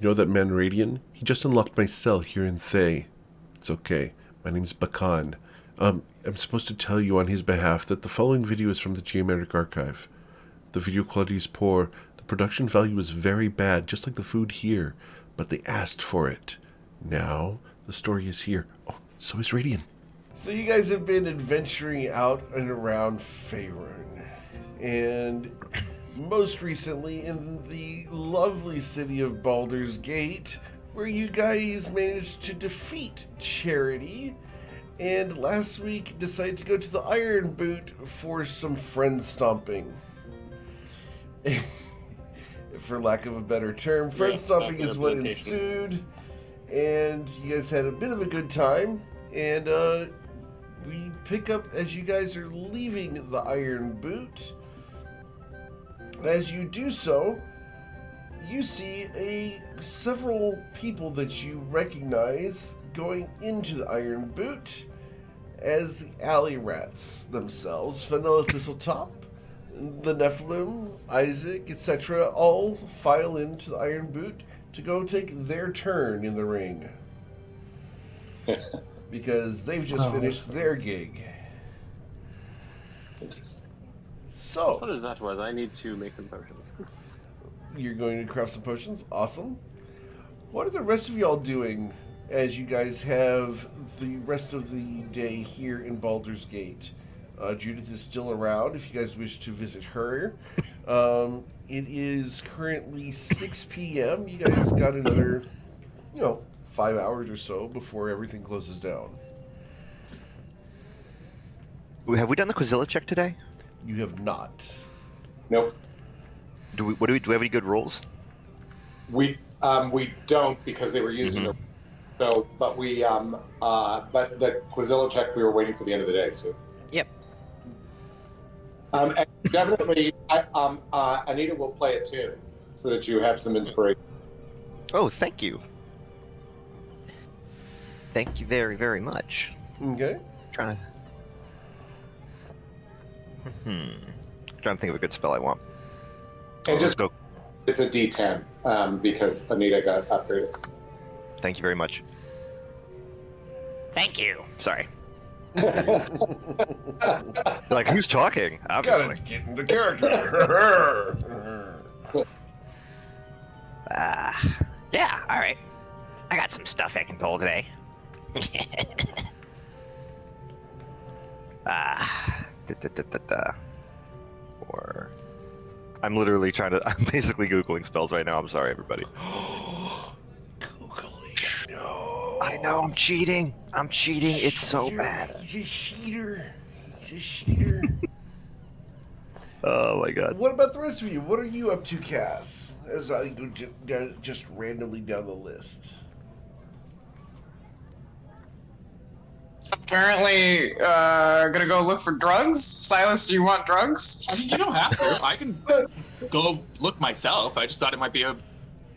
You know that man Radian? He just unlocked my cell here in Thay. It's okay. My name's Bakan. I'm supposed to tell you on his behalf that the following video is from the Geomeric Archive. The video quality is poor, the production value is very bad, just like the food here, but they asked for it. Now, the story is here. Oh, so is Radian. So you guys have been adventuring out and around Faerun, and most recently in the lovely city of Baldur's Gate, where you guys managed to defeat Charity, and last week decided to go to the Iron Boot for some friend stomping. For lack of a better term, friend stomping is what ensued, and you guys had a bit of a good time, and we pick up as you guys are leaving the Iron Boot. As you do so, you see several people that you recognize going into the Iron Boot as the alley rats themselves. Vanilla Thistletop, the Nephilim, Isaac, etc. all file into the Iron Boot to go take their turn in the ring. Because they've just finished their gig. Interesting. So, what as that was, I need to make some potions. You're going to craft some potions? Awesome. What are the rest of y'all doing as you guys have the rest of the day here in Baldur's Gate? Judith is still around if you guys wish to visit her. It is currently 6 p.m. You guys got another, 5 hours or so before everything closes down. Have we done the Quizilla check today? You have not. Nope. Do we have any good rolls? We don't because they were used in the but the Quizilla check we were waiting for the end of the day. So yep. And definitely, Anita will play a tune so that you have some inspiration. Oh, thank you. Thank you very, very much. Okay. Trying to think of a good spell I want. And just go. It's a D10 because Anita got upgraded. Thank you very much. Thank you. Sorry. Like, who's talking? Obviously. Gotta get into character. Yeah, all right. I got some stuff I can pull today. Or I'm literally I'm basically Googling spells right now. I'm sorry, everybody. Googling, no. I know, I'm cheating. It's so bad. He's a cheater. Oh my god. What about the rest of you? What are you up to, Cass? As I go just randomly down the list. Apparently, gonna go look for drugs. Silas, do you want drugs? I mean, you don't have to. I can go look myself. I just thought it might be a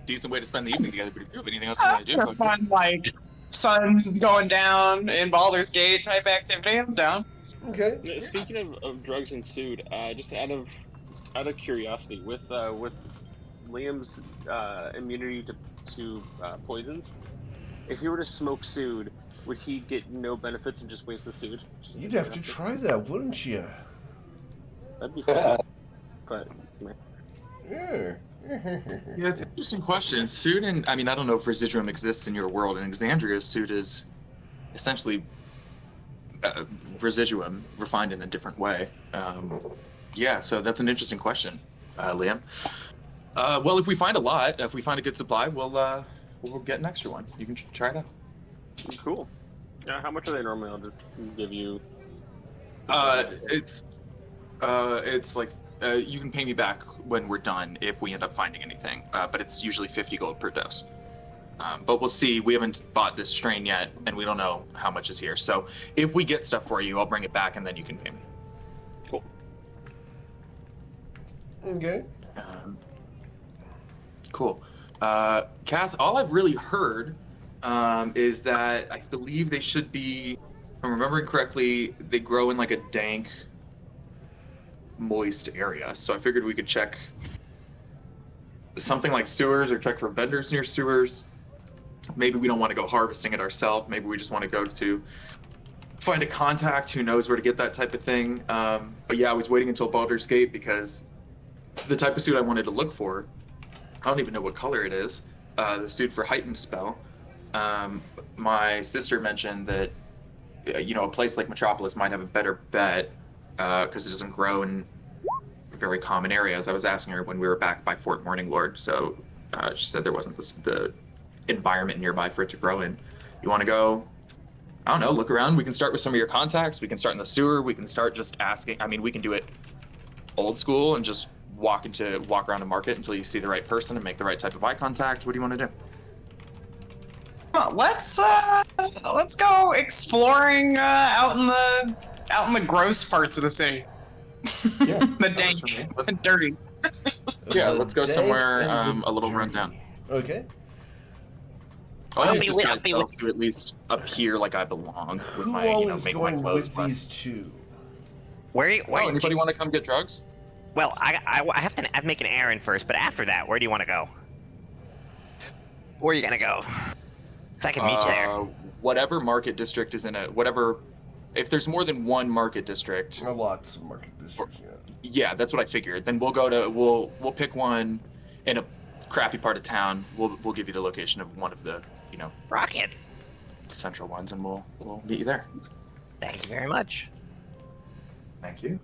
decent way to spend the evening together. But if you have anything else you want to do, For fun, like sun going down in Baldur's Gate type activity, I'm down. Okay. Speaking of drugs and food, just out of curiosity, with Liam's immunity to poisons, if he were to smoke sood, would he get no benefits and just waste the sood? You'd have to try that, wouldn't you? That'd be fun. But Yeah. Yeah, it's an interesting question. Sood, and I mean, I don't know if residuum exists in your world. In Exandria, sood is essentially residuum refined in a different way. Yeah, so that's an interesting question, Liam. Well, if we find a good supply, we'll get an extra one. You can try it out. cool. How much are they normally? I'll just give you. It's like you can pay me back when we're done if we end up finding anything. But it's usually 50 gold per dose. But we'll see. We haven't bought this strain yet, and we don't know how much is here. So if we get stuff for you, I'll bring it back, and then you can pay me. Cool. Okay. Cool. Cass, all I've really heard is that I believe they should be, if I'm remembering correctly, they grow in like a dank, moist area. So I figured we could check something like sewers or check for vendors near sewers. Maybe we don't want to go harvesting it ourselves. Maybe we just want to go to find a contact who knows where to get that type of thing. But yeah, I was waiting until Baldur's Gate because the type of suit I wanted to look for, I don't even know what color it is, the suit for heightened spell. My sister mentioned that, a place like Metropolis might have a better bet because it doesn't grow in very common areas. I was asking her when we were back by Fort Morninglord, so she said there wasn't the environment nearby for it to grow in. You want to go, I don't know, look around. We can start with some of your contacts. We can start in the sewer. We can start just asking. I mean, we can do it old school and just walk around a market until you see the right person and make the right type of eye contact. What do you want to do? Let's go exploring out in the gross parts of the city. Yeah, The dank and dirty. Yeah, let's go dank somewhere and the a little dirty. rundown. Okay. I'll be use with- disguise I'll be stealth to at least appear like I belong with Who my, all is make my going clothes with less. these two? Where Oh, anybody want to come get drugs? Well, I have to make an errand first, but after that, where do you want to go? Where are you gonna go? So I can meet you there. Whatever market district is in if there's more than one market district, There are lots of market districts, yeah. yeah, that's what I figured. Then we'll pick one in a crappy part of town. We'll give you the location of one of the, Rocket. central ones, and we'll meet you there. Thank you very much. Thank you.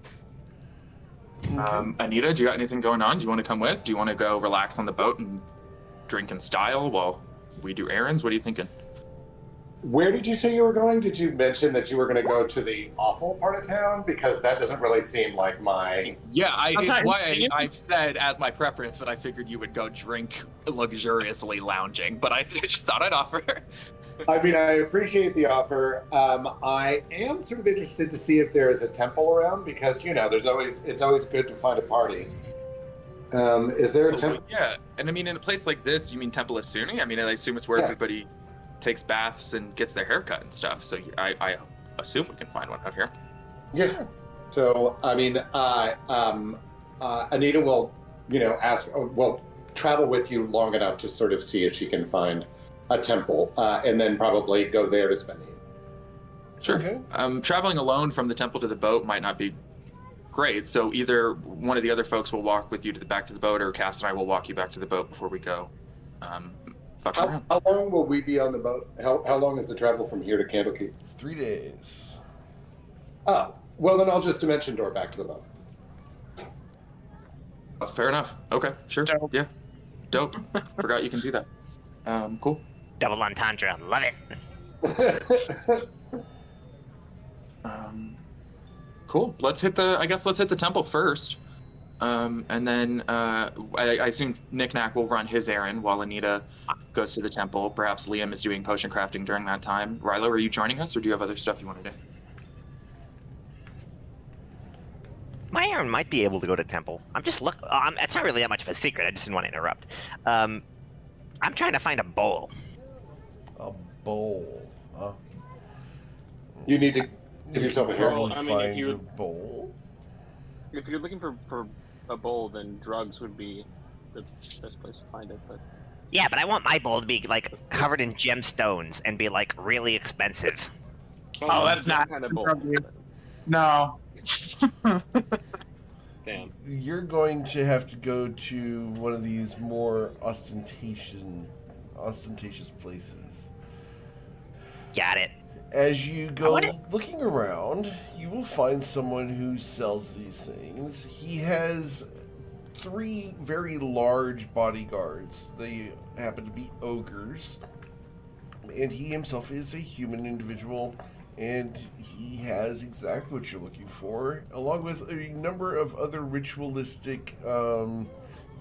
Anita, do you got anything going on? Do you want to come with? Do you want to go relax on the boat and drink in style while we do errands? What are you thinking? Where did you say you were going? Did you mention that you were going to go to the awful part of town? Because that doesn't really seem like my. Yeah, That's not it's why insane. I've said as my preference that I figured you would go drink luxuriously lounging, but I just thought I'd offer. I mean, I appreciate the offer. I am sort of interested to see if there is a temple around because it's always good to find a party. Is there a temple? Yeah, and I mean, in a place like this, you mean Temple of Suni? I mean, I assume it's where Yeah. everybody takes baths and gets their hair cut and stuff. So I assume we can find one out here. Yeah. So I mean, Anita will, travel with you long enough to sort of see if she can find a temple, and then probably go there to spend the evening. Sure. Okay. Traveling alone from the temple to the boat might not be great. So either one of the other folks will walk with you back to the boat, or Cass and I will walk you back to the boat before we go. Fucking around. How long will we be on the boat? How long is the travel from here to Candlekeep? 3 days. Oh, well then I'll just dimension door back to the boat. Fair enough. Okay, sure. Dope. Yeah. Dope. Forgot you can do that. Cool. Double entendre. Love it. Cool. Let's hit the temple first. And then I assume Knick-Knack will run his errand while Anita goes to the temple. Perhaps Liam is doing potion crafting during that time. Rilo, are you joining us, or do you have other stuff you want to do? My errand might be able to go to temple. I'm just it's not really that much of a secret. I just didn't want to interrupt. I'm trying to find a bowl. A bowl. You need to give yourself a hair. Probably I mean, if find you- a bowl. If you're looking for a bowl, then drugs would be the best place to find it. But Yeah, but I want my bowl to be like covered in gemstones and be like really expensive. Oh, that's not kind of bowl. No. Damn. You're going to have to go to one of these more ostentatious places. Got it. As you go wonder- looking around, you will find someone who sells these things. He has 3 very large bodyguards. They happen to be ogres. And he himself is a human individual, and he has exactly what you're looking for, along with a number of other ritualistic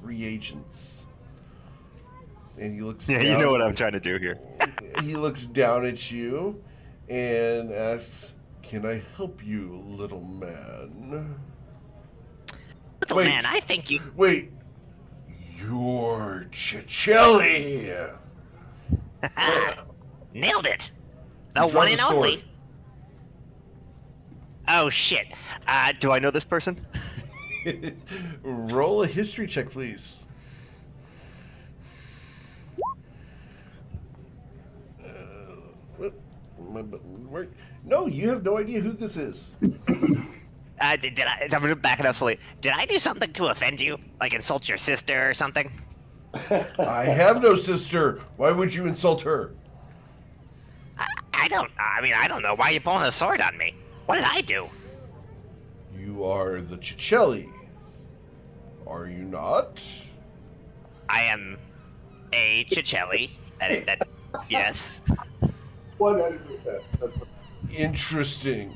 reagents. And he looks Yeah, you down- know what I'm trying to do here. He looks down at you and asks, "Can I help you, little man?" Little Wait. man, I think you. Wait, you're Chichelli! Nailed it. The Draws one a and sword. only. Oh shit. Do I know this person? Roll a history check, please. my button work. No, you have no idea who this is. I'm gonna back it up slowly. Did I do something to offend you? Like insult your sister or something? I have no sister. Why would you insult her? I don't know. Why are you pulling a sword on me? What did I do? You are the Cicelli. Are you not? I am a Cicelli. Yes. 100%. That's what... Interesting.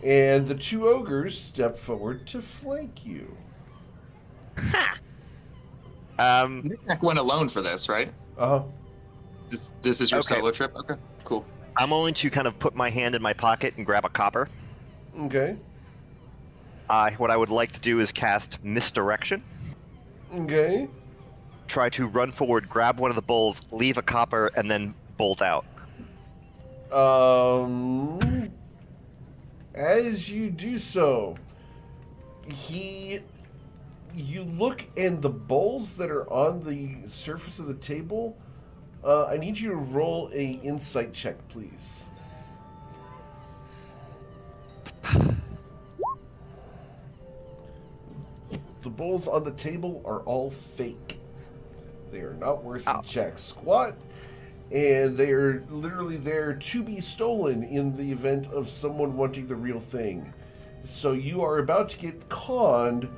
And the two ogres step forward to flank you. Ha. Nick went alone for this, right? Uh-huh. This is your Okay. solo trip? Okay, cool. I'm going to kind of put my hand in my pocket and grab a copper. Okay. What I would like to do is cast Misdirection. Okay. Try to run forward, grab one of the bowls, leave a copper, and then bolt out. As you do so, you look, and the bowls that are on the surface of the table, I need you to roll a insight check, please. The bowls on the table are all fake. They are not worth the jack squat, and they are literally there to be stolen in the event of someone wanting the real thing. So you are about to get conned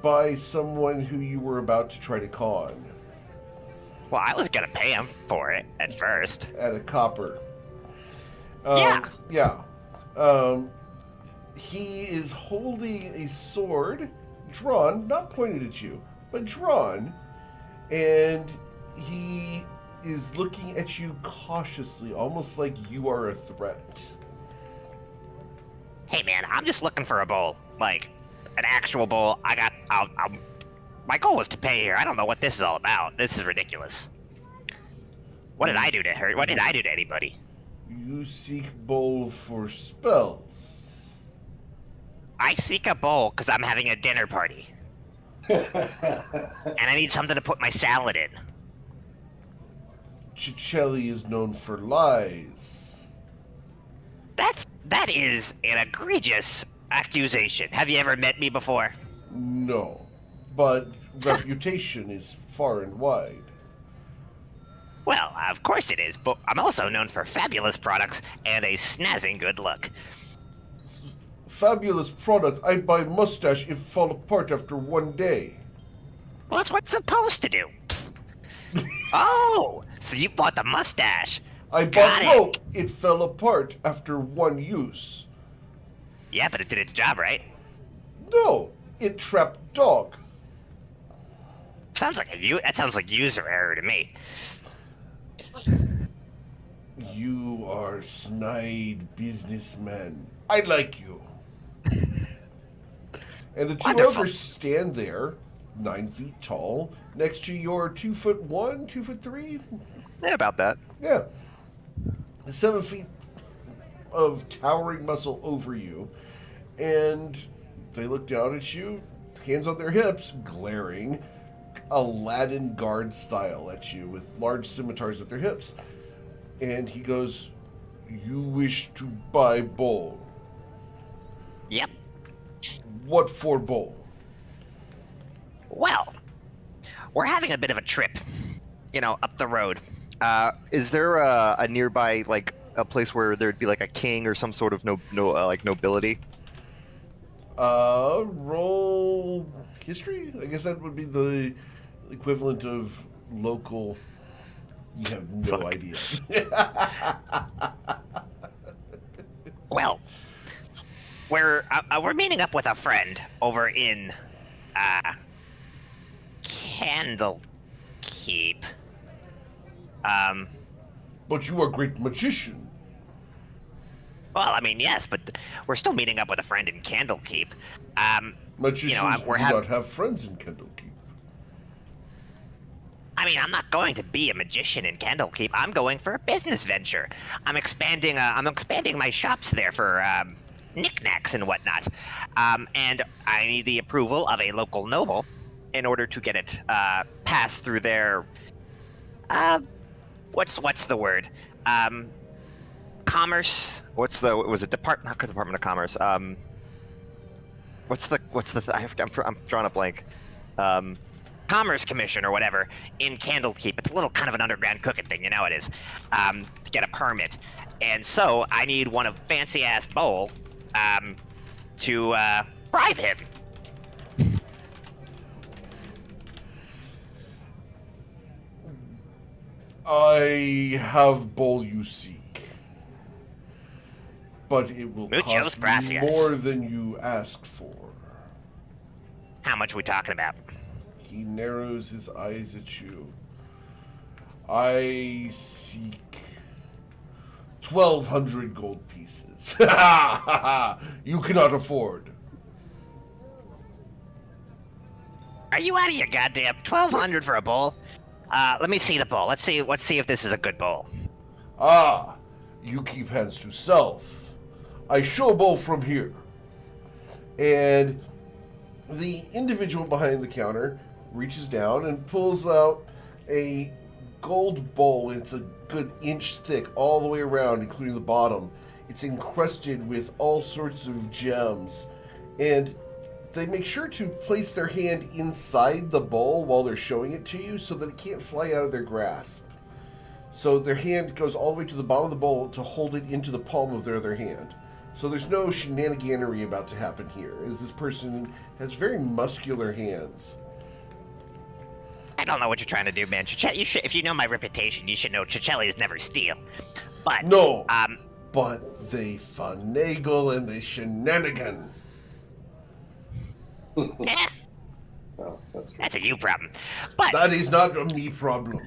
by someone who you were about to try to con. Well, I was gonna pay him for it at first. At a copper. Yeah. Yeah. He is holding a sword, drawn, not pointed at you, but drawn, and he is looking at you cautiously, almost like you are a threat. Hey man, I'm just looking for a bowl, like an actual bowl. My goal was to pay here. I don't know what this is all about. This is ridiculous. What did I do to her? What did I do to anybody? You seek bowl for spells. I seek a bowl because I'm having a dinner party. And I need something to put my salad in. Cicelli is known for lies. That is an egregious accusation. Have you ever met me before? No, but reputation is far and wide. Well, of course it is, but I'm also known for fabulous products and a snazzing good look. Fabulous product. I buy mustache, it fall apart after one day. Well, that's what it's supposed to do. Oh, so you bought the mustache. I Got bought it. rope, it fell apart after one use. Yeah, but it did its job, right? No, it trapped dog. That sounds like user error to me. You are snide businessman. I like you. And the two Wonderful. ogres stand there, 9 feet tall, next to your 2'1", 2'3". Yeah, about that. Yeah. 7 feet of towering muscle over you. And they look down at you, hands on their hips, glaring, Aladdin guard style at you with large scimitars at their hips. And he goes, "You wish to buy bowl. Yep. What for bowl?" Well, we're having a bit of a trip, up the road. Is there a nearby, like, a place where there'd be like a king or some sort of nobility? Roll history? I guess that would be the equivalent of local. You have no Fuck. idea. Well, we're meeting up with a friend over in Candlekeep. But you are a great magician. Well, I mean, yes, but we're still meeting up with a friend in Candlekeep. Magicians we're do hav- not have friends in Candlekeep. I mean, I'm not going to be a magician in Candlekeep. I'm going for a business venture. I'm expanding my shops there for knickknacks and whatnot. And I need the approval of a local noble in order to get it passed through their what's the word? Commerce. Was it not Department of Commerce? What's the I'm drawing a blank. Commerce Commission or whatever in Candlekeep. It's a little kind of an underground cooking thing, you know it is. To get a permit, and so I need one of fancy ass bowl, to bribe him. I have bowl you seek, but it will Muchos cost gracias. more than you asked for. How much are we talking about? He narrows his eyes at you. I seek 1,200 gold pieces. You cannot afford. Are you out of your goddamn 1,200 for a bowl? Let me see the bowl. Let's see if this is a good bowl. Ah, you keep hands to self. I show a bowl from here. And the individual behind the counter reaches down and pulls out a gold bowl. It's a good inch thick all the way around, including the bottom. It's encrusted with all sorts of gems. And they make sure to place their hand inside the bowl while they're showing it to you so that it can't fly out of their grasp. So their hand goes all the way to the bottom of the bowl to hold it into the palm of their other hand. So there's no shenaniganery about to happen here, as this person has very muscular hands. I don't know what you're trying to do, man. You should, if you know my reputation, you should know Chicelli's never steal. But No, but they finagle and they shenanigan. eh, Oh, that's true. that's a you problem. But That is not a me problem.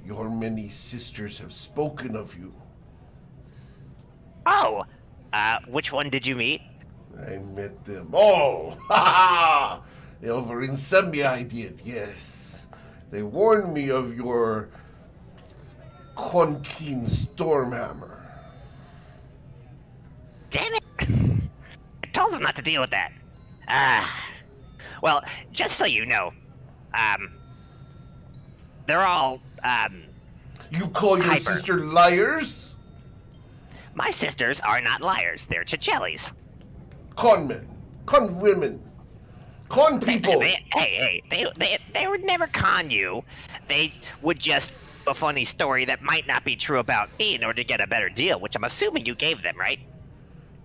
Your many sisters have spoken of you. oh, which one did you meet? I met them all. Ha ha! Over in Zambia I did, yes. They warned me of your Konkin Stormhammer. Damn it! I told them not to deal with that. Well, just so you know, they're all, You call your Hyper. sister liars? my sisters are not liars. They're Chicellis. Con men. Con women. Con people. They would never con you. They would just a funny story that might not be true about me in order to get a better deal, which I'm assuming you gave them, right?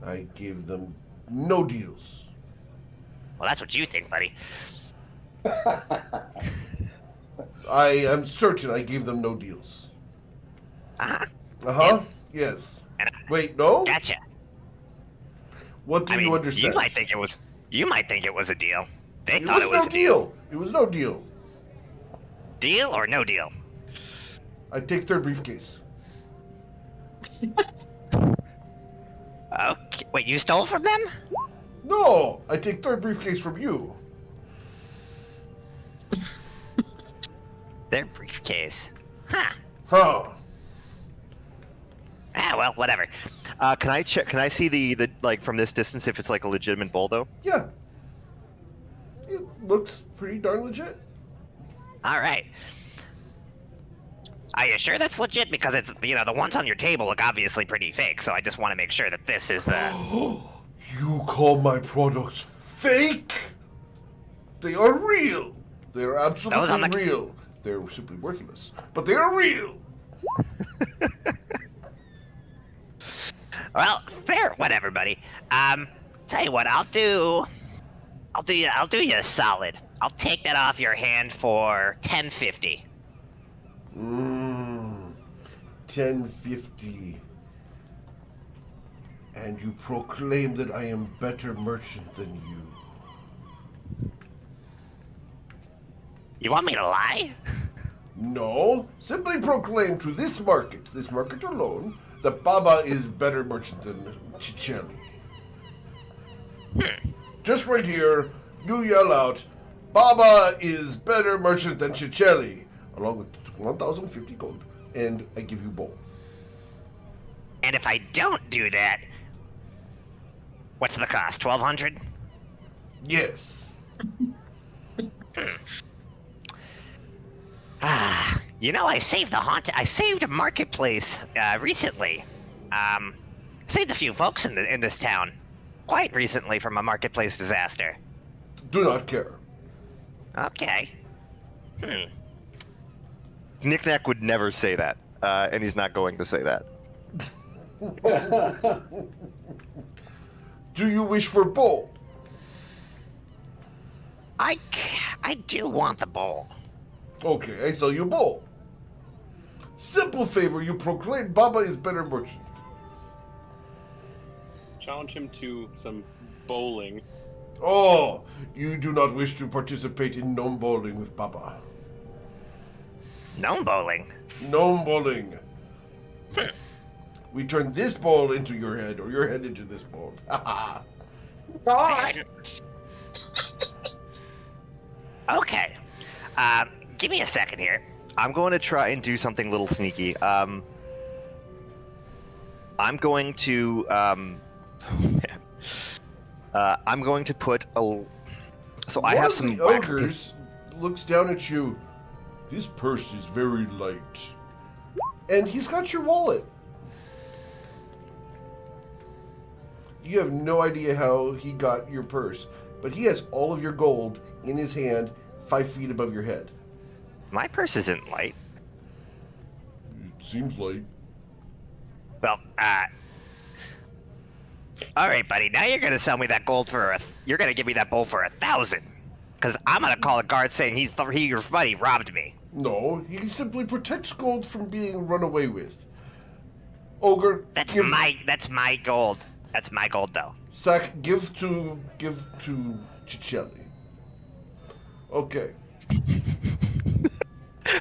I gave them no deals. Well, that's what you think, buddy. I am certain I gave them no deals. Uh-huh. Uh-huh. Yes. And Wait, no? Gotcha. What do I mean, you understand? you might think it was a deal. They It thought was it was no a deal. It was no deal. Deal or no deal? I take their briefcase. Okay. Wait, you stole from them? No, I take their briefcase from you. Their briefcase. Huh. Huh. Ah, well, whatever. Can I check? Can I see the like from this distance if it's like a legitimate bowl though? Yeah. It looks pretty darn legit. All right. Are you sure that's legit? Because it's, the ones on your table look obviously pretty fake, so I just want to make sure that this is the... You call my products fake? They are real. They are absolutely Those on the- real. They're simply worthless, but they are real. Well, fair, whatever, buddy. Tell you what, I'll do you a solid. I'll take that off your hand for 1050. 1050. And you proclaim that I am better merchant than you. You want me to lie? No, simply proclaim to this market alone, that Baba is better merchant than Chicelli. Just right here, you yell out, Baba is better merchant than Chicelli, along with 1,050 gold, and I give you bowl. And if I don't do that, what's the cost? 1,200? Yes. I saved a marketplace recently. Saved a few folks in this town quite recently from a marketplace disaster. Do not care. Okay. Knick-Knack would never say that, and he's not going to say that. Do you wish for bowl? I do want the bowl. Okay, I sell you bowl. Simple favor, you proclaim Baba is better merchant. Challenge him to some bowling. Oh, you do not wish to participate in gnome bowling with Baba. Gnome bowling? Gnome bowling. We turn this bowl into your head, or your head into this bowl. Haha. God. Okay. Give me a second here. I'm going to try and do something a little sneaky. I'm going to, I'm going to put a. So I have some One of the wax. ogres looks down at you. This purse is very light, and he's got your wallet. You have no idea how he got your purse, but he has all of your gold in his hand, 5 feet above your head. My purse isn't light. It seems light. Well, all right, buddy. Now you're gonna sell me that gold for you're gonna give me that bowl for 1,000, because I'm gonna call a guard saying your buddy robbed me. No, he simply protects gold from being run away with. Ogre, That's my gold. That's my gold, though. Sack, give to Ciccelli. Okay.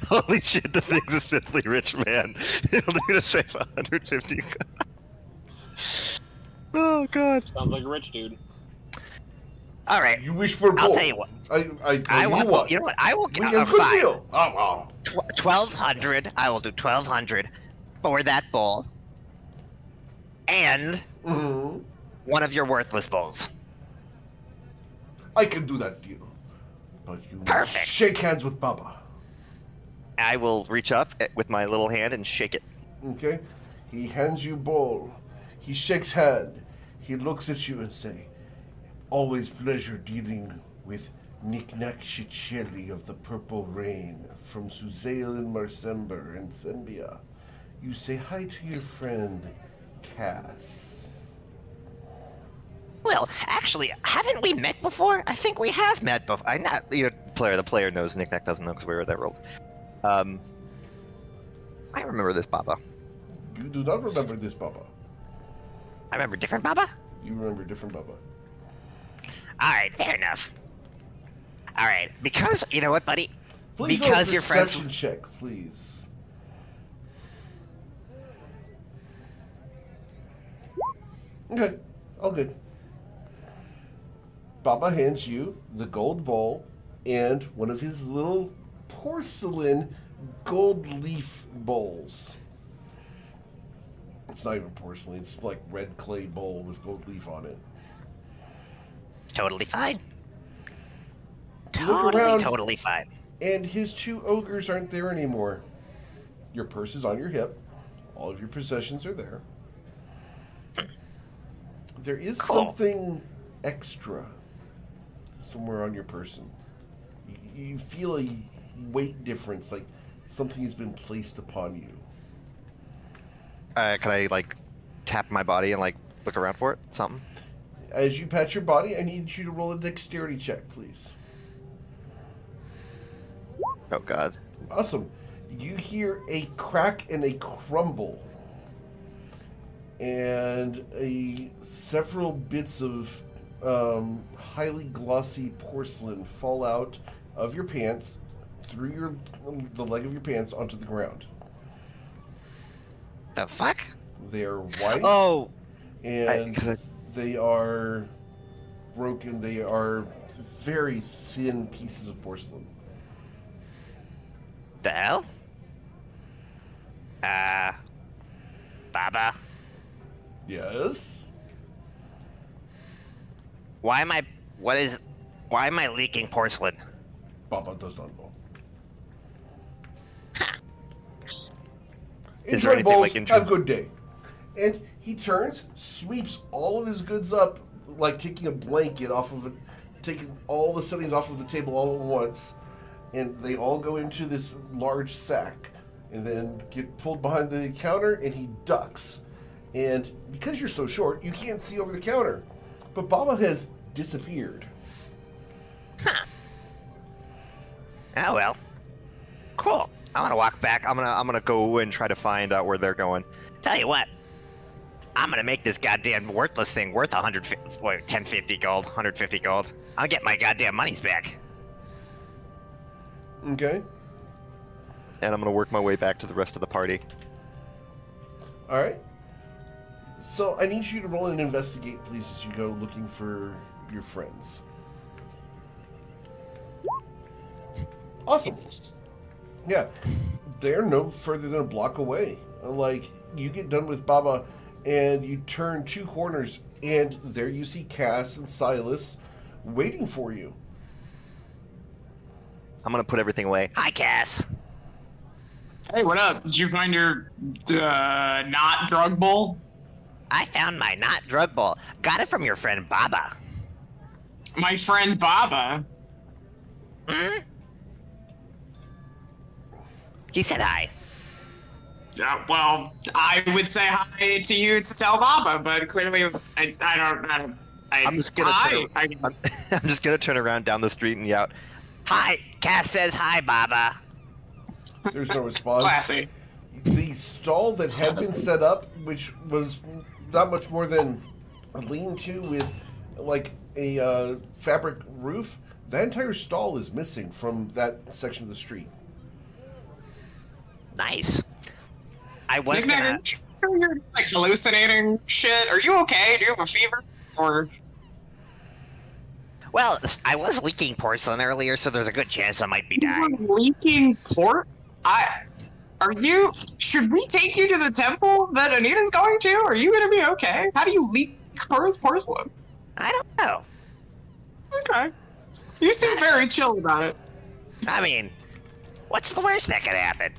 Holy shit, the thing's a simply rich man. He'll do to save 150. Oh, God. Sounds like a rich dude. All right. You wish for I'll both. tell you what. I tell you what. You know what? I will We get have a a good fine. deal. Oh, wow. 1,200. I will do 1,200 for that bowl, and Mm-hmm. one of your worthless bowls. I can do that deal. But you must Perfect. shake hands with Baba. I will reach up with my little hand and shake it. Okay? He hands you bowl. He shakes hand. He looks at you and say, always pleasure dealing with Knick-Knack Ciccelli of the Purple Rain from Suzail and Marsember and Sembia. You say hi to your friend, Cass. Well, actually, haven't we met before? I think we have met before. I not the player knows. Knick-Knack doesn't know because we were that world. I remember this, Baba. You do not remember this Baba. I remember different Baba. You remember different Baba. All right, fair enough. All right, because you know what, buddy? Please Because roll a your friends. perception check, please. Okay, all good. Baba hands you the gold bowl and one of his little porcelain gold leaf bowls. It's not even porcelain, it's like red clay bowl with gold leaf on it. Totally fine. You look around, Totally fine. and his 2 ogres aren't there anymore. Your purse is on your hip. All of your possessions are there. There is Cool. something extra somewhere on your person. You feel a weight difference, like something has been placed upon you. Can I like tap my body and like look around for it? Something? As you pat your body, I need you to roll a dexterity check, please. Oh God. Awesome. You hear a crack and a crumble, and several bits of highly glossy porcelain fall out of your pants through the leg of your pants onto the ground. The fuck? They are white, Oh. and they are broken. They are very thin pieces of porcelain. The hell? Baba, Yes. why am I leaking porcelain? Baba does not know. Is there Enjoy anything bowls. like Have a good day. And he turns, sweeps all of his goods up, like taking a blanket off of it, taking all the settings off of the table all at once, and they all go into this large sack, and then get pulled behind the counter, and he ducks. And because you're so short, you can't see over the counter. But Baba has disappeared. Huh. Oh well. Cool. I'm gonna walk back. I'm gonna go and try to find out where they're going. Tell you what. I'm gonna make this goddamn worthless thing worth 1050 gold, 150 gold. I'll get my goddamn monies back. Okay. And I'm gonna work my way back to the rest of the party. All right. So I need you to roll and investigate, please, as you go looking for your friends. Awesome. Yeah, they're no further than a block away. Like, you get done with Baba, and you turn two corners, and there you see Cass and Silas waiting for you. I'm gonna put everything away. Hi, Cass. Hey, what up? Did you find your not drug bowl? I found my not drug bowl. Got it from your friend Baba. My friend Baba. Hmm? He said hi. Well, I would say hi to you to tell Baba, but clearly I'm just gonna I'm just gonna turn around down the street and yell, Hi. Cass says hi, Baba. There's no response. Classy. The stall that had been set up, which was not much more than a lean-to with like a fabric roof, that entire stall is missing from that section of the street. Nice. I was Nick, gonna... are you sure you're like hallucinating shit? Are you okay? Do you have a fever? Or Well, I was leaking porcelain earlier, so there's a good chance I might be dying. you're leaking port? Are you? Should we take you to the temple that Anita's going to? Are you gonna be okay? How do you leak porcelain? I don't know. Okay. You seem very chill about it. I mean, what's the worst that could happen?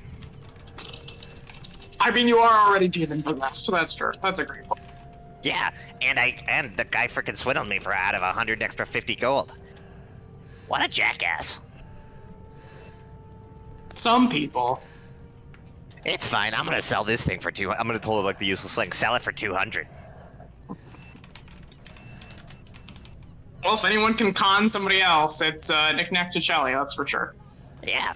I mean, you are already demon possessed, so that's true. That's a great point. Yeah, and the guy freaking swindled me for out of 100 extra 50 gold. What a jackass. Some people. It's fine. I'm gonna sell this thing for 200. I'm gonna totally like the useless thing. Sell it for 200. Well, if anyone can con somebody else, it's Nick Nack Ticelli, that's for sure. Yeah.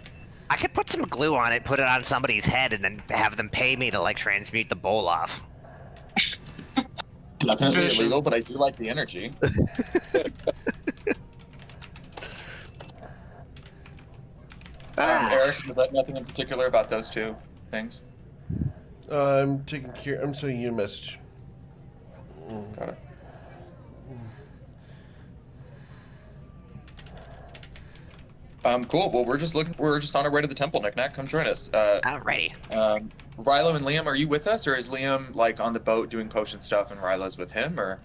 I could put some glue on it, put it on somebody's head, and then have them pay me to like transmute the bowl off. Definitely Vicious. illegal, but I do like the energy. Eric, was that nothing in particular about those two things? I'm taking care. I'm sending you a message. Got it. Cool. Well, we're just on our way to the temple, Knick-Knack. Come join us. Alrighty. Rilo and Liam, are you with us, or is Liam like on the boat doing potion stuff and Rilo's with him, or?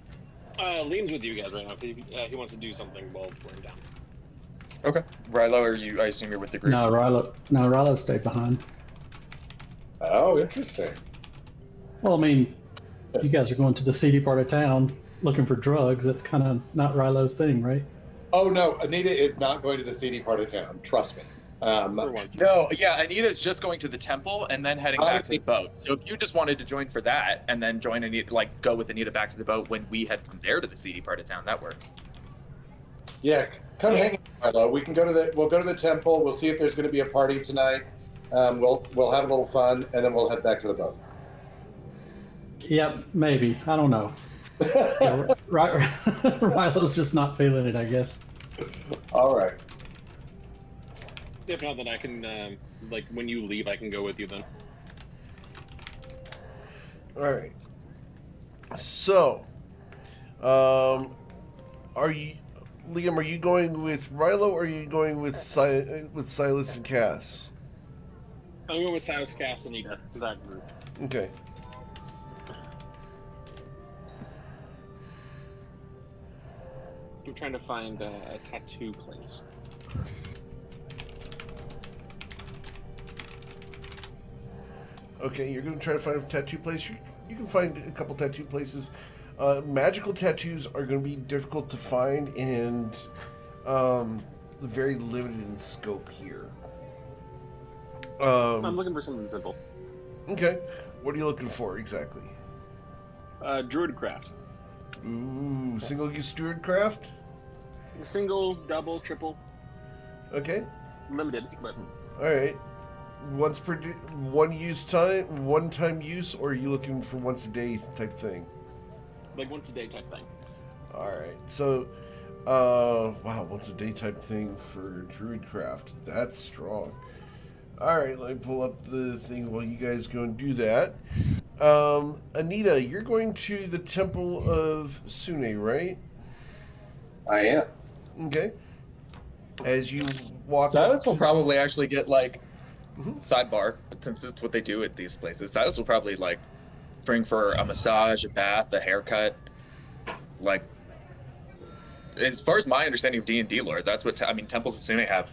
Liam's with you guys right now because he wants to do something while we're in town. Okay. Rilo, are you? I assume you're with the group. No, Rilo stayed behind. Oh, interesting. Well, I mean, you guys are going to the seedy part of town looking for drugs. That's kind of not Rilo's thing, right? Oh no, Anita is not going to the seedy part of town. Trust me. No, yeah, Anita's just going to the temple and then heading back to the boat. So if you just wanted to join for that and then join Anita, like go with Anita back to the boat when we head from there to the seedy part of town, that works. Yeah, come hang out, Milo. We'll go to the temple. We'll see if there's going to be a party tonight. We'll have a little fun, and then we'll head back to the boat. Yep, maybe. I don't know. Yeah, Rilo's just not feeling it, I guess. All right. If not, then I can, like, when you leave, I can go with you then. All right. So, are you, Liam? Are you going with Rilo, or are you going with Silas and Cass? I'm going with Silas, Cass, and Anita, that group. Okay. I'm trying to find a tattoo place. Okay, you're going to try to find a tattoo place. you can find a couple tattoo places. Magical tattoos are going to be difficult to find and very limited in scope here. I'm looking for something simple. Okay. What are you looking for exactly? Druidcraft. Ooh, single-use Druidcraft? Single, double, triple. Okay. Limited, but... Alright. One-time use, or are you looking for once-a-day type thing? Like once-a-day type thing. Alright, so... wow, once-a-day type thing for Druidcraft. That's strong. Alright, let me pull up the thing while you guys go and do that. Anita, you're going to the Temple of Sune, right? I am. Okay. As you walk Silas will probably actually get like Mhm. sidebar, since it's what they do at these places. Silas will probably like bring for a massage, a bath, a haircut. Like, as far as my understanding of D&D lore, that's what Temples of Sune have.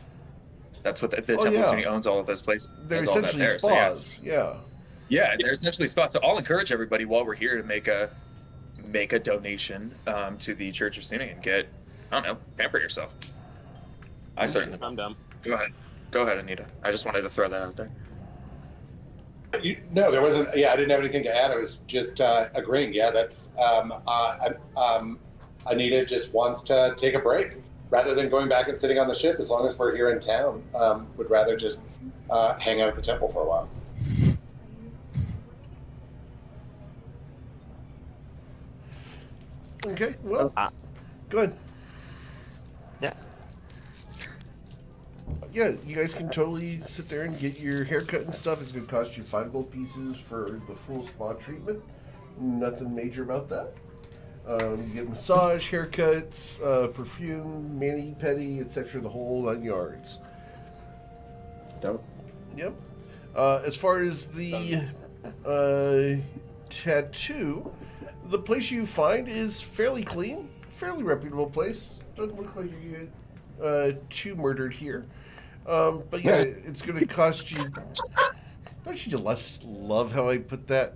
That's what the Temple yeah. of Sune owns. All of those places. They're Has all that essentially there, so yeah. spas, yeah. Yeah, they're essentially spas. So I'll encourage everybody while we're here to make a donation to the Church of Sune and get, I don't know, pamper yourself. I certainly. I'm dumb. Go ahead, Anita. I just wanted to throw that out there. No, there wasn't. Yeah, I didn't have anything to add. I was just agreeing. Yeah, that's. Anita just wants to take a break rather than going back and sitting on the ship. As long as we're here in town, would rather just hang out at the temple for a while. Okay, well, good. Yeah. Yeah, you guys can totally sit there and get your haircut and stuff. It's going to cost you 5 gold pieces for the full spa treatment. Nothing major about that. You get massage, haircuts, perfume, mani-pedi, etc. The whole 9 yards. Dope. Yep. As far as the tattoo, the place you find is fairly clean, fairly reputable place. Doesn't look like you get too murdered here. But yeah, it's going to cost you. Don't you love how I put that?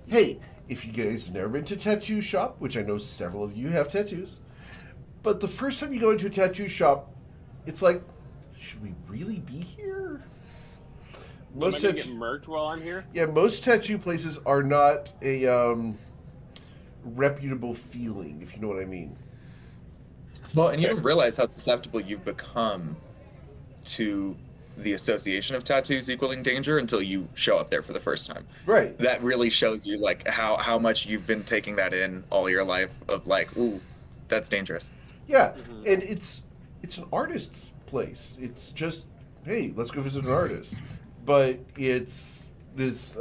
Hey, if you guys have never been to a tattoo shop, which I know several of you have tattoos, but the first time you go into a tattoo shop, it's like, should we really be here? Most am I gonna get murked while I'm here? Yeah, most tattoo places are not a reputable feeling, if you know what I mean. Well, and you don't realize how susceptible you've become to the association of tattoos equaling danger until you show up there for the first time. Right. That really shows you like how much you've been taking that in all your life of like, ooh, that's dangerous. Yeah, and it's an artist's place. It's just, hey, let's go visit an artist. But it's this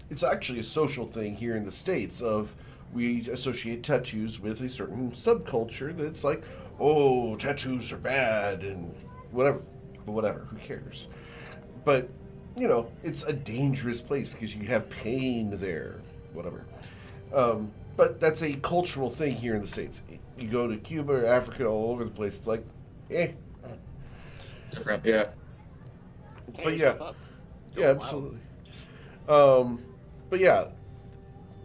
it's actually a social thing here in the States of we associate tattoos with a certain subculture that's like, oh, tattoos are bad and whatever. But whatever, who cares? But, you know, it's a dangerous place because you have pain there, whatever. But that's a cultural thing here in the States. You go to Cuba or Africa, all over the place, it's like, eh. Different, yeah. But yeah, absolutely. But yeah,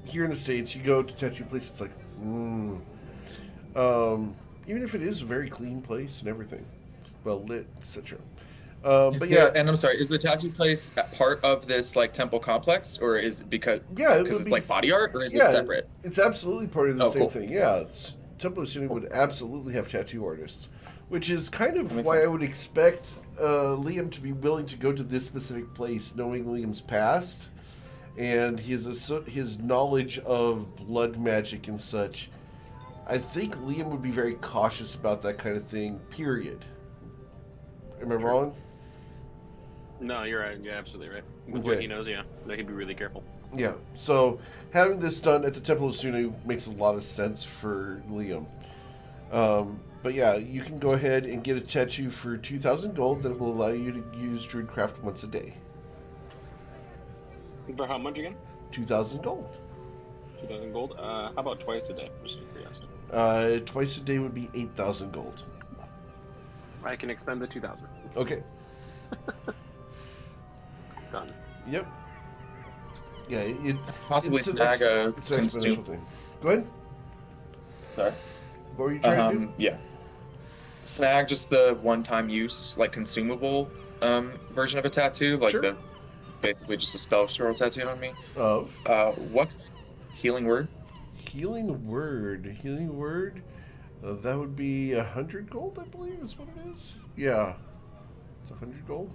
here in the States, you go to tattoo place, it's like, even if it is a very clean place and everything, well lit, etc. But yeah, and I'm sorry, is the tattoo place part of this like temple complex, or is it because it's like body art, or is it separate? It's absolutely part of the same cool. thing. Yeah, Temple of Sune would absolutely have tattoo artists, which is kind of why I would expect Liam to be willing to go to this specific place, knowing Liam's past and his knowledge of blood magic and such. I think Liam would be very cautious about that kind of thing, period. Am I wrong? No, you're right. You're absolutely right. With what he knows, yeah. He'd be really careful. Yeah, so having this done at the Temple of Sune makes a lot of sense for Liam. But yeah, you can go ahead and get a tattoo for 2,000 gold that will allow you to use Druidcraft once a day. For how much again? 2,000 gold. 2,000 gold? How about twice a day? Just out of curiosity. Twice a day would be 8,000 gold. I can expend the 2,000. Okay. Done. Yep. Yeah, it Possibly it's snag a it's an exponential thing. Go ahead. Sorry. What were you trying to do? Yeah. Snag just the one-time use, like consumable version of a tattoo, like Sure. basically just a spell scroll tattoo on me. Of What healing word? healing word. Healing word. That would be 100 gold, I believe, is what it is. Yeah, it's 100 gold.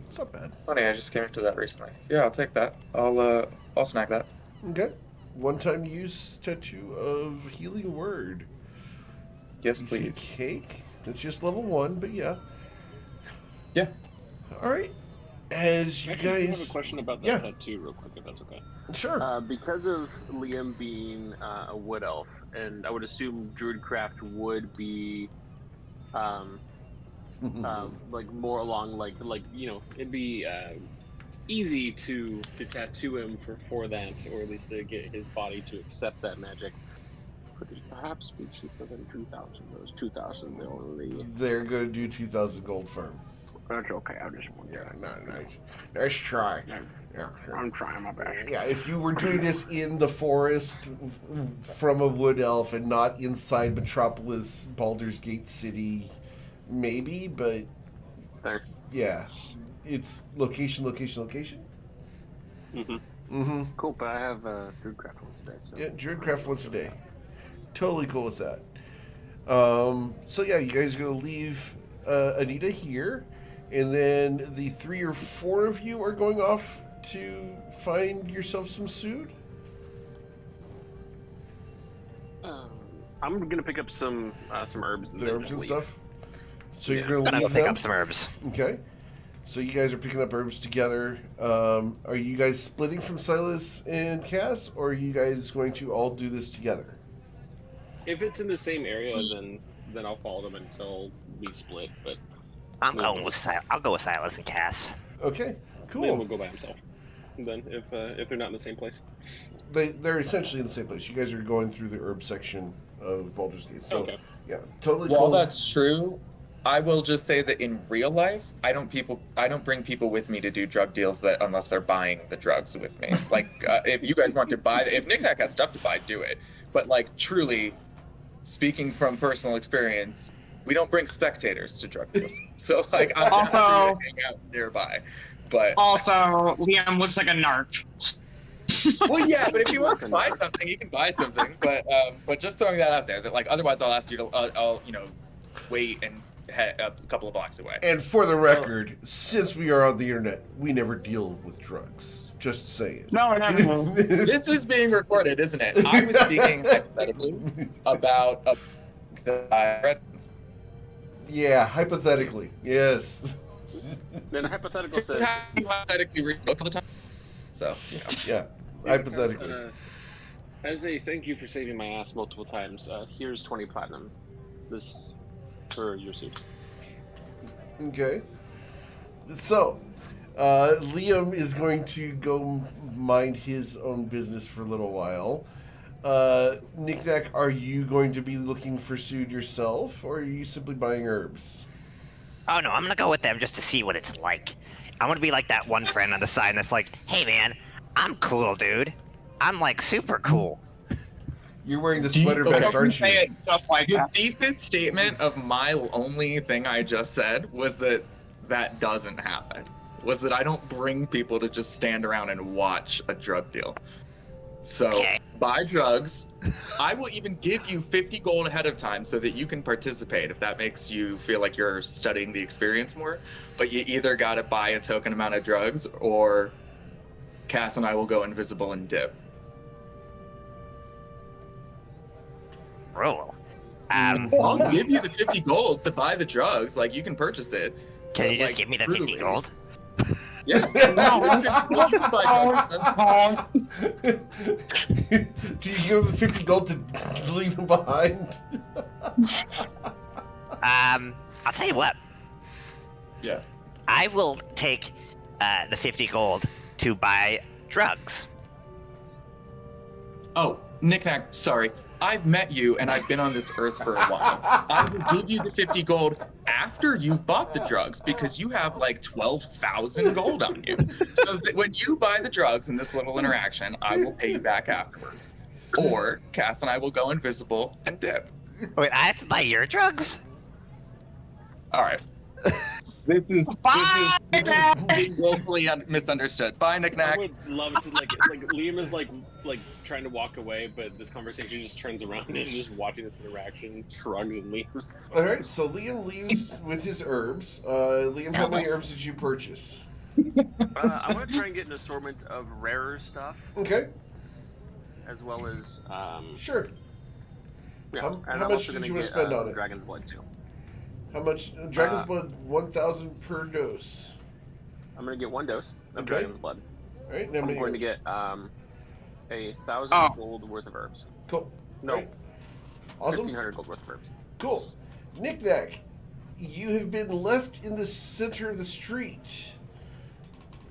It's not bad. Funny, I just came into that recently. Yeah, I'll take that. I'll snag that. Okay. One-time use tattoo of healing word. Yes, Piece of please. Cake. It's just level 1, but yeah. Yeah. All right. As you Actually, I guys, have a question about that Yeah. tattoo, real quick, if that's okay. sure. Because of Liam being a wood elf, and I would assume druidcraft would be, like more along like it'd be easy to tattoo him for that, or at least to get his body to accept that magic. Could it perhaps be cheaper than 2,000? Those 2,000, they only. They're gonna do 2,000 gold firm. That's okay. I just want Yeah, nice try. Yeah. I'm trying my best. Yeah, if you were doing this in the forest from a wood elf and not inside Metropolis, Baldur's Gate City, maybe, but There. yeah, it's location. Mm-hmm. Cool, but I have druidcraft once today, so. Yeah, Druidcraft once a day. Totally cool with that. So yeah, you guys are gonna leave Anita here, and then the 3 or 4 of you are going off to find yourself some food. I'm gonna pick up some herbs. The herbs and leave. stuff. So you're Yeah. gonna Gonna go leave pick them. up some herbs. Okay. So you guys are picking up herbs together. Are you guys splitting from Silas and Cass, or are you guys going to all do this together? If it's in the same area, then I'll follow them until we split. But I'll go with Silas and Cass. Okay. then we'll Cool. go by himself. And then if they're not in the same place. They're essentially in the same place. You guys are going through the herb section of Baldur's Gate. So Okay. yeah, totally While cool. that's true, I will just say that in real life, I don't bring people with me to do drug deals that unless they're buying the drugs with me. Like, if you guys want to buy, if Nick Nack has stuff to buy, do it. But like, truly, speaking from personal experience, we don't bring spectators to drug deals. So like, I'm just Also- happy to hang out nearby. But Also, Liam looks like a narc. well, yeah, but if you want to buy something, you can buy something. But just throwing that out there, that like otherwise I'll ask you to I'll wait and head a couple of blocks away. And for the record, since we are on the internet, we never deal with drugs. Just saying. No. This is being recorded, isn't it? I was speaking hypothetically about the friends. Yeah, hypothetically, yes. Then a hypothetical says. Hypothetically read book all the time. So Yeah, hypothetically. As a thank you for saving my ass multiple times, here's 20 platinum. This for your suit. Okay. So, Liam is going to go mind his own business for a little while. Nick Nack, are you going to be looking for food yourself, or are you simply buying herbs? Oh no, I'm gonna go with them just to see what it's like. I want to be like that one friend on the side that's like, hey man, I'm cool, dude. I'm like super cool. You're wearing the sweater vest, aren't Say you? it just like the that. thesis statement of my only thing I just said was that doesn't happen. Was that I don't bring people to just stand around and watch a drug deal. So Okay. buy drugs. I will even give you 50 gold ahead of time so that you can participate if that makes you feel like you're studying the experience more. But you either gotta buy a token amount of drugs or Cass and I will go invisible and dip. Roll. I'll give you the 50 gold to buy the drugs. Like, you can purchase it. Can but, you just like, give me the 50 truly- gold? Yeah. No, you can buy drugs. Do you give him 50 gold to leave him behind? I'll tell you what. Yeah. I will take the 50 gold to buy drugs. Oh, Knick-Knack, sorry. I've met you and I've been on this earth for a while. I will give you the 50 gold after you've bought the drugs because you have like 12,000 gold on you. So that when you buy the drugs in this little interaction, I will pay you back afterwards. Or Cass and I will go invisible and dip. Wait, I have to buy your drugs? All right. This is being woefully misunderstood. Bye, I Knick-Knack. would love to like Liam is like trying to walk away, but this conversation just turns around and just watching this interaction, shrugs and leaves. All right, so Liam leaves with his herbs. Liam, how many herbs did you purchase? I want to try and get an assortment of rarer stuff, Okay, as well as sure. yeah. How and much I'm also did gonna you want to get, spend on some it? Dragon's blood too. How much? Dragon's Blood, 1,000 per dose. I'm gonna get 1 dose of Okay. Dragon's blood. All right, now I'm many going to herbs? get 1,000 gold worth of herbs. Cool. No, Right. Awesome. 1,500 gold worth of herbs. Cool. Knick-Knack, you have been left in the center of the street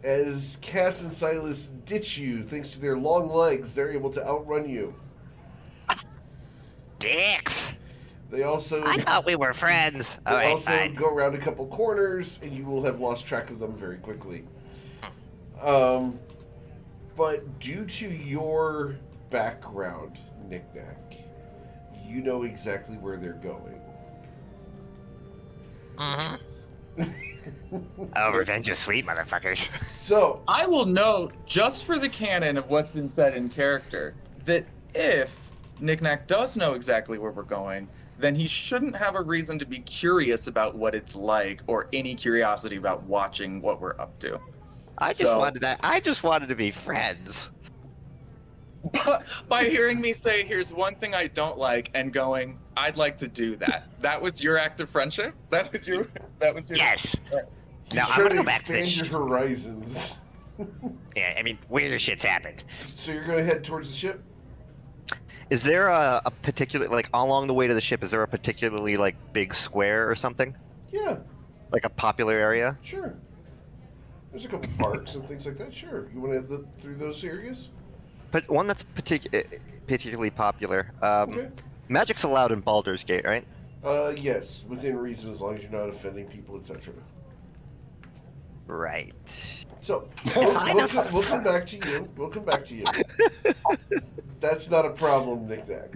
as Cass and Silas ditch you. Thanks to their long legs, they're able to outrun you. Dicks! They also I thought we were friends. they Alright, also fine. go around a couple corners, and you will have lost track of them very quickly. But due to your background, Knick-Knack, you know exactly where they're going. Oh, revenge is sweet, motherfuckers. So, I will note, just for the canon of what's been said in character, that if Knick-Knack does know exactly where we're going, then he shouldn't have a reason to be curious about what it's like or any curiosity about watching what we're up to. I just wanted to be friends. By hearing me say, here's one thing I don't like, and going, I'd like to do that. That was your act of friendship? That was your Yes. you're Now I'm trying gonna to go back to expand this. your horizons. Yeah, I mean, weirder shit's happened. So you're going to head towards the ship? Is there a particular, like, along the way to the ship, is there a particularly, like, big square or something? Yeah, Like a popular area? sure. There's a couple parks and things like that. Sure. You want to look through those areas? But one that's particularly popular. Okay. Magic's allowed in Baldur's Gate, right? Yes, within reason, as long as you're not offending people, etc. Right. So we'll come back to you. We'll come back to you. That's not a problem, Knick-Knack.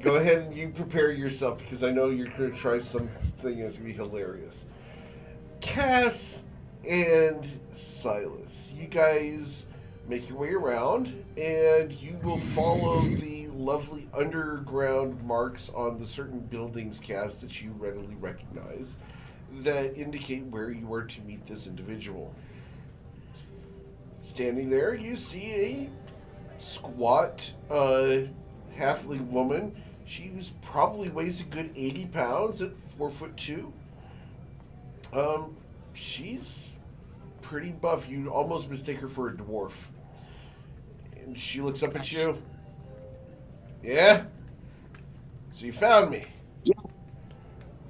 Go ahead and you prepare yourself because I know you're going to try something that's going to be hilarious. Cass and Silas, you guys make your way around and you will follow the lovely underground marks on the certain buildings, Cass, that you readily recognize that indicate where you are to meet this individual. Standing there, you see a squat, halfling woman. She probably weighs a good 80 pounds at 4'2". She's pretty buff. You'd almost mistake her for a dwarf. And she looks up at you. Yeah? So you found me.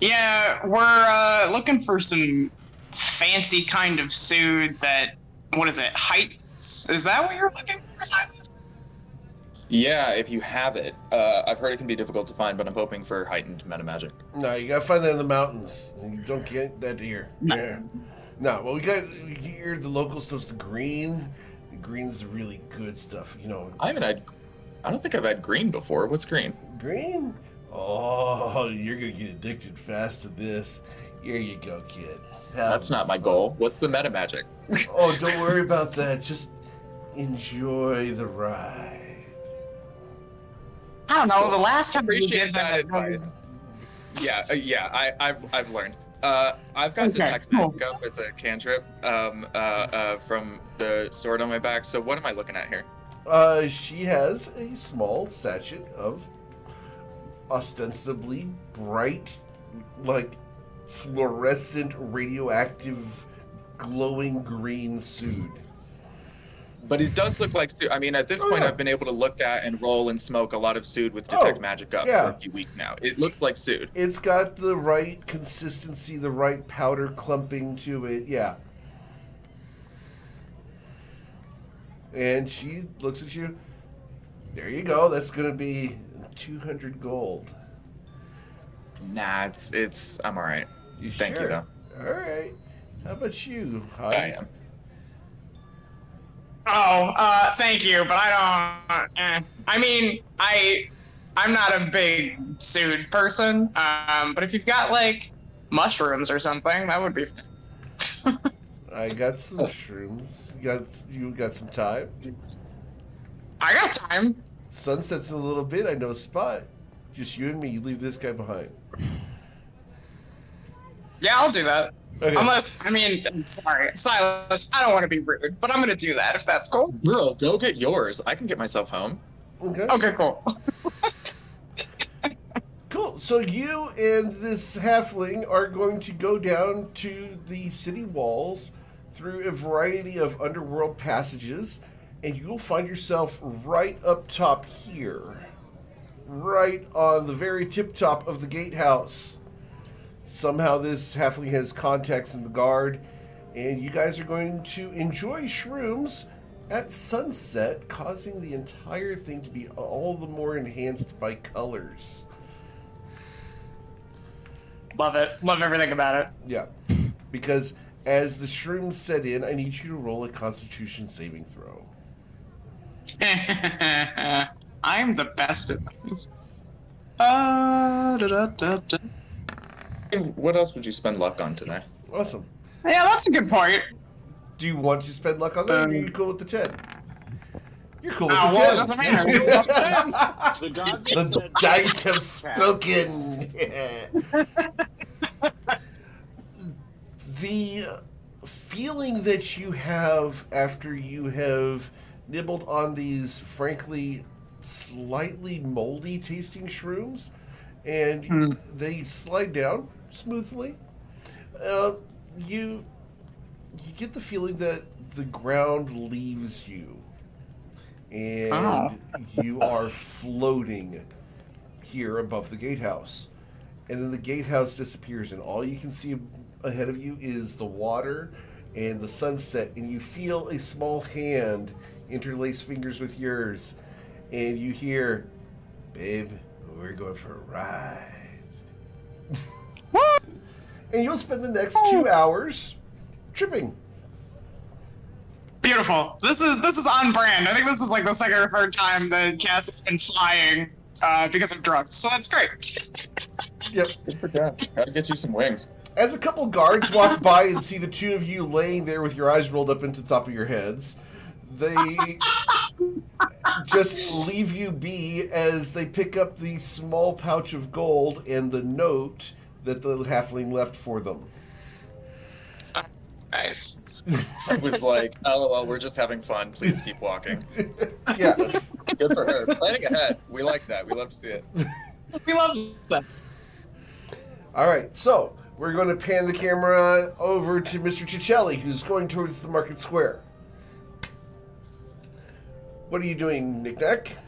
Yeah, we're looking for some fancy kind of suit that, what is it, heights? Is that what you're looking for, Silas? Yeah, if you have it. I've heard it can be difficult to find, but I'm hoping for heightened meta magic. No, you gotta find that in the mountains. You don't get that here. Yeah. No, well, we got here. The local stuff's the green. The green's the really good stuff. You know. I don't think I've had green before. What's green? Green? Oh, you're gonna get addicted fast to this. Here you go, kid. That's not my goal. What's the meta magic? Oh, don't worry about that. Just enjoy the ride. I don't know, the last time we Appreciate did that that, advice. I've learned. I've got Detect Magic up as a cantrip from the sword on my back. So what am I looking at here? She has a small sachet of ostensibly bright, like fluorescent, radioactive, glowing green soot. But it does look like Sood. I mean, at this point, yeah. I've been able to look at and roll and smoke a lot of Sood with Detect Magic up yeah. for a few weeks now. It looks like Sood. It's got the right consistency, the right powder clumping to it, yeah. And she looks at you. There you go. That's going to be 200 gold. Nah, I'm all right. You Thank sure? you, though. All right. How about you, Hottie? I am. Oh, thank you, but I don't. I mean, I'm not a big suit person. But if you've got like mushrooms or something, that would be. I got some shrooms. You got some time? I got time. Sunset's in a little bit. I know a spot. Just you and me. You leave this guy behind. Yeah, I'll do that. Okay. Unless, I mean, I'm sorry, Silas, I don't want to be rude, but I'm gonna do that if that's cool. Bro, go get yours. I can get myself home. Okay. Okay, cool. Cool. So you and this halfling are going to go down to the city walls through a variety of underworld passages, and you'll find yourself right up top here. Right on the very tip top of the gatehouse. Somehow this halfling has contacts in the guard, and you guys are going to enjoy shrooms at sunset, causing the entire thing to be all the more enhanced by colors. Love it. Love everything about it. Yeah, because as the shrooms set in, I need you to roll a Constitution saving throw. I'm the best at these. Yeah, What else would you spend luck on today? Awesome. that's a good point. Do you want to spend luck on that, or are you cool with the 10? You're cool with Oh, the 10. well, it doesn't matter. The gods The said dice have pass. spoken. The feeling that you have after you have nibbled on these, frankly, slightly moldy tasting shrooms, and they slide down smoothly, you get the feeling that the ground leaves you, and you are floating here above the gatehouse. And then the gatehouse disappears, and all you can see ahead of you is the water and the sunset, and you feel a small hand interlace fingers with yours, and you hear, "Babe, we're going for a ride." And you'll spend the next 2 hours tripping. Beautiful. This is on brand. I think this is like the second or third time that Cass has been flying because of drugs. So that's great. Yep. Good for Jeff. Gotta get you some wings. As a couple guards walk by and see the two of you laying there with your eyes rolled up into the top of your heads, they just leave you be as they pick up the small pouch of gold and the note that the halfling left for them. Nice. I was like, LOL, we're just having fun. Please keep walking. Yeah. Good for her. Planning ahead. We like that. We love to see it. We love that. All right, so we're going to pan the camera over to Mr. Cicelli, who's going towards the market square. What are you doing, Knick-Knack?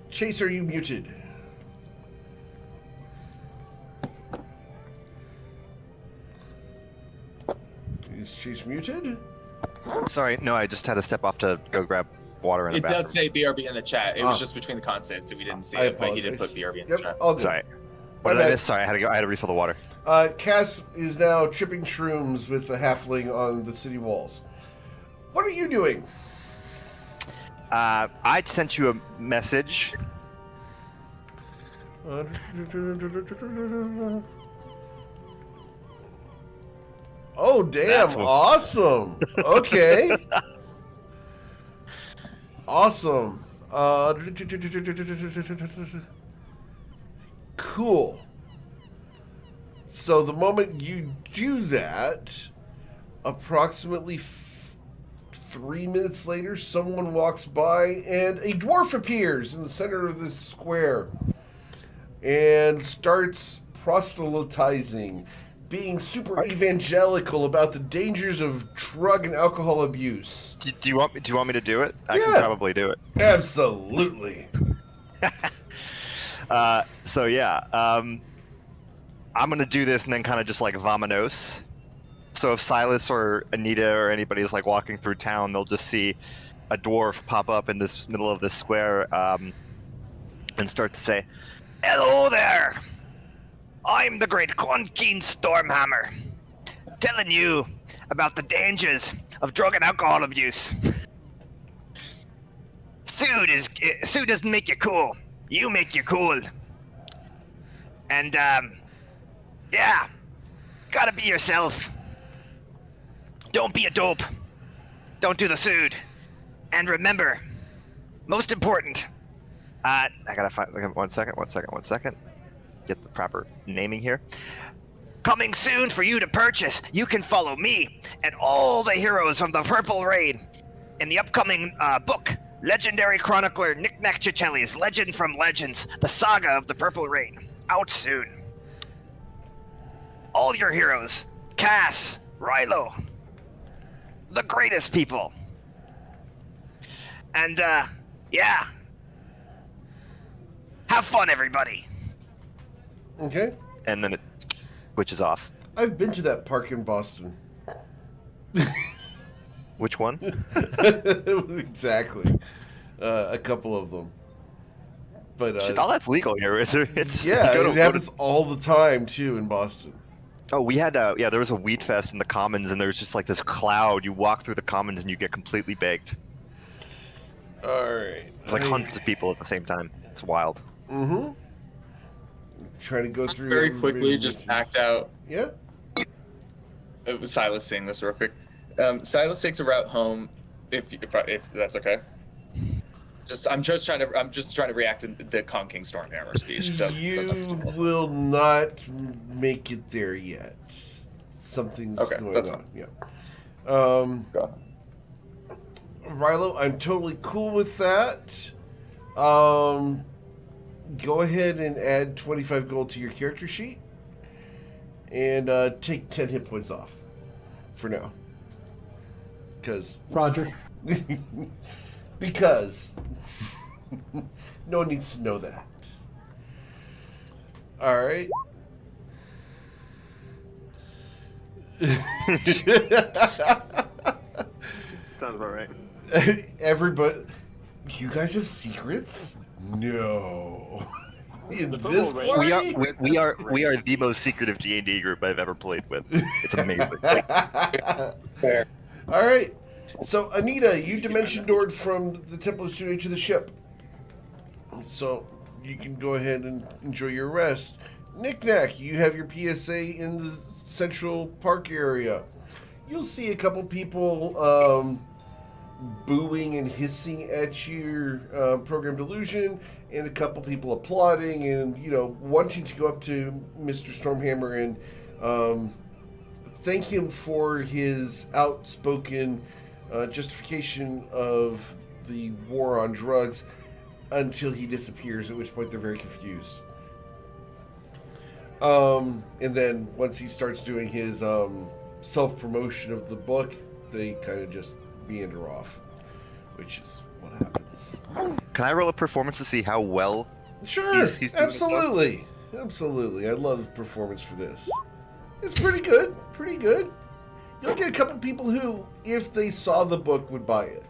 Chase, are you muted? Is Chase muted? Sorry, no, I just had to step off to go grab water in the It bathroom. does say BRB in the chat. It was just between the con saves, so we didn't see I it, but he did apologize. put BRB in Yep, the chat. all good. Sorry. My What did I bad. miss? Sorry, I had to refill the water. Cass is now tripping shrooms with the halfling on the city walls. What are you doing? I sent you a message. Oh, damn. That's what- Awesome. Okay. Awesome. Cool. So the moment you do that, approximately 3 minutes later, someone walks by and a dwarf appears in the center of this square and starts proselytizing, being super evangelical about the dangers of drug and alcohol abuse. Do you want me to do it? I Yeah. can probably do it. Absolutely. So yeah, I'm gonna do this and then kind of just like vamonos. So if Silas or Anita or anybody's like walking through town, they'll just see a dwarf pop up in this middle of this square and start to say, "Hello there! I'm the great Quankin Stormhammer, telling you about the dangers of drug and alcohol abuse. Sue doesn't make you cool. You make you cool. And yeah, gotta be yourself. Don't be a dope. Don't do the Sood. And remember, most important. I gotta find. One second. Get the proper naming here. Coming soon for you to purchase. You can follow me and all the heroes from the Purple Rain in the upcoming book, Legendary Chronicler Nick Cicelli's Legend from Legends, the Saga of the Purple Rain. Out soon. All your heroes, Cass, Rilo, the greatest people. And yeah. Have fun, everybody. Okay. And then it switches off. I've been to that park in Boston. Which one? Exactly. A couple of them. But Shit, all that's legal here. It's yeah, go to- it happens all the time too in Boston. Oh, we had there was a weed fest in the Commons, and there was just like this cloud. You walk through the Commons and you get completely baked. All right. It's like hundreds of people at the same time. It's wild. Mm-hmm. Trying to go through Very everybody quickly, with just this. act out. Yeah. Silas saying this real quick. Silas takes a route home, if that's okay. I'm just trying to react to the Kong King Stormhammer speech. You will not make it there yet. Something's Okay, going that's on. fine. Yeah. Go ahead. Rilo, I'm totally cool with that. Go ahead and add 25 gold to your character sheet. And take 10 hit points off. For now. Because... Roger. Because... no one needs to know that. Alright. Sounds about right. Everybody... You guys have secrets? No. In The this Purple Rain- party? We are the most secretive D&D group I've ever played with. It's amazing. Fair. All right. So, Anita, you dimension doored from the Temple of Studio to the ship. So, you can go ahead and enjoy your rest. Knick-Knack, you have your PSA in the Central Park area. You'll see a couple people booing and hissing at your program delusion, and a couple people applauding and, wanting to go up to Mr. Stormhammer and thank him for his outspoken justification of the war on drugs until he disappears, at which point they're very confused. And then once he starts doing his self-promotion of the book, they kind of just meander off, which is what happens. Can I roll a performance to see how well? Sure, He's doing his absolutely. Absolutely. I love performance for this. It's pretty good. Pretty good. You'll get a couple people who, if they saw the book, would buy it.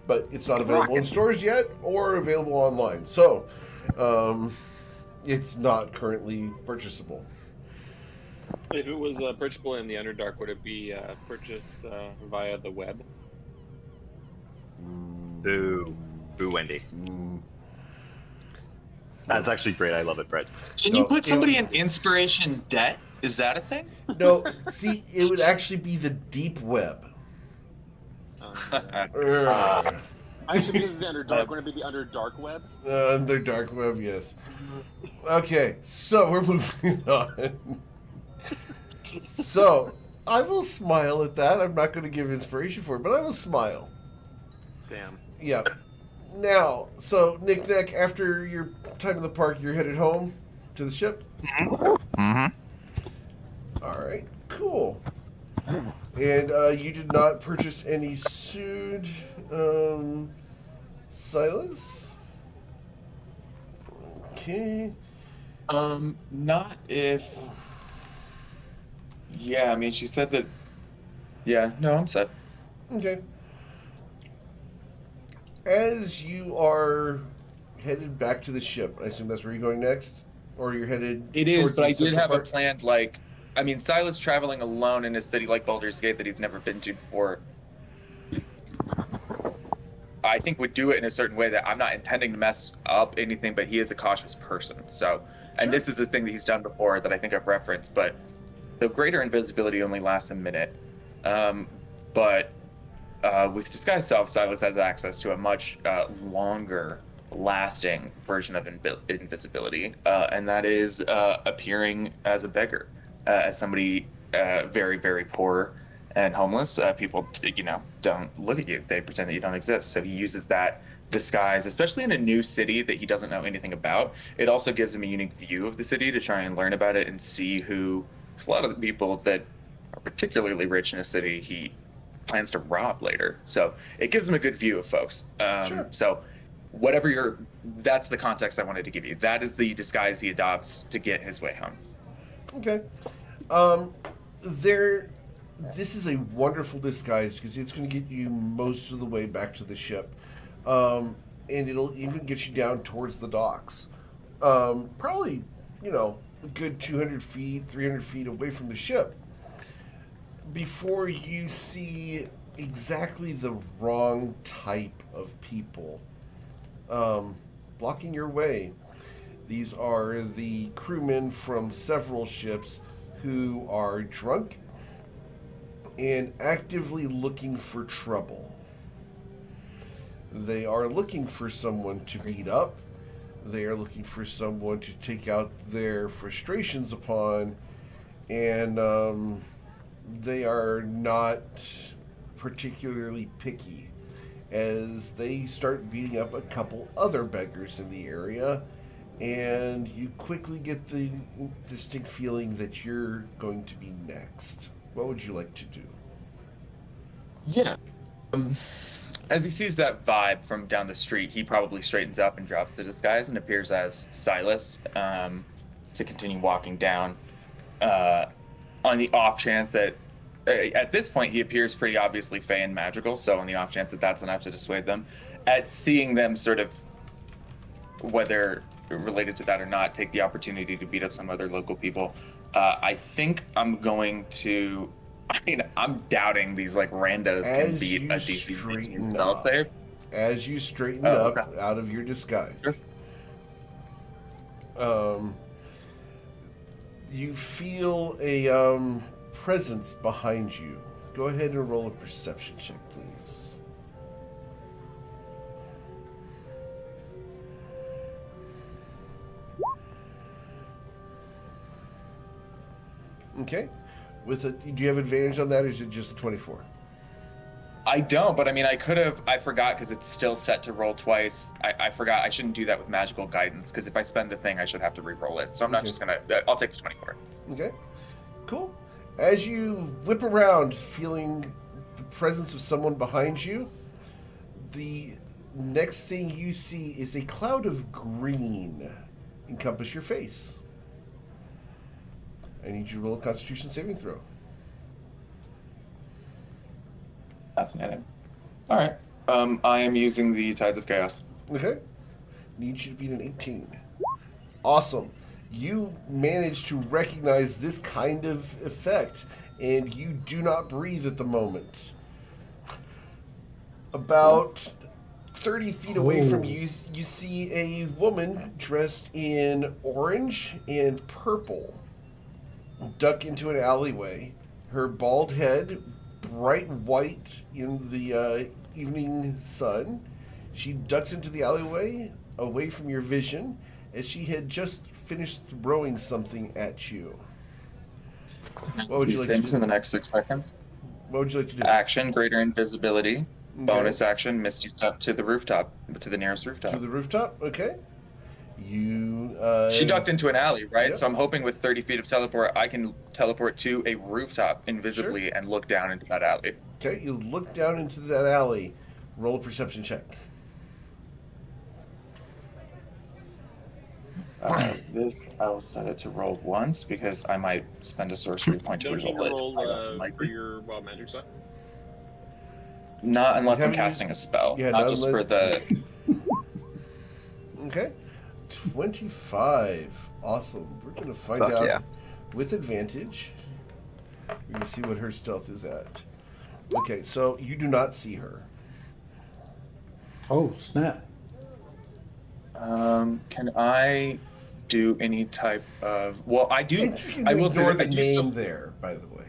But it's not available in stores yet or available online. So, it's not currently purchasable. If it was purchasable in the Underdark, would it be purchased via the web? Boo, Wendy. That's actually great. I love it, Brett. Can No, you put it somebody would- in inspiration debt? Is that a thing? No, see, it would actually be the deep web. Ugh. Actually, because it's the Underdark, wouldn't it be the Underdark web? Under dark web, yes. Okay, so we're moving on. So, I will smile at that. I'm not going to give inspiration for it, but I will smile. Damn. Yeah. Now, so, Knick-Knack, after your time in the park, you're headed home to the ship? Mm-hmm. Alright, cool. And you did not purchase any Sood, Silas? Okay. Not if. Yeah, I mean, she said that. Yeah, no, I'm set. Okay. as you are headed back to the ship, I assume that's where you're going next? Or you're headed It is, towards but the I did central have part? a planned, like, I mean, Silas traveling alone in a city like Baldur's Gate that he's never been to before, I think would do it in a certain way that I'm not intending to mess up anything, but he is a cautious person. So, and this is a thing that he's done before that I think I've referenced, but the greater invisibility only lasts a minute. But with disguised self, Silas has access to a much longer lasting version of invisibility, and that is appearing as a beggar, as somebody very, very poor and homeless. People, don't look at you. They pretend that you don't exist. So he uses that disguise, especially in a new city that he doesn't know anything about. It also gives him a unique view of the city to try and learn about it and see who, because a lot of the people that are particularly rich in a city, he plans to rob later. So it gives him a good view of folks. Sure. So that's the context I wanted to give you. That is the disguise he adopts to get his way home. Okay. This is a wonderful disguise because it's going to get you most of the way back to the ship. And it'll even get you down towards the docks. Probably, a good 200 feet, 300 feet away from the ship. Before you see exactly the wrong type of people blocking your way. These are the crewmen from several ships who are drunk and actively looking for trouble. They are looking for someone to beat up. They are looking for someone to take out their frustrations upon, and they are not particularly picky as they start beating up a couple other beggars in the area, and you quickly get the distinct feeling that you're going to be next. What would you like to do? Yeah. As he sees that vibe from down the street, he probably straightens up and drops the disguise and appears as Silas to continue walking down. On the off chance that, at this point, he appears pretty obviously fey and magical, so on the off chance that that's enough to dissuade them, at seeing them sort of, whether related to that or not, take the opportunity to beat up some other local people, I think I'm going to... I'm doubting these randos can beat a DC 15 spell save. As you straighten up out of your disguise, you feel a presence behind you. Go ahead and roll a perception check, please. Okay. Do you have advantage on that, or is it just a 24? I don't, but I could have. I forgot because it's still set to roll twice. I forgot I shouldn't do that with magical guidance because if I spend the thing, I should have to re-roll it. So I'm not just gonna. I'll take the 24. Okay, cool. As you whip around, feeling the presence of someone behind you, the next thing you see is a cloud of green encompass your face. I need you to roll a Constitution saving throw. Fascinating. All right. I am using the Tides of Chaos. Okay. Need you to beat an 18. Awesome. You managed to recognize this kind of effect, and you do not breathe at the moment. About 30 feet away from you, you see a woman dressed in orange and purple duck into an alleyway. Her bald head, bright white in the evening sun. She ducks into the alleyway, away from your vision, as she had just finished throwing something at you. What would you like to do? In the next 6 seconds. What would you like to do? Action, greater invisibility. Okay. Bonus action, Misty Step to the rooftop, to the nearest rooftop. To the rooftop? Okay. She ducked into an alley, right? Yep. So I'm hoping with 30 feet of teleport, I can teleport to a rooftop invisibly and look down into that alley. Okay, you look down into that alley. Roll a perception check. This, I will set it to roll once because I might spend a sorcery point to Don't you roll it. roll for your wild magic stuff? Not unless I'm Haven't- casting a spell. yeah, not not just unless- for the. Okay. 25. Awesome. We're going to find Fuck out yeah. with advantage. We're going to see what her stealth is at. Okay, so you do not see her. Oh, snap. Can I do any type of? Well, I do. And you can I will say ignore that the I do name still. there, by the way.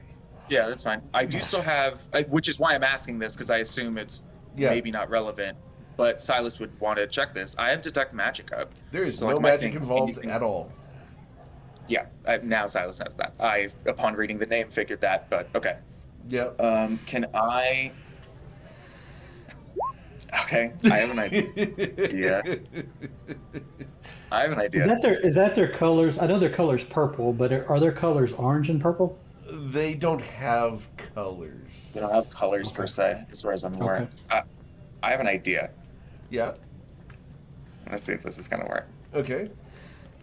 Yeah, that's fine. I do still have, which is why I'm asking this, because I assume it's Yeah. maybe not relevant. But Silas would want to check this. I have detect magic up. There is So, no like, am I magic saying involved anything- at all. Yeah, now Silas knows that. I, upon reading the name, figured that. But okay. Yep. Can I? Okay, I have an idea. I have an idea. Is that their colors? I know their color's purple, but are their colors orange and purple? They don't have colors. They don't have colors per se, as far as I'm aware. I have an idea. Yeah. Let's see if this is gonna work. Okay.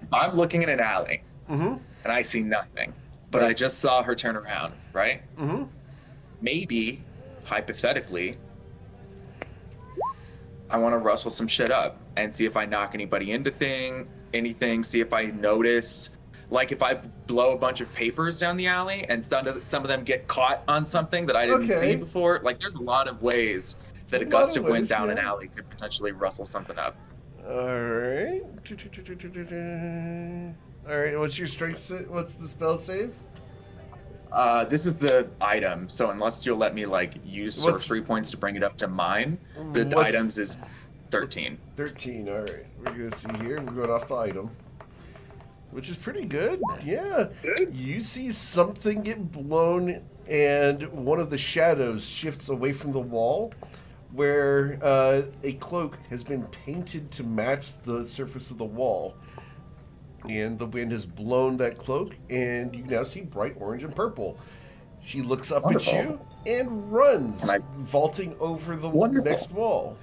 If I'm looking in an alley Mm-hmm. and I see nothing, but Right. I just saw her turn around, right? Mm-hmm. Maybe, hypothetically, I want to rustle some shit up and see if I knock anybody into anything, see if I notice. Like if I blow a bunch of papers down the alley and some of them get caught on something that I didn't Okay. see before. Like there's a lot of ways that a A lot gust of of wind ways, down an yeah. alley could potentially rustle something up. All right. All right. What's your strength? What's the spell save? This is the item, so unless you'll let me like use What's- sorcery points to bring it up to mine, the What's- items is 13. 13. All right. We're gonna see here. We're going off the item, which is pretty good. Yeah. You see something get blown, and one of the shadows shifts away from the wall, where a cloak has been painted to match the surface of the wall. And the wind has blown that cloak, and you now see bright orange and purple. She looks up Wonderful. at you and runs, Can I- vaulting over the Wonderful. next wall.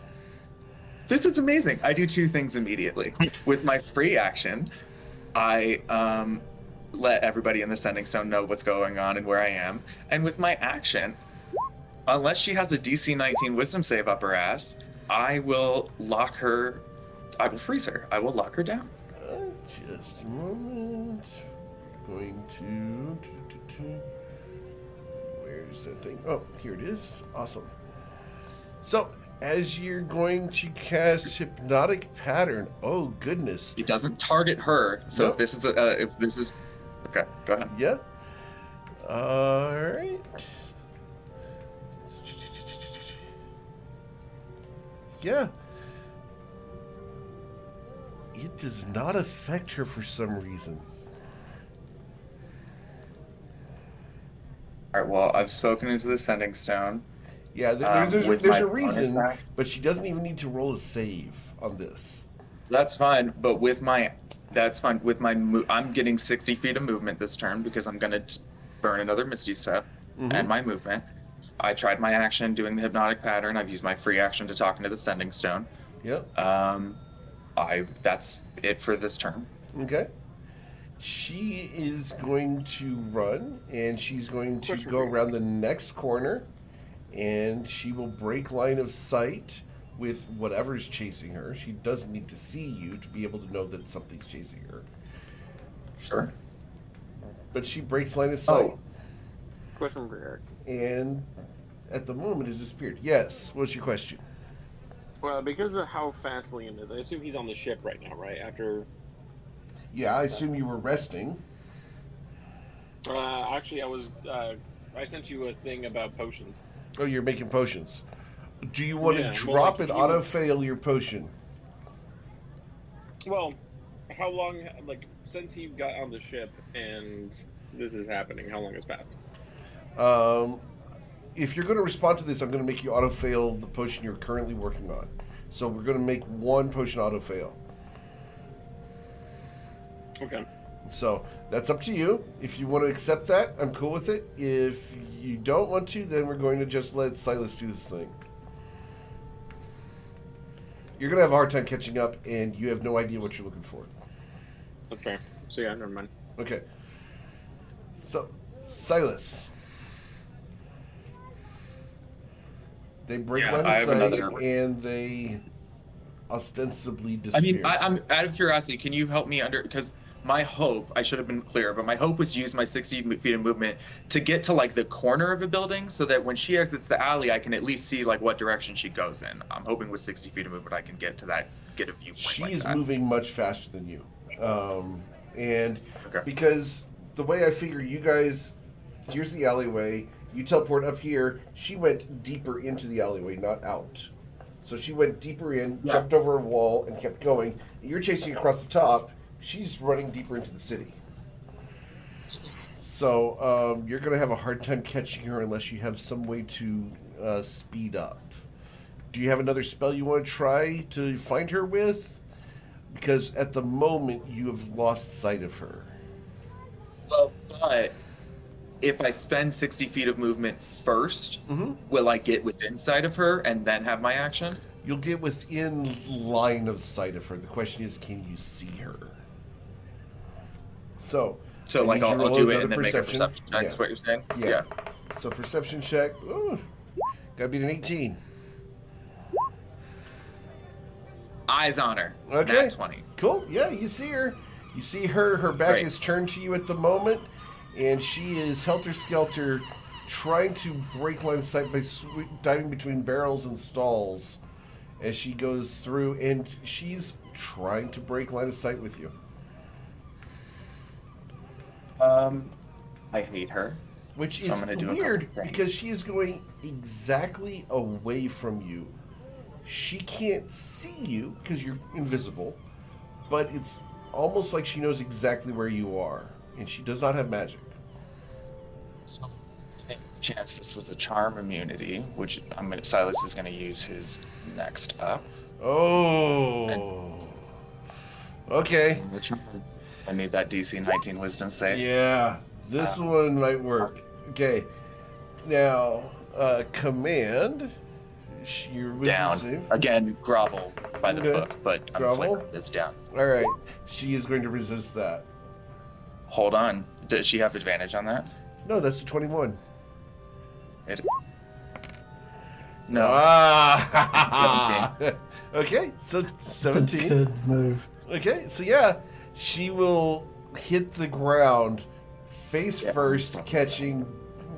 This is amazing. I do two things immediately. With my free action, I let everybody in the sending stone know what's going on and where I am. And with my action, unless she has a DC 19 wisdom save up her ass, I will lock her. I will freeze her. I will lock her down. Just a moment. Going to. Where's that thing? Oh, here it is. Awesome. So, as you're going to cast Hypnotic Pattern, oh goodness. It doesn't target her. So Nope. if this is, okay, go ahead. Yep. All right. Yeah. It does not affect her for some reason. All right. Well, I've spoken into the sending stone. Yeah, there's With a my reason, bonus action. but she doesn't even need to roll a save on this. That's fine, but that's fine. With my I'm getting 60 feet of movement this turn because I'm gonna burn another Misty Step and my movement. I tried my action doing the hypnotic pattern. I've used my free action to talk into the sending stone. Yep. That's it for this turn. Okay. She is going to run, and she's going to go around the next corner, and she will break line of sight with whatever's chasing her. She doesn't need to see you to be able to know that something's chasing her. Sure. But she breaks line of sight, Question for Eric. and at the moment has disappeared. Yes. What's your question? Well, because of how fast Liam is, I assume he's on the ship right now, right? After. Yeah, I assume you were resting. Actually, I was. I sent you a thing about potions. Oh, you're making potions. Do you want Yeah, to well, drop like, and you- auto-fail your potion? Well, how long? Like since he got on the ship and this is happening, how long has passed? If you're going to respond to this, I'm going to make you auto-fail the potion you're currently working on. So we're going to make one potion auto-fail. Okay. So that's up to you. If you want to accept that, I'm cool with it. If you don't want to, then we're going to just let Silas do this thing. You're going to have a hard time catching up, and you have no idea what you're looking for. That's fair. So yeah, never mind. Okay. So, Silas. They break Yeah, line I of have sight another- and they ostensibly I disappear. mean, I'm out of curiosity. Can you help me because my hope, I should have been clear, but my hope was to use my 60 feet of movement to get to like the corner of a building so that when she exits the alley, I can at least see like what direction she goes in. I'm hoping with 60 feet of movement, I can get to that, get a viewpoint. She's like that. moving much faster than you. And Okay. because the way I figure you guys, here's the alleyway, you teleport up here, she went deeper into the alleyway, not out. So she went deeper in, Yeah. jumped over a wall, and kept going. You're chasing across the top. She's running deeper into the city. So you're going to have a hard time catching her unless you have some way to speed up. Do you have another spell you want to try to find her with? Because at the moment, you have lost sight of her. Well, but if I spend 60 feet of movement first, will I get within sight of her and then have my action? You'll get within line of sight of her. The question is, can you see her? So I like need you to I'll roll do it another and then make a perception check. Is what you're saying? Yeah. So perception check. Ooh, gotta beat an 18. Eyes on her. Okay. Nat 20. Cool. Yeah, you see her. You see her. Her back Great. is turned to you at the moment, and she is helter-skelter trying to break line of sight by diving between barrels and stalls as she goes through, and she's trying to break line of sight with you. I hate her. Which So is I'm gonna do a weird couple things. because she is going exactly away from you. She can't see you because you're invisible, but it's almost like she knows exactly where you are, and she does not have magic. So, chance this was a charm immunity, which Silas is going to use his next up. Oh. Okay. I need that DC 19 Wisdom save. Yeah, this one might work. Okay. Now, command. Your wisdom Down. save. Again, grovel by the Okay. book, but I'm Grovel? flickering this down. All right. She is going to resist that. Hold on. Does she have advantage on that? No, that's a 21. No. Ah. Okay, so 17. Good move. Okay, so yeah, she will hit the ground face Yeah. first, catching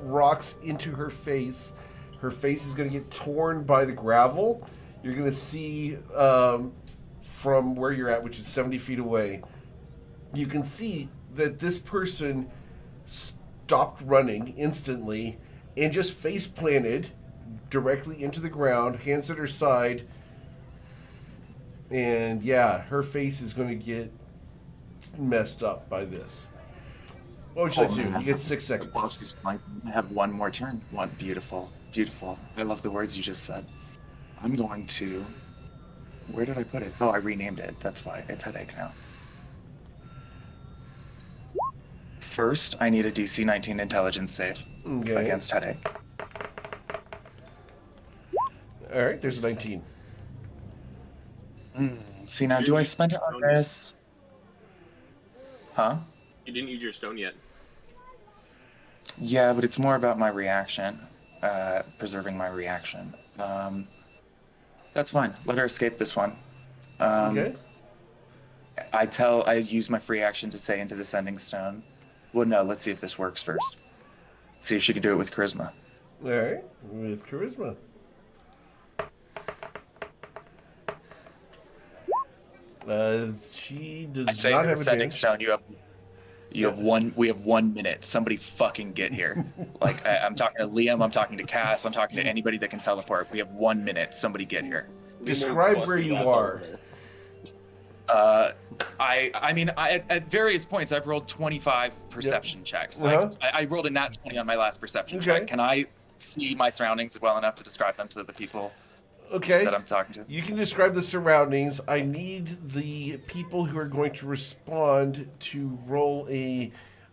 rocks into her face. Her face is going to get torn by the gravel. You're going to see from where you're at, which is 70 feet away, you can see that this person stopped running instantly and just face planted directly into the ground, hands at her side. And yeah, her face is going to get messed up by this. What would you like to do? You get 6 seconds. I have one more turn. One beautiful, beautiful. I love the words you just said. I'm going to. Where did I put it? Oh, I renamed it. That's why it's headache now. First, I need a DC 19 intelligence save Okay. against headache. All right, there's a 19. See, now do I spend it on this? Huh? You didn't use your stone yet. Yeah, but it's more about my reaction, preserving my reaction. That's fine. Let her escape this one. Okay. I use my free action to say into the sending stone. Well, no, let's see if this works first. See if she can do it with charisma. All right, with charisma. She does I say not into have the a sending chance. stone. You have one. We have 1 minute. Somebody fucking get here. Like I'm talking to Liam. I'm talking to Cass. I'm talking to anybody that can teleport. We have 1 minute. Somebody get here. Describe where you are. I mean, at various points, I've rolled 25 perception checks. Uh-huh. I rolled a nat 20 on my last perception Okay. check. Can I see my surroundings well enough to describe them to the people Okay. that I'm talking to? You can describe the surroundings. I need the people who are going to respond to roll a.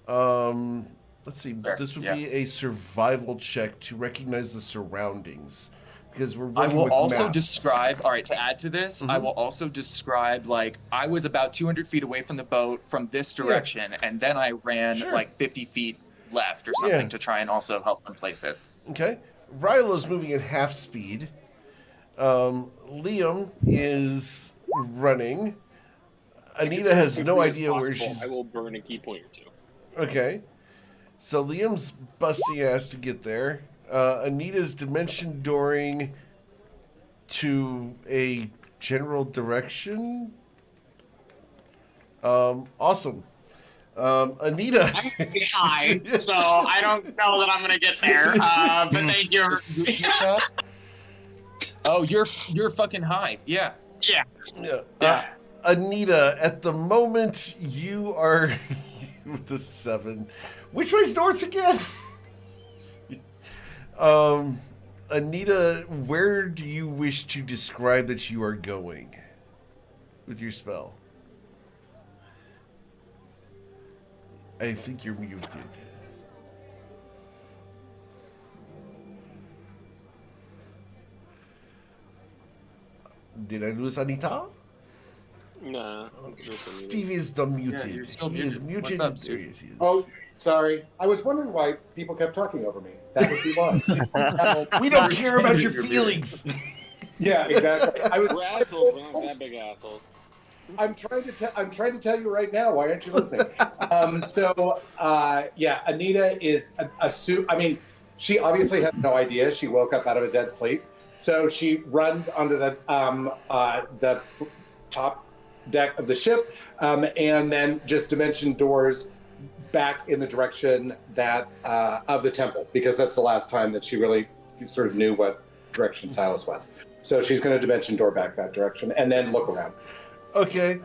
Let's see. Sure, This would yeah. be a survival check to recognize the surroundings because we're I working will with also maps. describe, all right, to add to this, I Mhm. will also describe, like, I was about 200 feet away from the boat from this direction, and then I ran, Sure. like, 50 feet left or something Yeah. to try and also help them place it. Okay. Rylo's moving at half speed. Liam is running. Anita has As no quickly as idea where possible, she's. I will burn a key point or two. Okay. So Liam's busting ass to get there. Anita's dimension dooring to a general direction. Awesome. Anita. I'm pretty high, so I don't know that I'm gonna get there. But thank you. Oh, you're fucking high. Yeah. Yeah. Yeah. Anita, at the moment you are with the 7. Which way's north again? Anita, where do you wish to describe that you are going with your spell? I think you're muted. Did I lose Anita? Nah. Steve is unmuted. you're still He is muted. muted. What's up, There Steve? he is. Oh, sorry. I was wondering why people kept talking over me. That would be why. We don't care about your feelings. Yeah, exactly. We're assholes. We're not that big assholes. I'm trying to tell you right now. Why aren't you listening? Yeah, Anita is I mean, she obviously has no idea. She woke up out of a dead sleep, so she runs onto the top deck of the ship, and then just dimension doors back in the direction that of the temple, because that's the last time that she really sort of knew what direction Silas was. So she's going to dimension door back that direction and then look around. Okay,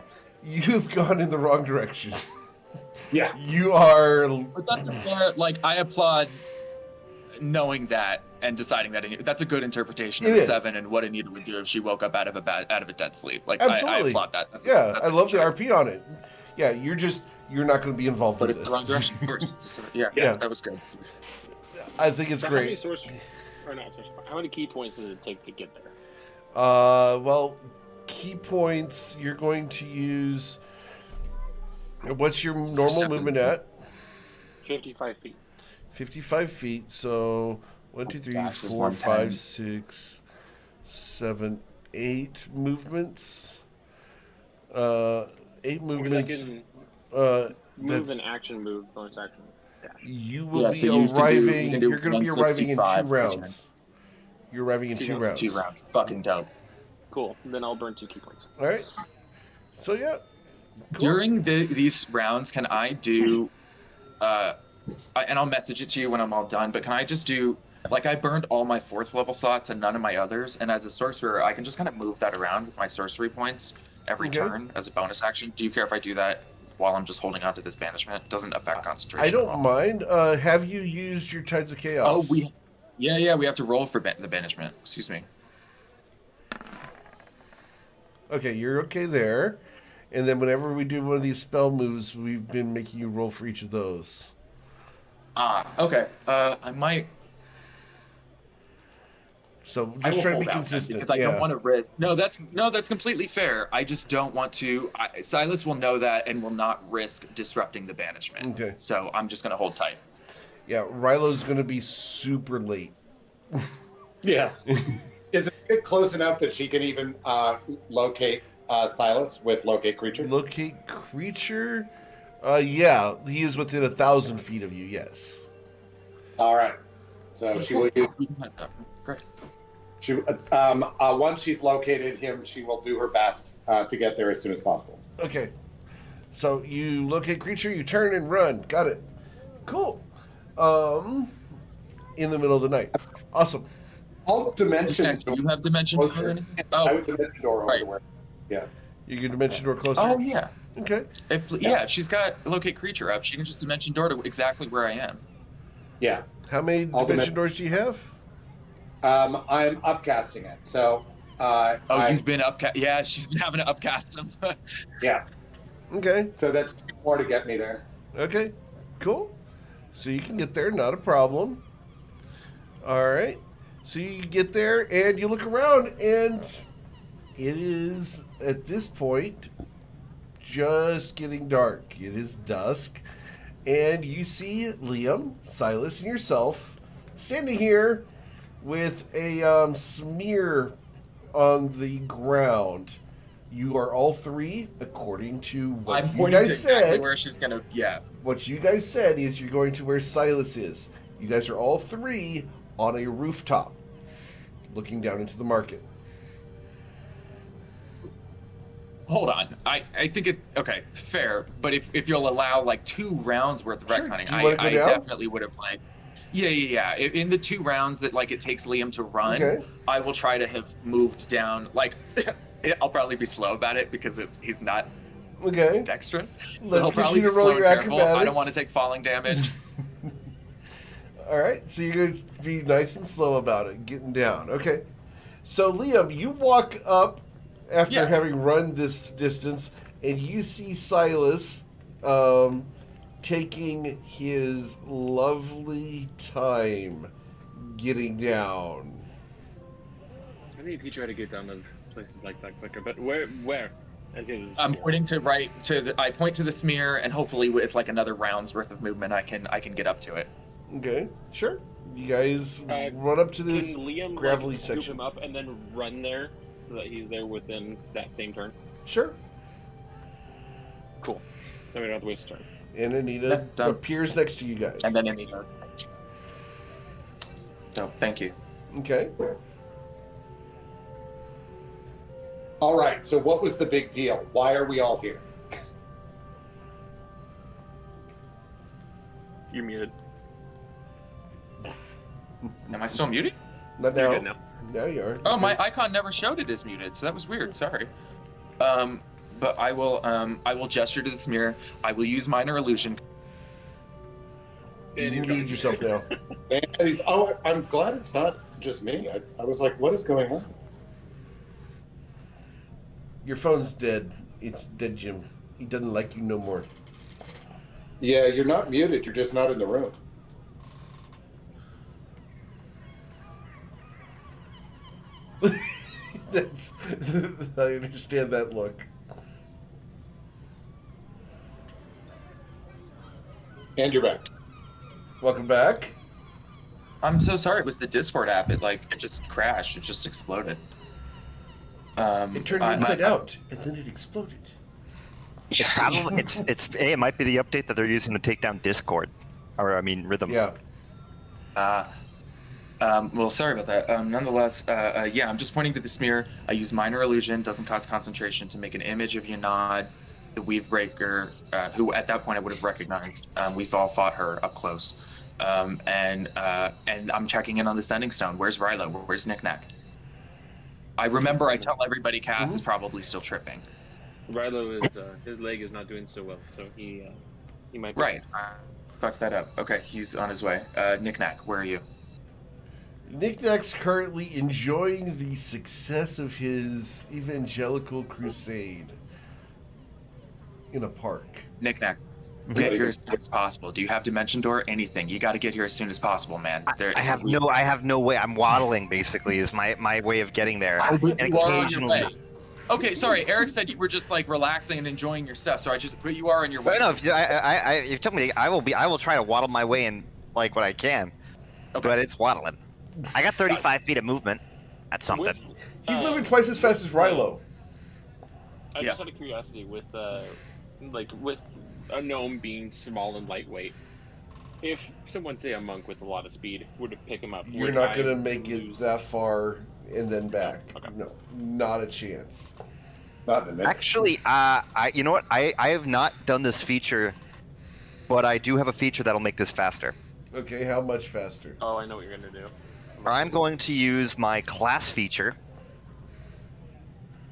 you've gone in the wrong direction. Yeah. You are. But that's fair. Like, I applaud knowing that and deciding that that's a good interpretation of It the is. 7 and what Anita would do if she woke up out of a dead sleep. Like, Absolutely. I applaud that. That's I love the choice. RP on it. Yeah, you're not going to be involved But in it's this. the wrong direction first. Yeah, Yeah. that was good. I think it's So how many great. how many key points does it take to get there? Well, key points you're going to use. What's your normal 7. movement at? 55 feet. 55 feet. So 1, 2, 3, Dash is 4, 110. 5, 6, 7, 8 movements. 8 Because I movements. can Move move an action move, bonus action. Dash. You will Yeah, be so you can arriving. do You're going to be arriving in 2 165 per turn. rounds. You're arriving in 2 rounds. 2 rounds. Fucking dope. Cool. Then I'll burn 2 key points. All right. So yeah. Cool. During these rounds, can I do, and I'll message it to you when I'm all done, but can I just do, like, I burned all my 4th level slots and none of my others, and as a sorcerer, I can just kind of move that around with my sorcery points every Okay. turn as a bonus action. Do you care if I do that while I'm just holding on to this banishment? It doesn't affect concentration I at don't all. mind. Have you used your Tides of Oh, Chaos? we have to roll for the banishment. Excuse me. Okay, you're okay there. And then whenever we do one of these spell moves, we've been making you roll for each of those. Okay. I might. So I just will try to hold be out then, consistent. because I Yeah. don't want to risk. No, that's completely fair. I just don't want to. Silas will know that and will not risk disrupting the banishment. Okay. So I'm just gonna hold tight. Yeah, Rylo's going to be super late. Yeah. Is it close enough that she can even locate Silas with locate creature? Locate creature? Yeah, he is within 1,000 feet of you, yes. All right. So she will use. Great. She once she's located him, she will do her best to get there as soon as possible. Okay. So you locate creature, you turn and run. Got it. Cool. In the middle of the night. Awesome. I'll dimension. Next, do you have dimension Closer. door or anything? I Oh, would dimension door over right. to where. Yeah. You can dimension door closer. oh yeah. Okay. If she's got locate creature up, she can just dimension door to exactly where I am. Yeah. How many I'll dimension doors do you have? I'm upcasting it. So. You've been upcast. Yeah, she's been having to upcast them. Yeah. Okay. So that's 2 more to get me there. Okay. Cool. So you can get there, not a problem. All right. So you get there and you look around, and it is at this point just getting dark. It is dusk, and you see Liam, Silas, and yourself standing here with a smear on the ground. You are all three, according to what I'm you pointing to guys exactly said. where she's gonna. Yeah. What you guys said is you're going to where Silas is. You guys are all three on a rooftop, looking down into the market. Hold on. I think it. Okay, fair. But if you'll allow like 2 rounds worth of Sure. wreck hunting, Do you wanna go I down? definitely would have like. Yeah. In the 2 rounds that like it takes Liam to run, Okay. I will try to have moved down. Like, I'll probably be slow about it because he's not Okay. dexterous. So Let's he'll get probably you to be roll slow your and careful. I don't acrobatics. want to take falling damage. All right, so you're going to be nice and slow about it, getting down. Okay. So, Liam, you walk up after Yeah. having run this distance, and you see Silas taking his lovely time getting down. I need to teach you how to get down to places like that quicker. But where? As he is. I'm pointing I point to the smear, and hopefully with like another round's worth of movement, I can get up to it. Okay, sure. You guys Uh, run up to this Can Liam gravelly scoop section. him up and then run there so that he's there within that same turn? Sure. Cool. Then we don't have to waste a turn. And Anita Yeah, done. appears next to you guys. And then Anita. So thank you. Okay. All right. So what was the big deal? Why are we all here? You're muted. Am I still muted? Not You're now. good now. Now you are. Oh, my icon never showed it as muted, so that was weird. Sorry. But I will gesture to the smear. I will use minor illusion. You And he's muted gone. yourself now. And I'm glad it's not just me. I was like, what is going on? Your phone's dead. It's dead, Jim. He doesn't like you no more. Yeah, you're not muted. You're just not in the room. That's. I understand that look. And you're back. Welcome back. I'm so sorry. It was the Discord app. It just crashed. It just exploded. It turned inside out, and then it exploded. It's probably it might be the update that they're using to take down Discord, or I mean Rhythm. Yeah. Well, sorry about that. Nonetheless, yeah, I'm just pointing to the smear. I use minor illusion, doesn't cost concentration, to make an image of Yanad, the Weavebreaker, who at that point I would have recognized. We've all fought her up close. And I'm checking in on the Sending Stone. Where's Rilo? Where's Knick-Knack? I remember I tell everybody Cass is probably still tripping. Rilo is his leg is not doing so well, so he might be Right. Fuck that up. Okay, he's on his way. Knick-Knack, where are you? Knick-Knack's currently enjoying the success of his evangelical crusade in a park. Knick-Knack, get here as soon as possible. Do you have Dimension Door? Anything. You got to get here as soon as possible, man. I have no way. I'm waddling basically is my way of getting there. And You are on your occasionally, way. Okay, sorry. Eric said you were just like relaxing and enjoying your stuff. But you are on your way. but no, if you told me I will try to waddle my way in like what I can, Okay. but it's waddling. I got 35 feet of movement. That's something. With, He's moving twice as fast as Rilo. I Yeah. just out of curiosity, with with a gnome being small and lightweight, if someone, say a monk with a lot of speed, were to pick him up, You're would not I going to make it lose- that far and then back. Okay. No, not a chance. Not in a minute. Actually, you know what? I have not done this feature, but I do have a feature that'll make this faster. Okay, how much faster? Oh, I know what you're gonna do. I'm going to use my class feature,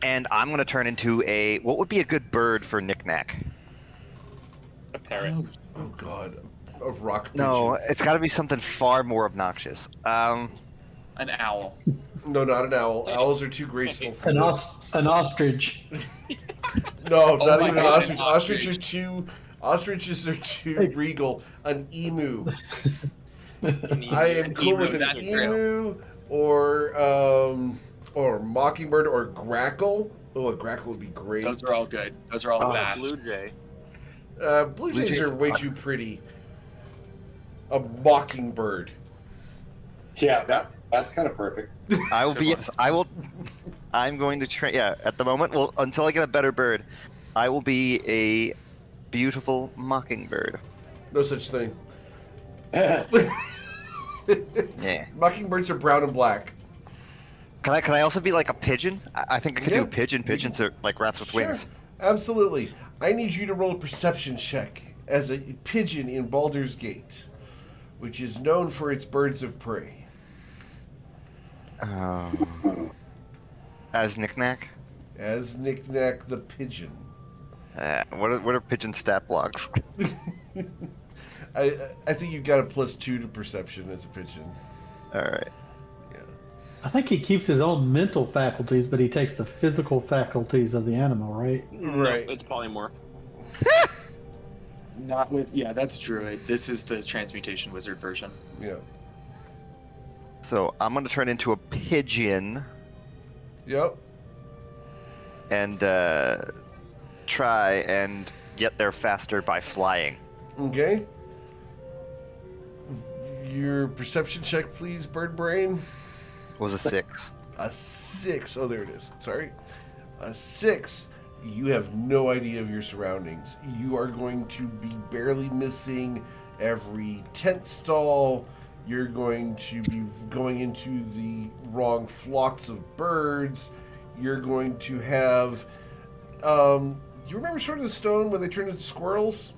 and I'm going to turn into what would be a good bird for Knick-Knack? A parrot. Oh God, a rock pigeon. No, it's got to be something far more obnoxious. An owl. No, not an owl. Owls are too graceful for An, this. an ostrich. No, not my even an God, ostrich. an Ostriches are too regal. An emu. I am An cool emu, with an that's true. emu or mockingbird or grackle. Oh, a grackle would be great. Those are all good. Those are all Oh, fast. Blue jay. Blue Blue jays jays are way are- too pretty. A mockingbird. Yeah, that's kind of perfect. I will Good be. one. Yes, I will. I'm going to train. Yeah, at the moment, well, until I get a better bird, I will be a beautiful mockingbird. No such thing. Yeah. Mockingbirds are brown and black. Can I also be like a pigeon? I think I could Yeah. do pigeon. Pigeons are like rats with wings. Absolutely. I need you to roll a perception check as a pigeon in Baldur's Gate, which is known for its birds of prey. As Knick-Knack. As Knick-Knack the pigeon. What are pigeon stat blocks? I think you've got a +2 to perception as a pigeon. All right. Yeah. I think he keeps his own mental faculties, but he takes the physical faculties of the animal, right? Right. No, it's polymorph. Not with. Yeah, that's druid. This is the transmutation wizard version. Yeah. So I'm gonna turn into a pigeon Yep. and try and get there faster by flying. Okay. Your perception check, please, bird brain. Was a 6. A 6. Oh, there it is. Sorry. A 6. You have no idea of your surroundings. You are going to be barely missing every tent stall. You're going to be going into the wrong flocks of birds. You're going to have... do you remember Sword of the Stone when they turned into squirrels?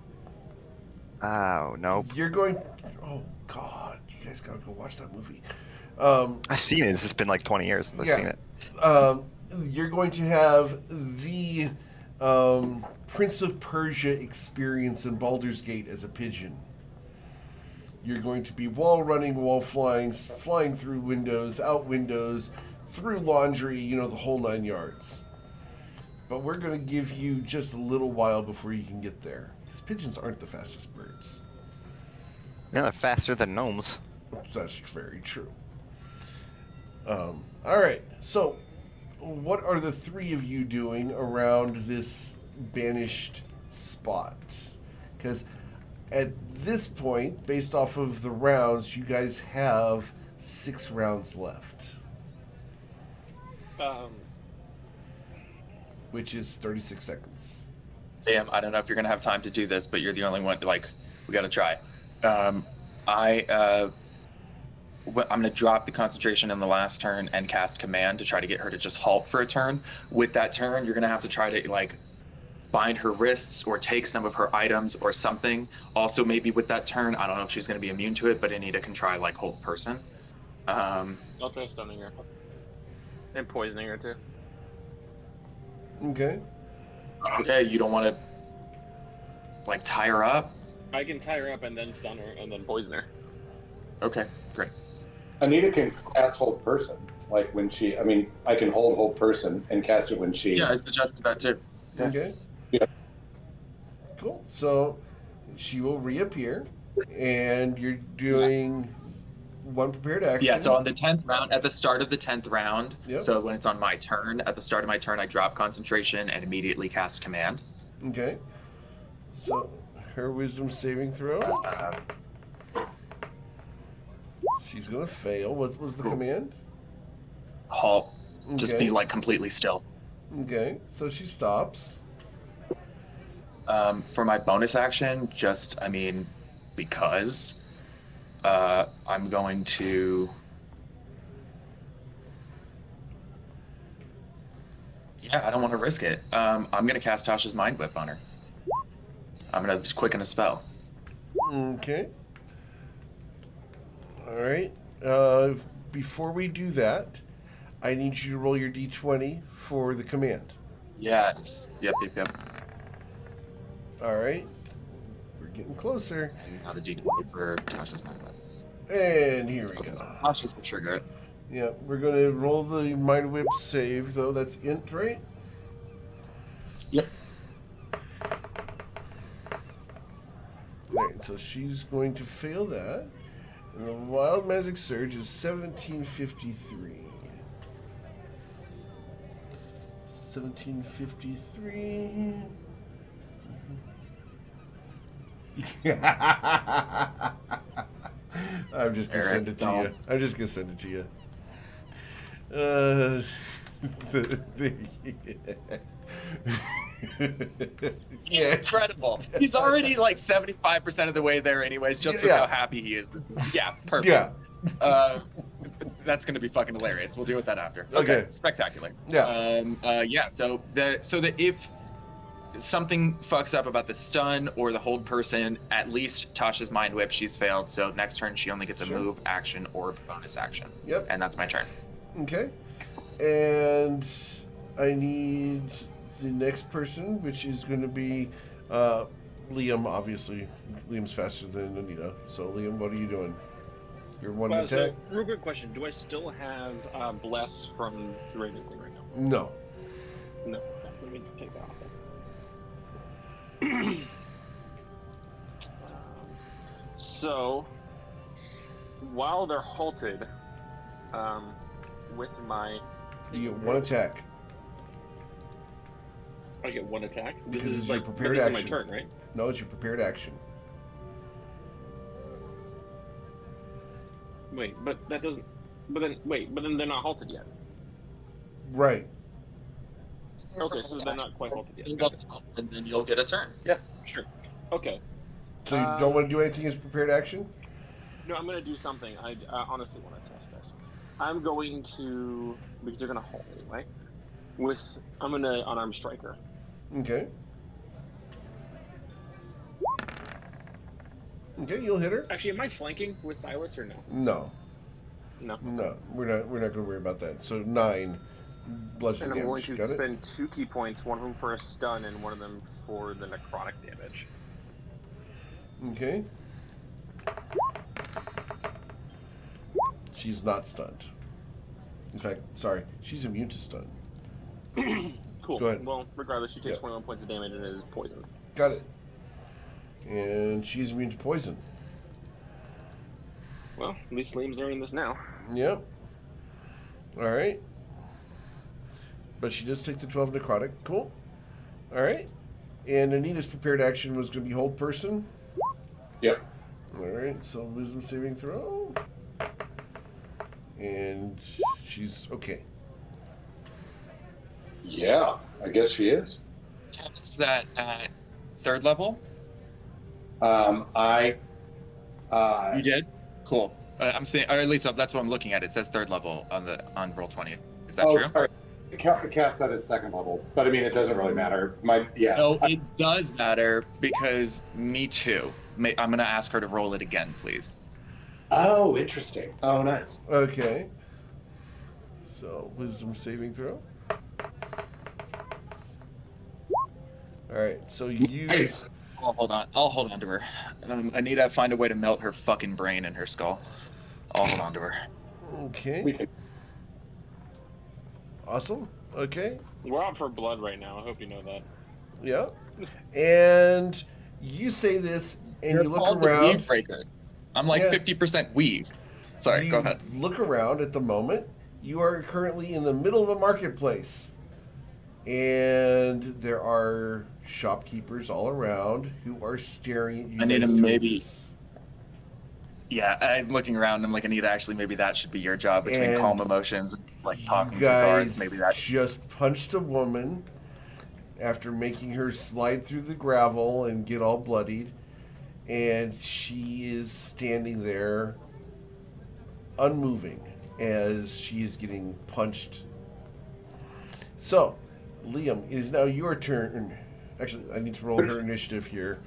Oh nope. You're going... Oh, God. You guys gotta go watch that movie. I've seen it. It's just been like 20 years since I've Yeah. seen it. You're going to have the Prince of Persia experience in Baldur's Gate as a pigeon. You're going to be wall running, wall flying, flying through windows, out windows, through laundry, you know, the whole 9 yards. But we're going to give you just a little while before you can get there. Because pigeons aren't the fastest birds. Yeah, they're faster than gnomes. That's very true. All right. So, what are the three of you doing around this banished spot? Because at this point, based off of the rounds, you guys have 6 rounds left, which is 36 seconds. Damn, I don't know if you're gonna have time to do this, but you're the only one. Like, we gotta try. I'm gonna drop the concentration in the last turn and cast command to try to get her to just halt for a turn. With that turn, you're gonna have to try to like bind her wrists or take some of her items or something. Also, maybe with that turn, I don't know if she's gonna be immune to it, but Anita can try like hold person. I'll try stunning her. And poisoning her too. Okay. Okay, you don't want to like tie her up. I can tie her up and then stun her and then poison her. Okay, great. Anita can cast hold person, like when she. I mean, I can hold person and cast it when she. Yeah, I suggested that too. Yeah. Okay. Yeah. Cool. So she will reappear, and you're doing one prepared action. Yeah, so on the 10th round, at the start of the 10th round, Yep. so when it's on my turn, at the start of my turn, I drop concentration and immediately cast command. Okay. So her wisdom saving throw. She's gonna fail. What was the command? Halt. Just Okay. be like completely still. Okay. So she stops. For my bonus action, just, I mean, because I'm going to... Yeah, I don't want to risk it. I'm going to cast Tasha's Mind Whip on her. I'm going to just quicken a spell. Okay. All right. Before we do that, I need you to roll your d20 for the command. Yes. Yep. All right. We're getting closer. And now the D20 for Tasha's Mind Whip. And here we go. Tasha's will trigger it. Yeah, we're going to roll the Mind Whip save, though. That's int, right? Yep. Right, so she's going to fail that. And the Wild Magic Surge is 1753. 1753. I'm just gonna send it to you. I'm just gonna send it to you. Yeah. Incredible. He's already like 75% of the way there anyways, just with how happy he is. Yeah, perfect. Yeah. That's gonna be fucking hilarious. We'll deal with that after. Okay. Spectacular. Yeah. Yeah, so that if something fucks up about the stun or the hold person, at least Tasha's mind whip, she's failed, so next turn she only gets a move, action, or bonus action. Yep. And that's my turn. Okay. And I need the next person, which is going to be Liam, obviously. Liam's faster than Anita. So, Liam, what are you doing? You're one attack? So, real quick question. Do I still have Bless from the Raven Queen right now? No. No. Okay, let me take that off then. So, while they're halted, with my... You get one attack. I get one attack? Because This is it's your like prepared this action. is my turn, right? No, it's your prepared action. Wait, but that doesn't... But then they're not halted yet. Right. Okay, so they're not quite halted yet. And then you'll get a turn. Yeah. Sure. Okay. So you don't want to do anything as prepared action? No, I'm going to do something. I honestly want to test this. I'm going to... Because they're going to halt me, right? I'm going to unarmed striker. Okay. Okay, you'll hit her. Actually, am I flanking with Silas or no? No. No. No, we're not going to worry about that. So 9 bludgeoning And I'm going damage. to Got it? spend 2 key points, one of them for a stun and one of them for the necrotic damage. Okay. She's not stunned. In fact, sorry, she's immune to stun. Cool. Go ahead. Well, regardless, she takes Yeah. 21 points of damage and it is poison. Got it. And she's immune to poison. Well, at least Liam's learning this now. Yep. All right. But she does take the 12 necrotic. Cool. All right. And Anita's prepared action was going to be hold person. Yep. All right. So wisdom saving throw. And she's okay. Yeah, I guess she is. Test that at 3rd level. I You did? Cool. I'm saying, or at least that's what I'm looking at. It says 3rd level on roll 20. Is that true? sorry. I cast that at 2nd level, but I mean it doesn't really matter. So it does matter because me too. I'm gonna ask her to roll it again, please. Oh, interesting. Oh, nice. Okay. So wisdom saving throw. All right. So you. Nice. Oh, hold on. I'll hold on to her. Anita, find a way to melt her fucking brain in her skull. I'll hold on to her. Okay. We can. Awesome. Okay. We're out for blood right now. I hope you know that. Yeah. And you say this, and You're you look called the around. weave breaker. I'm like Yeah. 50% weave. Sorry, You go ahead. look around at the moment. You are currently in the middle of a marketplace, and there are shopkeepers all around who are staring at you. I need guys to doing maybe- this. Yeah, I'm looking around. I'm like, Anita, actually, maybe that should be your job between And calm emotions and like talking You to guards. guys Maybe that. just punched a woman after making her slide through the gravel and get all bloodied, and she is standing there unmoving as she is getting punched. So, Liam, it is now your turn. Actually, I need to roll her initiative here.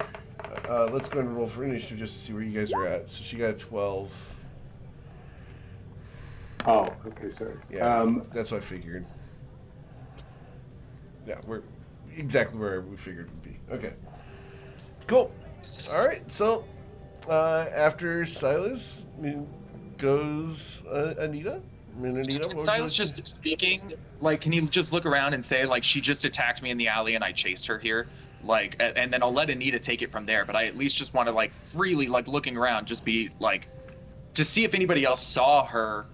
Let's go and roll for initiative just to see where you guys are at. So she got a 12. Oh, okay, sorry. Yeah, that's what I figured. Yeah, we're exactly where we figured we'd be. Okay. Cool. All right, so after Silas goes Anita. And Anita, what would you Silas like to- just speaking. Like, can you just look around and say, like, she just attacked me in the alley and I chased her here? Like, and then I'll let Anita take it from there. But I at least just want to, like, freely, like, looking around, just be, like, just see if anybody else saw her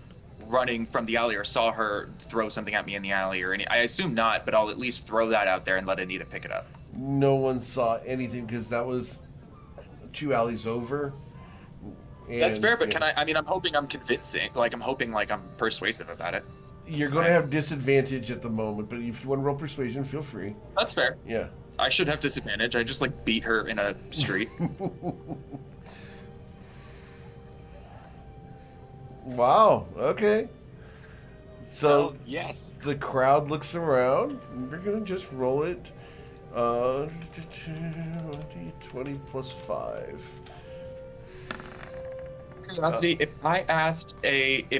running from the alley or saw her throw something at me in the alley or any. I assume not, but I'll at least throw that out there and let Anita pick it up. No one saw anything because that was 2 alleys over. That's fair, but yeah. can I mean, I'm hoping I'm convincing. Like, I'm hoping, like, I'm persuasive about it. You're going to have disadvantage at the moment, but if you want to roll persuasion, feel free. That's fair. Yeah. I should have disadvantage. I just, like, beat her in a street. Wow. Okay. So yes. the crowd looks around. We're going to just roll it. 20 plus 5. Curiosity, if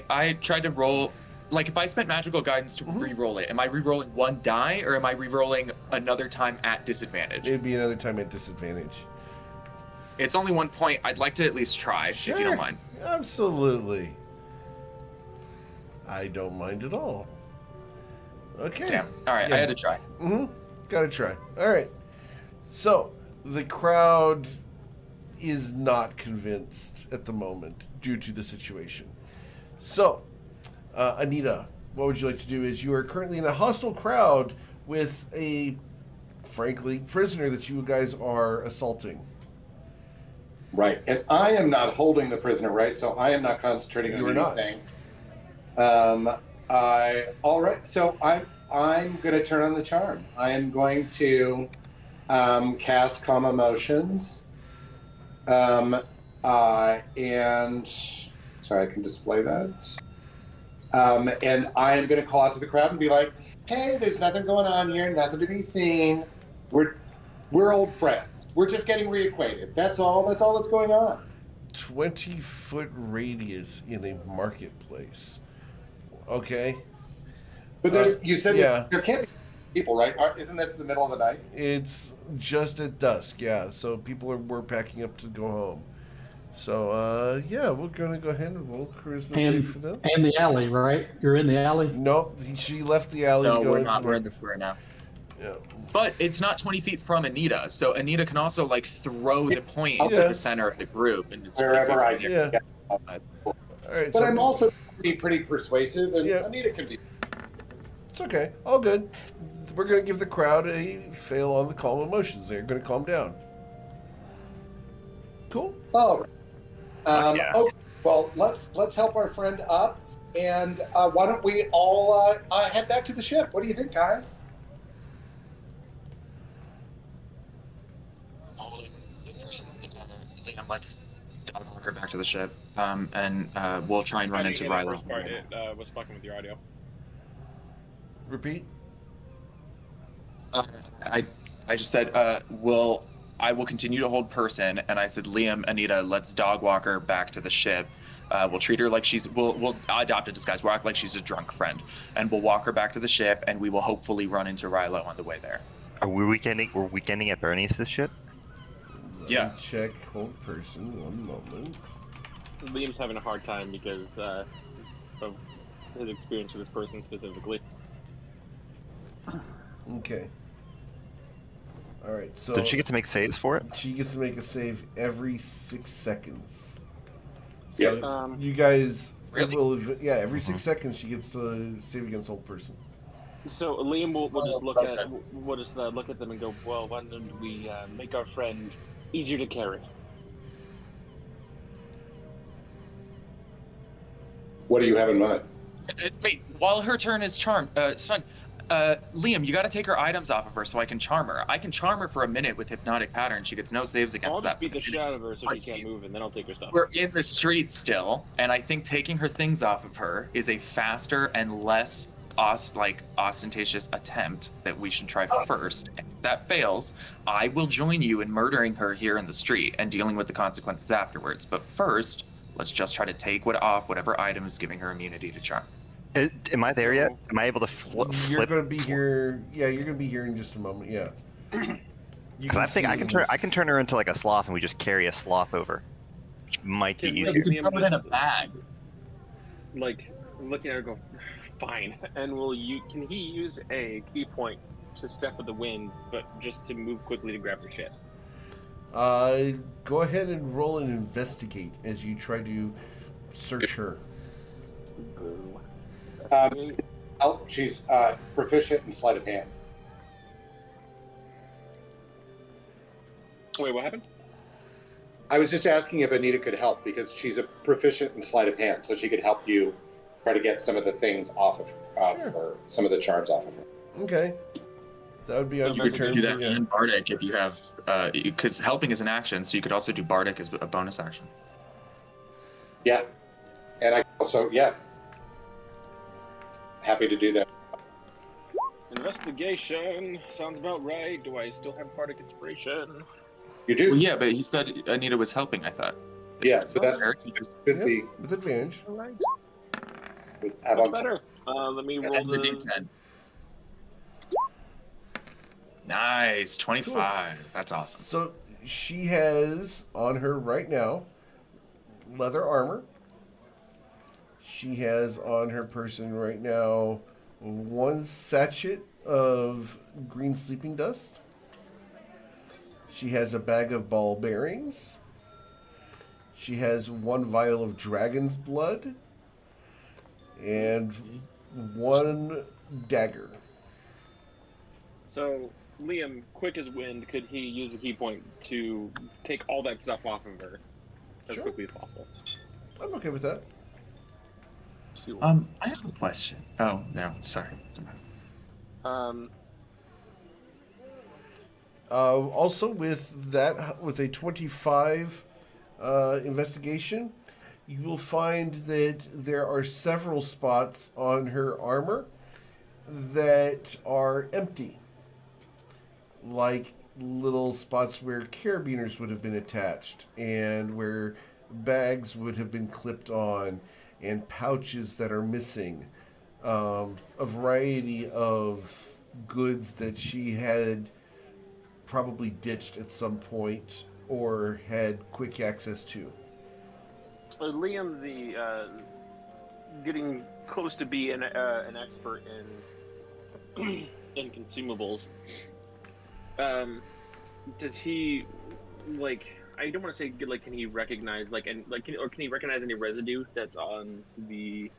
I tried to roll, like, if I spent magical guidance to re-roll it, am I re-rolling one die, or am I re-rolling another time at disadvantage? It'd be another time at disadvantage. It's only 1 point. I'd like to at least try, if you don't mind. Absolutely. I don't mind at all. Okay. Damn. All right, Yeah. I had to try. Gotta try. All right. So the crowd is not convinced at the moment due to the situation. So, Anita, what would you like to do? Is you are currently in a hostile crowd with a, frankly, prisoner that you guys are assaulting. Right, and I am not holding the prisoner, right? So I am not concentrating You are on not. anything. All right. So I'm going to turn on the charm. I am going to cast Calm Emotions. And sorry, I can display that. And I am going to call out to the crowd and be like, "Hey, there's nothing going on here. Nothing to be seen. We're old friends. We're just getting reacquainted. That's all. That's all that's going on." 20-foot radius in a marketplace. Okay. But there's, you said yeah. there can't be people, right? Isn't this in the middle of the night? It's just at dusk, yeah. So people were packing up to go home. So, yeah, we're going to go ahead and roll charisma save for them. And the alley, right? You're in the alley? Nope, she left the alley No, to go we're into not. the... We're in the square now. Yeah. But it's not 20 feet from Anita, so Anita can also, like, throw the point Yeah. to the center of the group. And it's Wherever I pretty get. Yeah. Yeah. All right, But so I'm also be pretty persuasive, and Yeah. Anita can be. it's okay. All good. We're going to give the crowd a fail on the calm emotions. They're going to calm down. Cool. Oh, Yeah. okay. Well, let's help our friend up, and why don't we all head back to the ship? What do you think, guys? Let's walk her back to the ship, and we'll try and run into Rylo. First part, it was fucking with your audio. Repeat. I just said, I will continue to hold person, and I said, Liam, Anita, let's dog walk her back to the ship. We'll treat her like we'll adopt a disguise. We'll act like she's a drunk friend, and we'll walk her back to the ship, and we will hopefully run into Rylo on the way there. Are we weekending at Bernie's ship? Let Yeah. me check hold person. 1 moment. Liam's having a hard time because of his experience with this person specifically. Okay. All right. So Did she get to make saves for it? She gets to make a save every 6 seconds. Yep. So you guys Really? will, every 6 seconds she gets to save against hold person. So Liam will just look at them and go, well, why don't we make our friend easier to carry? What do you have in mind? Wait, while her turn is charmed, son, Liam, you got to take her items off of her so I can charm her. I can charm her for a minute with hypnotic pattern. She gets no saves against I'll that. just beat the shit out of her so she can't Jeez. move, and then I'll take her stuff. We're in the street still, and I think taking her things off of her is a faster and less ostentatious attempt that we should try first. And if that fails, I will join you in murdering her here in the street and dealing with the consequences afterwards. But first, let's just try to take whatever item is giving her immunity to charm. Am I there yet? Am I able to You're flip? going to be here. Yeah, you're going to be here in just a moment. Yeah. You Because I think I can turn her into like a sloth, and we just carry a sloth over, which might be Can easier. You can Liam throw it in a just- bag. Like, looking at her go, fine. And can he use a key point to step with the wind, but just to move quickly to grab her shit? Go ahead and roll and investigate as you try to search her. Boo. Oh, she's proficient in sleight of hand. Wait, what happened? I was just asking if Anita could help because she's a proficient in sleight of hand, so she could help you try to get some of the things off of her, some of the charms off of her. Okay. That would be on your You could turn. do that yeah. and Bardic if you have, because helping is an action, so you could also do Bardic as a bonus action. Yeah. And I also, happy to do that. Investigation sounds about right. Do I still have Bardic Inspiration? You do? Well, yeah, but he said Anita was helping, I thought. Yeah, so that's Eric, you just could be With advantage. All right. with Much Avon. better. Let me roll and the D10. Nice, 25. That's awesome. So she has on her right now leather armor. She has on her person right now 1 sachet of green sleeping dust. She has a bag of ball bearings. She has 1 vial of dragon's blood and 1 dagger. So, Liam, quick as wind, could he use a key point to take all that stuff off of her as Sure. quickly as possible? I'm okay with that. I have a question. Oh, no, sorry. Also, with that, with a 25 investigation, you will find that there are several spots on her armor that are empty, like little spots where carabiners would have been attached, and where bags would have been clipped on, and pouches that are missing. A variety of goods that she had probably ditched at some point or had quick access to. Liam, the getting close to be an expert in in consumables. Does he like? I don't want to say like. Can he recognize or can he recognize any residue that's on the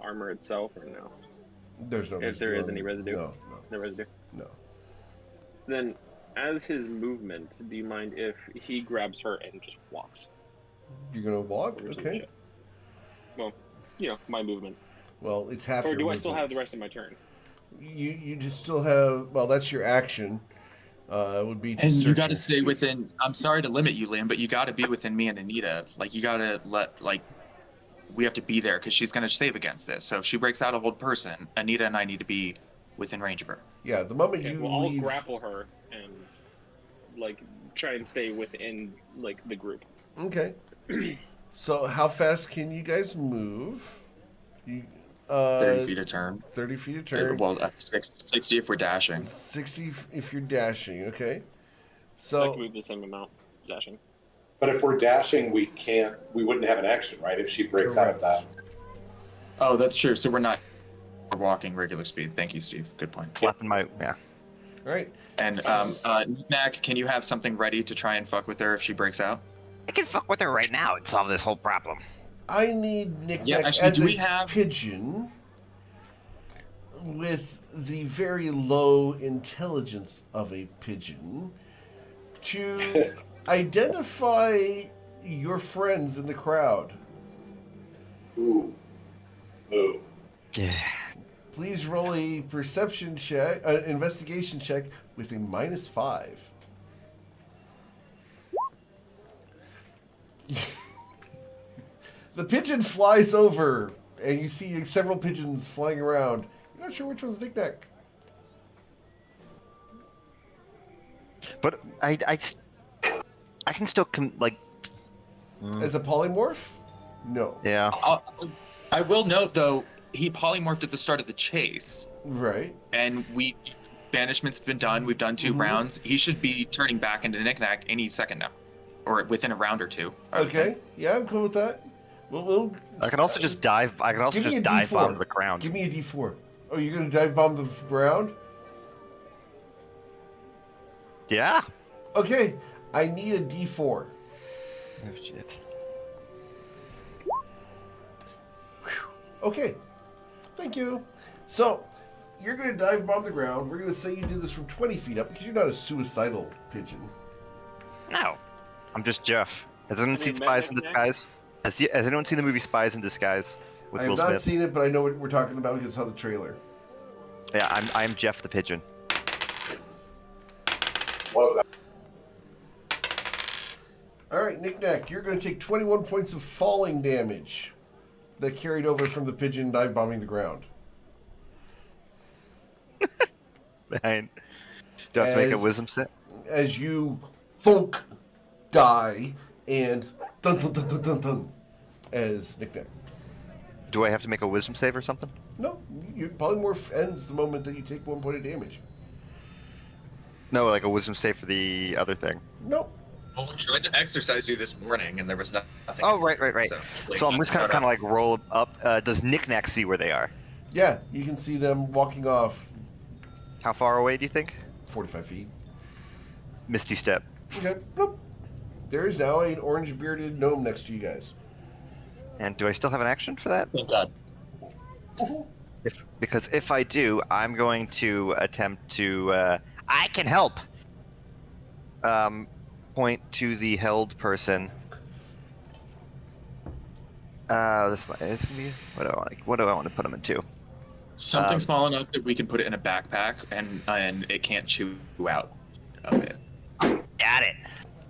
armor itself, or no? There's no. If there is any residue, no. no residue. No. Then, as his movement, do you mind if he grabs her and just walks? You're gonna walk, Or okay? yeah. Well, my movement. Well, it's half. Or your do I still movement. have the rest of my turn? You just still have. Well, that's your action. Would be to And you search got to it. stay within. I'm sorry to limit you, Liam, but you got to be within me and Anita. Like, you got to we have to be there because she's going to save against this. So if she breaks out a hold person, Anita and I need to be within range of her. Yeah, the moment Okay, you well, I'll leave. grapple her and try and stay within the group. Okay. So how fast can you guys move? 30 feet a turn. 30 feet a turn. Well, 60 if we're dashing. 60 if you're dashing. Okay. I So can move the same amount dashing. But if we're dashing, we wouldn't have an action, right? If she breaks out of that. Oh, that's true. So we're walking regular speed. Thank you, Steve. Good point. Flapping my all right. And Knack, can you have something ready to try and fuck with her if she breaks out? I can fuck with her right now and solve this whole problem. I need Nick Yeah, Nack actually, as do a we have- pigeon with the very low intelligence of a pigeon to identify your friends in the crowd. Ooh. Ooh. Yeah. Please roll a perception check, investigation check with a -5. The pigeon flies over, and you see several pigeons flying around. You're not sure which one's Nick Nack. But I can still As a polymorph? No. yeah. I will note, though, he polymorphed at the start of the chase, Right. and banishment's been done. We've done 2 rounds. He should be turning back into Nick Nack any second now, or within a round or 2. I would Okay. think. Yeah, I'm cool with that. We'll I can also just dive. I can also Give me just a dive D4. bomb to the ground. Give me a D4. Oh, you're gonna dive bomb the ground? Yeah. Okay. I need a D4. Oh shit. Okay. Thank you. So, you're going to dive bomb the ground. We're going to say you did this from 20 feet up because you're not a suicidal pigeon. No. I'm just Jeff. Has anyone seen Spies in Disguise? Has anyone seen the movie Spies in Disguise with I have Will not Smith? seen it, but I know what we're talking about because I saw the trailer. Yeah, I'm Jeff the Pigeon. Whoa, All right, Knick-Knack, you're going to take 21 points of falling damage that carried over from the pigeon dive bombing the ground. Fine. Do I have to make a wisdom set? As you thunk, die, and dun dun dun dun dun dun, as Knick-Knack. Do I have to make a wisdom save or something? No, your polymorph ends the moment that you take 1 point of damage. No, like a wisdom save for the other thing. No. Well, we tried to exercise you this morning, and there was nothing. Oh, right. So I'm just kind of like roll up. Does Knick-Knack see where they are? Yeah, you can see them walking off How far away do you think? 45 feet. Misty Step. Okay. Nope. There is now an orange-bearded gnome next to you guys. And do I still have an action for that? Thank God. Because if I do, I'm going to attempt to. I can help. Point to the held person. It's gonna be. What do I want to put him into? Something small enough that we can put it in a backpack and it can't chew out of it. Got it.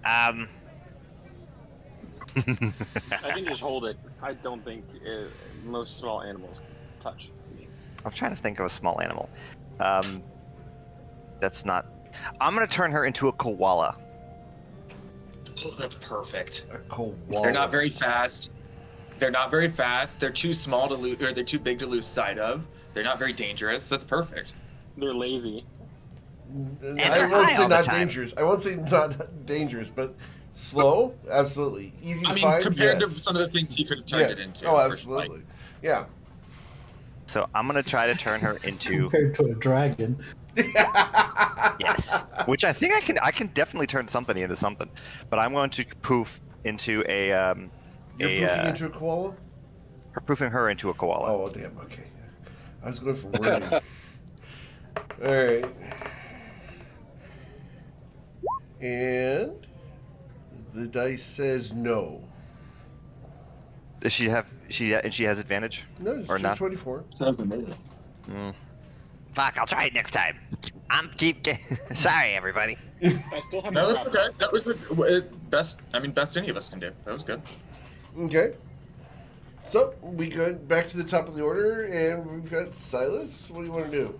I can just hold it. I don't think most small animals touch me. I'm trying to think of a small animal. That's not. I'm gonna turn her into a koala. Oh, that's perfect. A koala. They're not very fast. They're too small to lose, or they're too big to lose sight of. They're not very dangerous. That's perfect. They're lazy. I won't say not dangerous. I won't say not dangerous, but slow, absolutely. Easy to find, compared to yes. some of the things he could have turned it into. Oh, absolutely. Yeah. So I'm gonna try to turn her into. Compared to a dragon. Yes, which I think I can definitely turn something into something, but I'm going to poof into a. You're poofing into a koala? Poofing her into a koala. Oh, damn, okay. I was going for wording. Alright. And the dice says no. Does she have she has advantage? No, it's or just not? 24. Sounds amazing. Fuck, I'll try it next time. Sorry, everybody. I still have No, my that's okay. That was the best. I mean, best any of us can do. That was good. Okay. So, we go back to the top of the order, and we've got Silas. What do you want to do?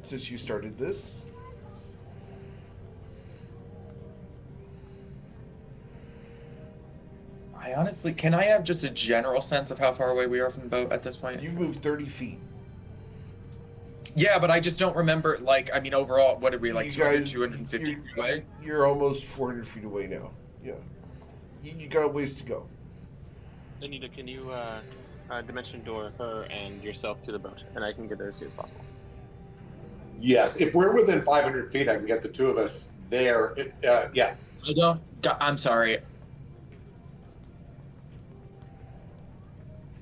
Since you started this. I honestly, can I have just a general sense of how far away we are from the boat at this point? You've moved 30 feet. Yeah, but I just don't remember, like, I mean, overall, what did we, like, You 200, guys- 250 feet away? You're almost 400 feet away now. Yeah. You got a ways to go. Anita, can you dimension door her and yourself to the boat, and I can get there as soon as possible. Yes, if we're within 500 feet, I can get the two of us there. Yeah. I'm sorry.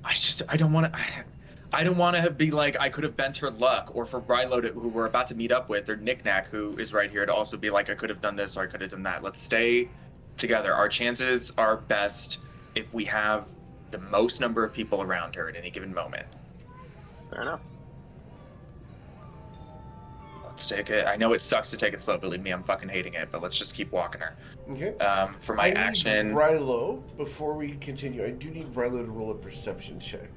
I don't want to be like, I could have bent her luck, or for Brylo, who we're about to meet up with, or Knick-Knack, who is right here, to also be like, I could have done this, or I could have done that. Let's stay together. Our chances are best if we have the most number of people around her at any given moment. Fair enough. Let's take it. I know it sucks to take it slow, believe me, I'm fucking hating it, but let's just keep walking her. Okay. For my I need action... Brylo, before we continue, I do need Brylo to roll a perception check.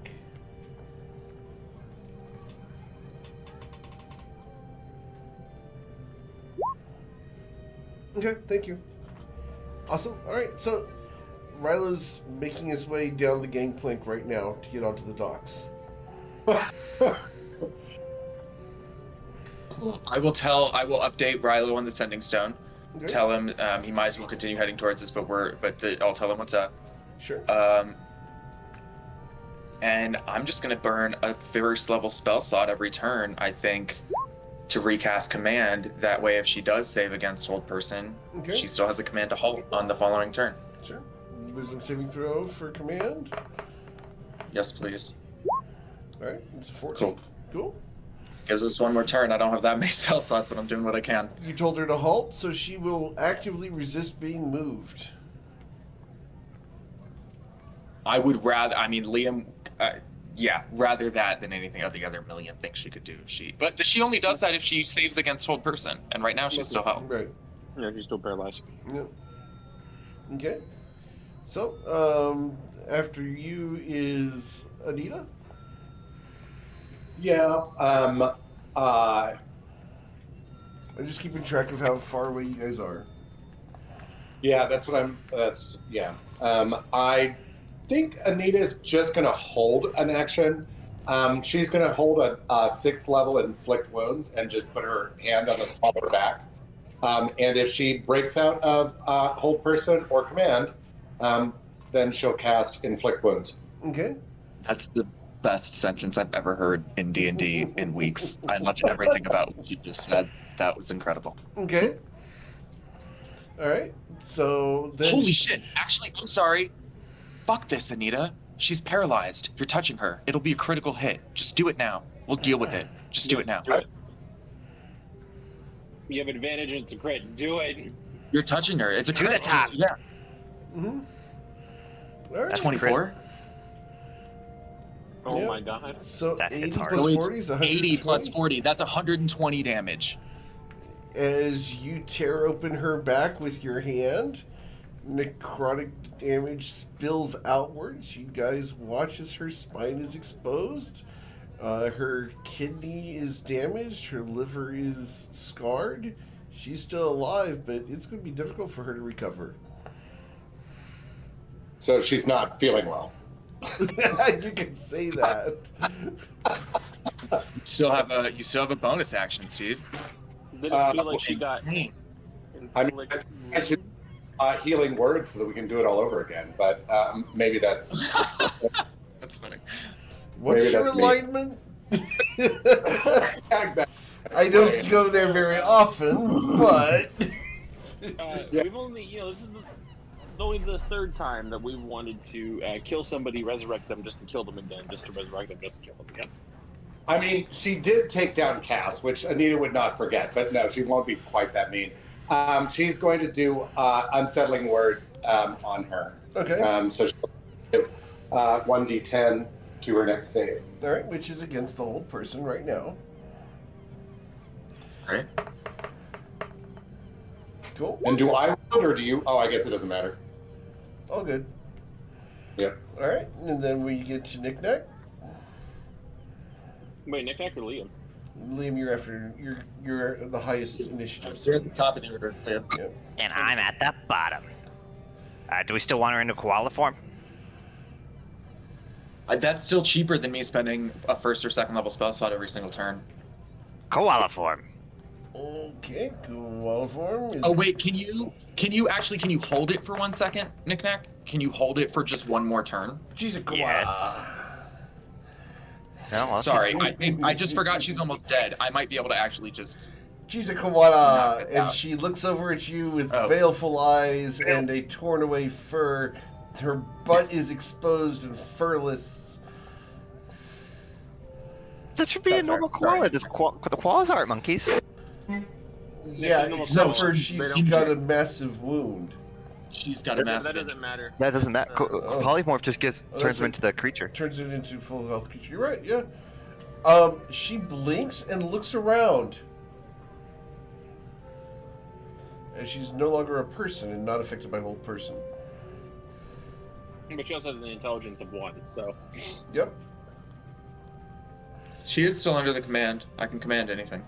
Okay, thank you. Awesome. All right, so Rylo's making his way down the gangplank right now to get onto the docks. I will update Brylo on the sending stone. Okay. Tell him he might as well continue heading towards us, I'll tell him what's up. Sure. And I'm just gonna burn a first level spell slot every turn, I think, to recast command. That way, if she does save against hold person, Okay. she still has a command to halt on the following turn. Sure. Wisdom saving throw for command. Yes, please. All right, it's 14. Cool. Gives us one more turn. I don't have that many spell slots, but I'm doing what I can. You told her to halt, so she will actively resist being moved. I would rather. I mean, Liam. Yeah, rather that than anything of the other million things she could do. But she only does that if she saves against hold person, and right now she's still held. Right. Yeah, she's still paralyzed. Yep. Okay. So, after you is Anita. Yeah. I'm just keeping track of how far away you guys are. Yeah, that's what I'm. That's yeah. I think Anita's just gonna hold an action. She's gonna hold a 6th level inflict wounds and just put her hand on the small of her back. And if she breaks out of hold person or command, then she'll cast inflict wounds. Okay. That's the best sentence I've ever heard in D&D in weeks. I loved everything about what you just said. That was incredible. Okay. All right. So then. Holy shit! Actually, I'm sorry. Fuck this, Anita. She's paralyzed. You're touching her. It'll be a critical hit. Just do it now. We'll deal with it. Just do it now. Do it. You have advantage and it's a crit. Do it. You're touching her. It's a To the crit. top. Yeah. Mm-hmm. All right. 24. Oh Yep. my god. So That 80 hits hard. plus So it's 40 is 120. 80 plus 40. That's 120 damage. As you tear open her back with your hand, necrotic damage spills outwards. You guys watch as her spine is exposed. Her kidney is damaged. Her liver is scarred. She's still alive, but it's going to be difficult for her to recover. So she's not feeling well. You can say that. You still have a bonus action, Steve. Did it feel like she got I mean, I should healing word so that we can do it all over again. But maybe that's That's funny. What's Maybe your that's me. alignment? exactly. I don't go there very often, but We've only, this is only the 3rd time that we wanted to kill somebody, resurrect them, just to kill them again, just to resurrect them, just to kill them again. I mean, she did take down Cass, which Anita would not forget, but no, she won't be quite that mean. She's going to do unsettling word on her. okay. So she'll give 1d10 to her next save. All right, which is against the old person right now. Right? Cool. And do I roll it or do you? Oh, I guess it doesn't matter. All good. Yep. All right, and then we get to Nick Nack. Wait, Nick Nack or Liam? Liam, you're after. You're the highest initiative. You're at the top of the order. Yeah. Yep. And I'm at the bottom. Do we still want her into koala form? That's still cheaper than me spending a 1st or 2nd level spell slot every single turn. Koala form. Okay, koala form. Is... Oh wait, can you hold it for 1 second, Nick Nack? Can you hold it for just one more turn? She's a koala. Yes. No, well, Sorry, I just forgot she's almost dead. I might be able to actually just. She's a koala, Knock it and out. she looks over at you with Oh. baleful eyes and a torn away fur. Her butt is exposed and furless. This should be a That's normal right, koala. sorry. The koalas aren't monkeys. Yeah, she's except almost for dead. she's They're got a massive wound. She's got a massive. That doesn't matter. That doesn't matter. Oh. Polymorph just that's turns them right. into the creature. Turns it into full health creature. You're right, yeah. She blinks and looks around. As she's no longer a person and not affected by old person. But she also has an intelligence of 1, so. Yep. She is still under the command. I can command anything.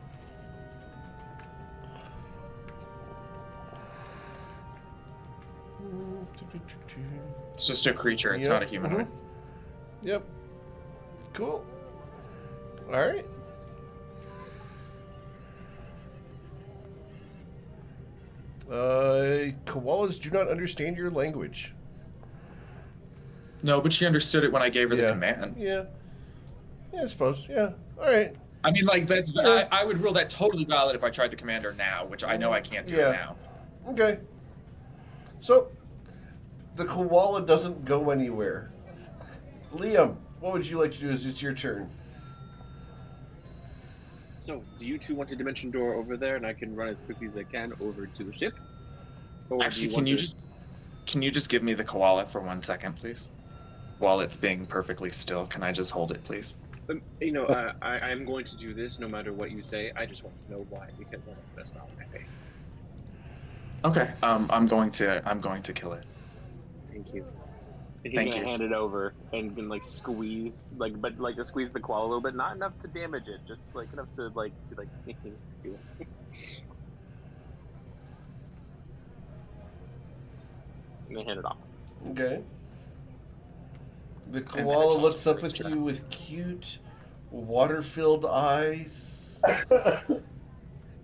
It's just a creature. It's Yep, not a humanoid. Yep. Cool. Alright. Koalas do not understand your language. No, but she understood it when I gave her the Yeah. command. Yeah. Yeah, I suppose. Yeah. Alright. I mean, like that's. Yeah. I would rule that totally valid if I tried to command her now, which I know I can't do Yeah. now. Okay. So, the koala doesn't go anywhere. Liam, what would you like to do as it's your turn? So, do you two want a dimension door over there, and I can run as quickly as I can over to the ship? Or Actually, do you can you just give me the koala for 1 second, please? While it's being perfectly still, can I just hold it, please? I'm going to do this no matter what you say. I just want to know why, because I don't want to smile on my face. Okay. I'm going to kill it. Thank you. And he's Thank gonna you. hand it over and like squeeze, to squeeze the koala a little bit, not enough to damage it, just like enough to do it. And then hand it off. Okay. The then koala it's looks also up at extra. you with cute, water-filled eyes. It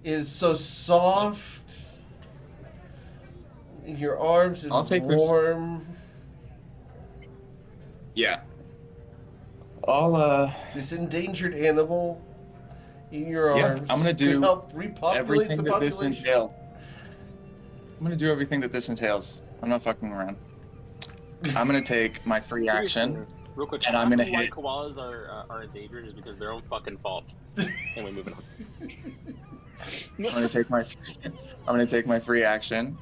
is so soft. In your arms and I'll take this. warm. Yeah. I'll This endangered animal in your Yeah, arms I'm gonna do could help repopulate everything the that this population. entails. I'm gonna do everything that this entails. I'm not fucking around. I'm gonna take my free To be action. fair, real quick, and half I'm gonna of why hit- koalas are endangered is because of their own fucking faults. Anyway, moving on. I'm gonna take my free action.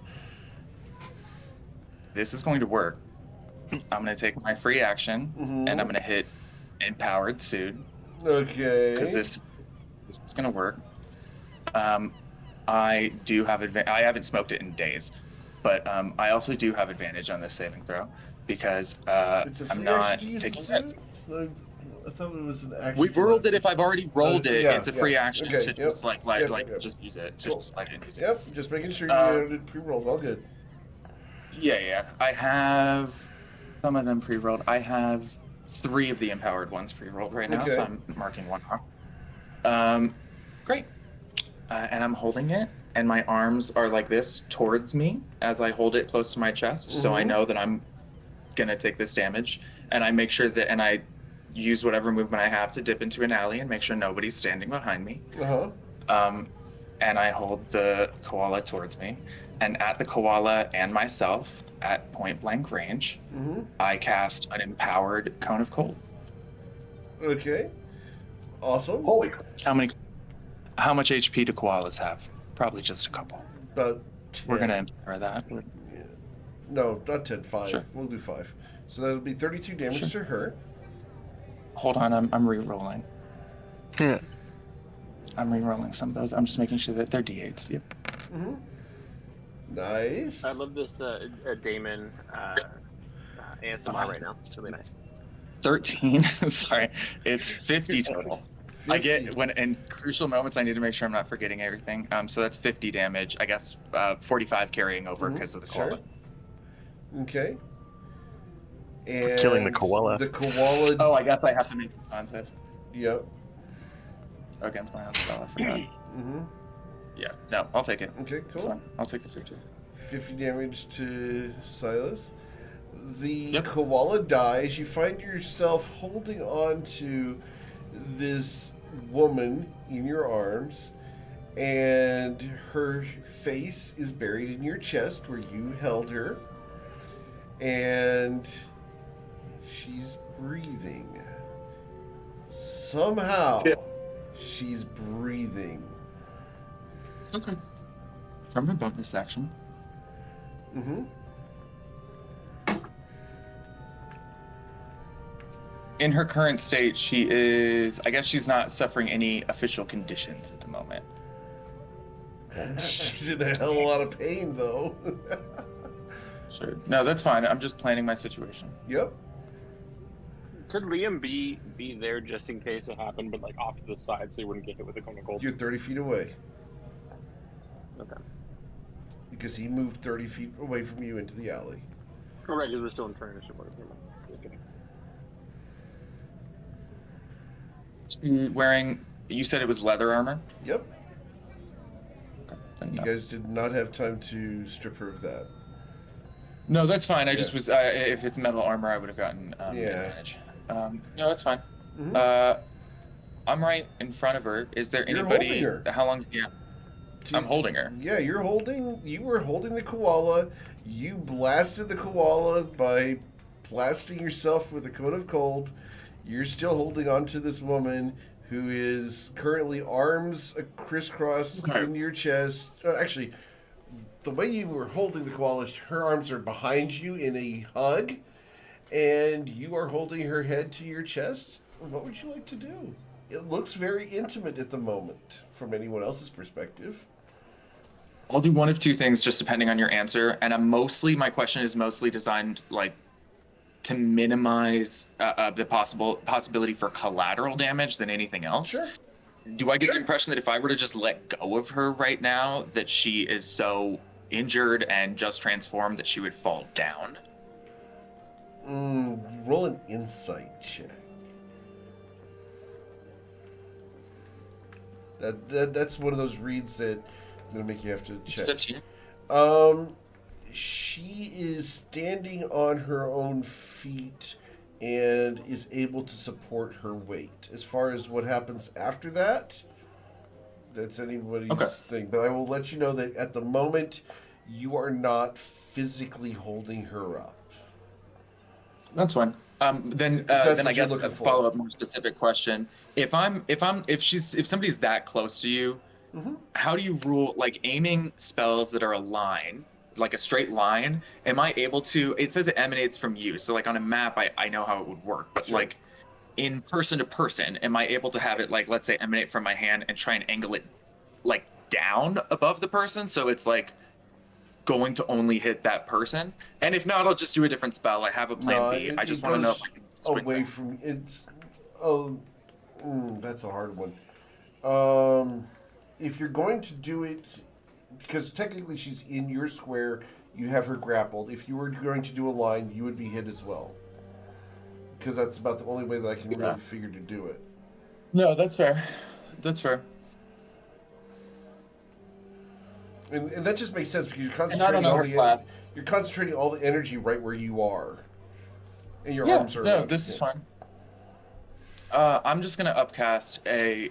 This is going to work. I'm gonna take my free action Mhm. and I'm gonna hit empowered suit Okay. because this is gonna work. I do have I haven't smoked it in days, but I also do have advantage on this saving throw because It's a I'm free not action to use taking the risks. suit? I thought it was an action. We've to rolled not- it. If I've already rolled it, yeah, it's a free yeah. action Okay, to yep. just Yep. just use it. Cool. Just slide it and use it. Yep, just making sure you did pre-roll. All good. Yeah. I have some of them pre-rolled. I have 3 of the empowered ones pre-rolled right now, Okay. so I'm marking one off. Great. And I'm holding it, and my arms are like this towards me as I hold it close to my chest, so I Mhm. know that I'm gonna take this damage. And I make sure that, and I use whatever movement I have to dip into an alley and make sure nobody's standing behind me. Uh-huh. And I hold the koala towards me, and at the koala and myself at point blank range, Mm-hmm. I cast an empowered cone of cold. Okay. Awesome. Holy crap. How much HP do koalas have? Probably just a couple. About 10. We're gonna empower that. Yeah. No, not 10, 5. Sure. We'll do 5. So that'll be 32 damage Sure. to her. Hold on, I'm re-rolling. Yeah. I'm re-rolling some of those. I'm just making sure that they're D8s. Yep. Mm-hmm. Nice. I love this Damon ASMR right now. It's really nice. 13. Sorry, it's 50 total. 50. I get when in crucial moments I need to make sure I'm not forgetting everything. So that's 50 damage. I guess 45 carrying over Mhm, because of the sure. koala. Okay. For killing the And koala. The koala. Oh, I guess I have to make a con save Yep. against my own spell. I forgot. Mm-hmm. Yeah, no, I'll take it. Okay, It's cool. fine. I'll take the 50. 50 damage to Silas. The Yep. koala dies. You find yourself holding on to this woman in your arms, and her face is buried in your chest where you held her, and she's breathing. Somehow, she's breathing. Okay. From her bonus action, Mm-hmm. in her current state, she is. I guess she's not suffering any official conditions at the moment. She's in a hell of a lot of pain, though. Sure. No, that's fine. I'm just planning my situation. Yep. Could Liam be there just in case it happened, but like off to the side so he wouldn't get hit with a cone of cold? You're 30 feet away. Okay. Because he moved 30 feet away from you into the alley. All right, because we're still in trainership. Okay. Wearing. You said it was leather armor. Yep. Okay, then You no. guys did not have time to strip her of that. No, that's fine. I Yeah. just was. If it's metal armor, I would have gotten Yeah. advantage. No, that's fine. Mhm. I'm right in front of her. Is there You're anybody? holding her. How long's? Yeah, I'm holding her. Yeah, you were holding the koala. You blasted the koala by blasting yourself with a cone of cold. You're still holding on to this woman who is currently arms crisscrossed Okay. in your chest. Actually, the way you were holding the koala, her arms are behind you in a hug, and you are holding her head to your chest. What would you like to do? It looks very intimate at the moment from anyone else's perspective. I'll do one of two things, just depending on your answer. And my question is mostly designed like to minimize the possibility for collateral damage than anything else. Sure. Do I get the impression that if I were to just let go of her right now, that she is so injured and just transformed that she would fall down? Roll an insight check. That's one of those reads that I'm gonna make you have to check. 15. She is standing on her own feet and is able to support her weight. As far as what happens after that, that's anybody's thing. But I will let you know that at the moment, you are not physically holding her up. That's fine. Then I guess a follow-up, more specific question: if somebody's that close to you, how do you rule like aiming spells that are a line, like a straight line? Am I able to? It says it emanates from you, so like on a map, I know how it would work, but like in person to person, am I able to have it like, let's say, emanate from my hand and try and angle it like down above the person, so it's like going to only hit that person? And if not, I'll just do a different spell. I have a plan B. I just want to know if I can swing away from it's. Oh, that's a hard one. If you're going to do it, because technically she's in your square, you have her grappled. If you were going to do a line, you would be hit as well. Because that's about the only way that I can really figure to do it. No, that's fair. That's fair. And that just makes sense because you're concentrating all the energy right where you are, and your arms are. No, this is fine. I'm just gonna upcast a.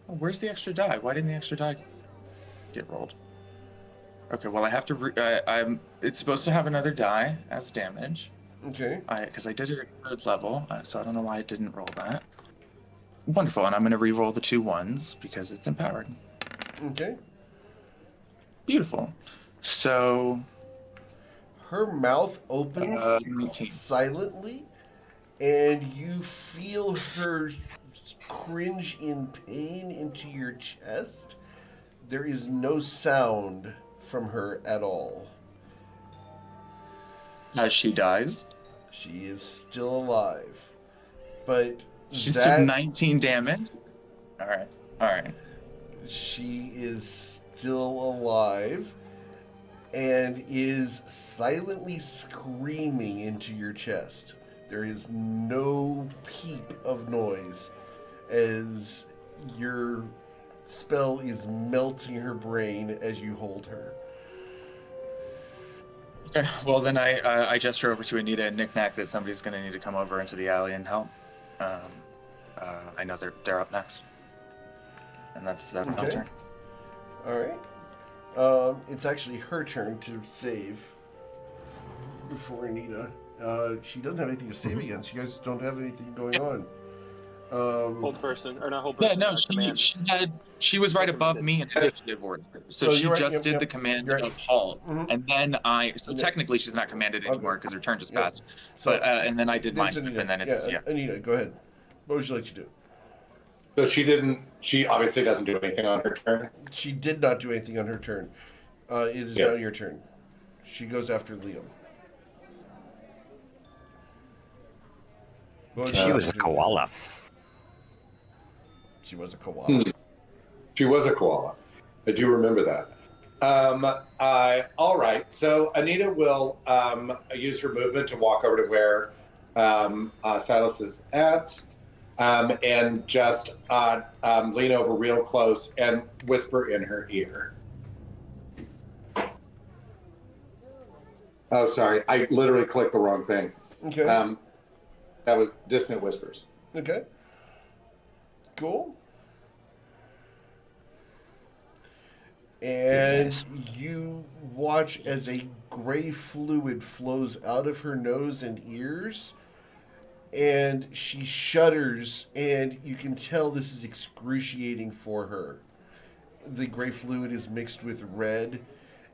Where's the extra die? Why didn't the extra die get rolled? Okay, well I have to. It's supposed to have another die as damage. Okay. Because I did it at 3rd level, so I don't know why I didn't roll that. Wonderful, and I'm gonna re-roll the 2 1s because it's empowered. Okay. Beautiful. So. Her mouth opens silently, and you feel her cringe in pain into your chest. There is no sound from her at all. As she dies. She is still alive. But she took 19 damage. Alright. She is still alive and is silently screaming into your chest. There is no peep of noise as your spell is melting her brain as you hold her. Okay, well then I gesture over to Anita and knick-knack that somebody's going to need to come over into the alley and help. I know they're up next. And that's my turn. Alright. It's actually her turn to save before Anita. She doesn't have anything to save against. You guys don't have anything going on. Hold person, or not hold person. Yeah, no, she was right above me in initiative order. So she just did the command of halt. And then technically she's not commanded anymore because her turn just passed. So, but and then I did mine. Anita. And then it's, Anita, go ahead. What would you like to do? So she obviously doesn't do anything on her turn? She did not do anything on her turn. It is now your turn. She goes after Liam. She was a koala. She was a koala. She was a koala. I do remember that. All right. So Anita will use her movement to walk over to where Silas is at. And just lean over real close and whisper in her ear. Oh, sorry. I literally clicked the wrong thing. Okay. That was Dissonant Whispers. Okay. Cool. And you watch as a gray fluid flows out of her nose and ears and she shudders, and you can tell this is excruciating for her. The gray fluid is mixed with red,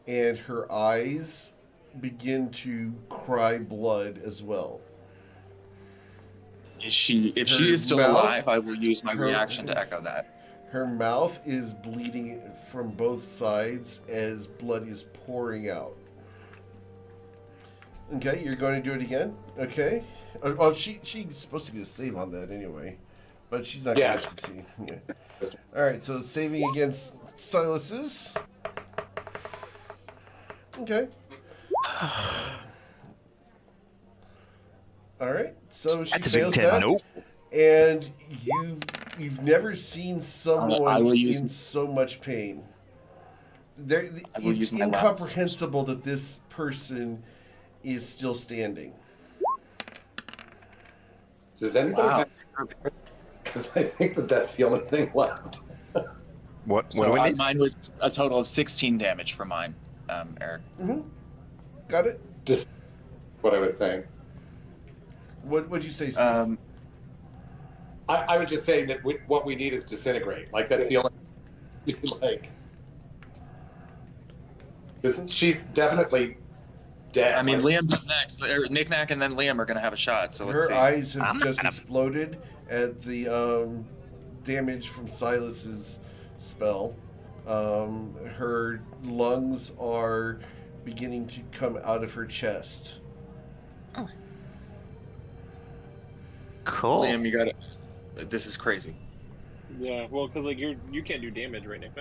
and her eyes begin to cry blood as well. If she Her is still mouth- alive, I will use my her- reaction to echo that. Her mouth is bleeding from both sides as blood is pouring out. Okay, you're going to do it again? Okay. Oh, she's supposed to get a save on that anyway. But she's not going to succeed. Yeah. Alright, so saving against Silas's. Okay. Alright, so she That's a big fails 10. that. Nope. And you've never seen I someone will use- in so much pain. There, I will it's use my last- incomprehensible that this person is still standing. Does anybody Wow. have... Because I think that's the only thing left. What do So we need? mine was a total of 16 damage for mine, Eric. Mm-hmm. Got it? Just what I was saying. What'd you say, Steve? I was just saying that what we need is disintegrate. Like, that's the only... like... Because she's definitely dead. I mean, Like, Liam's up next. Nick Nack and then Liam are going to have a shot, so let's Her see. eyes have I'm not just gonna- exploded at the damage from Silas's spell. Her lungs are beginning to come out of her chest. Cool. Liam, you got it. This is crazy. Yeah, well, because like you can't do damage, right, Nick?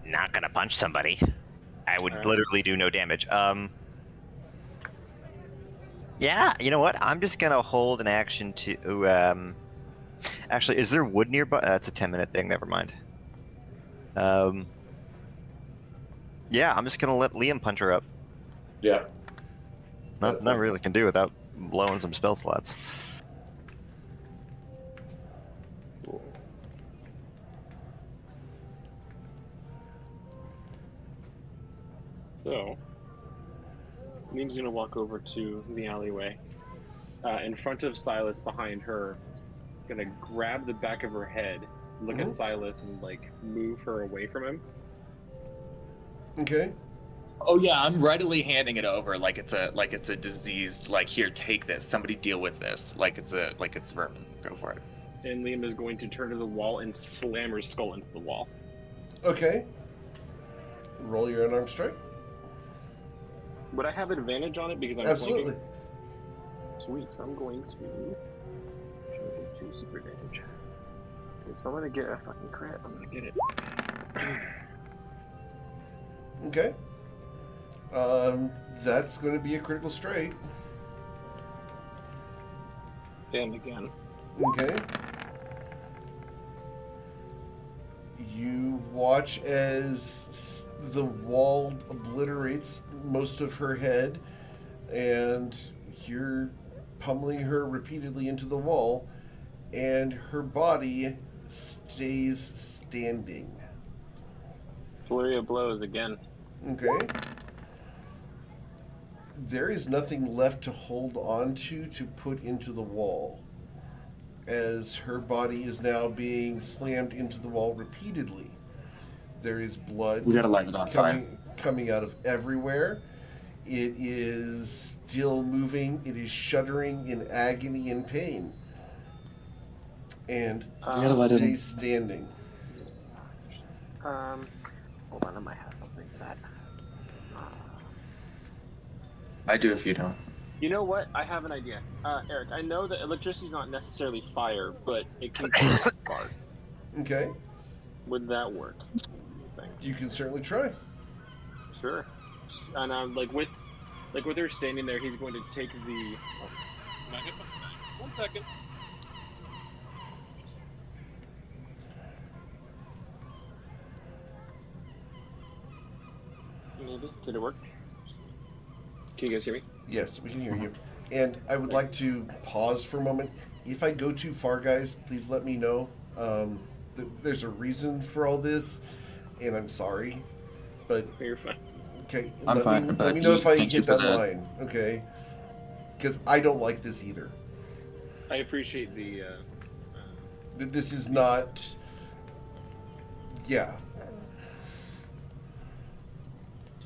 Not gonna punch somebody. I would Alright. literally do no damage. Yeah, you know what? I'm just gonna hold an action to. Actually, is there wood nearby? That's a 10-minute thing. Never mind. Yeah, I'm just gonna let Liam punch her up. yeah. Not really can do without blowing some spell slots. So, Liam's gonna walk over to the alleyway. In front of Silas, behind her, gonna grab the back of her head, look Mhm. at Silas, and like move her away from him. Okay. Oh yeah, I'm readily handing it over like it's a diseased, like, here, take this. Somebody deal with this. Like it's vermin. Go for it. And Liam is going to turn to the wall and slam her skull into the wall. Okay. Roll your unarmed strike. Would I have advantage on it because I'm Absolutely. flanking? Sweet. So I'm going to do super advantage. Because if I want to get a fucking crit, I'm gonna get it. Okay. That's going to be a critical strike. And again. Okay. You watch as the wall obliterates most of her head, and you're pummeling her repeatedly into the wall, and her body stays standing. Flurry of blows again. Okay. There is nothing left to hold on to put into the wall, as her body is now being slammed into the wall repeatedly. There is blood We gotta light it on fire. coming out of everywhere. It is still moving. It is shuddering in agony and pain. And gotta let it- stays standing. Hold on, I might have something for that. I do if you don't. You know what? I have an idea. Eric, I know that electricity is not necessarily fire, but it can cause spark. Okay. Would that work? You think? You can certainly try. Sure. And like with her standing there, he's going to take the. Oh, can I get 1 second. Maybe. Did it work? Can you guys hear me? Yes, we can hear you. And I would like to pause for a moment. If I go too far, guys, please let me know. There's a reason for all this, and I'm sorry. But, You're fine. okay, I'm fine, let but me know if I thank you hit for that the- line, okay? Because I don't like this either. I appreciate the. This is not. Yeah.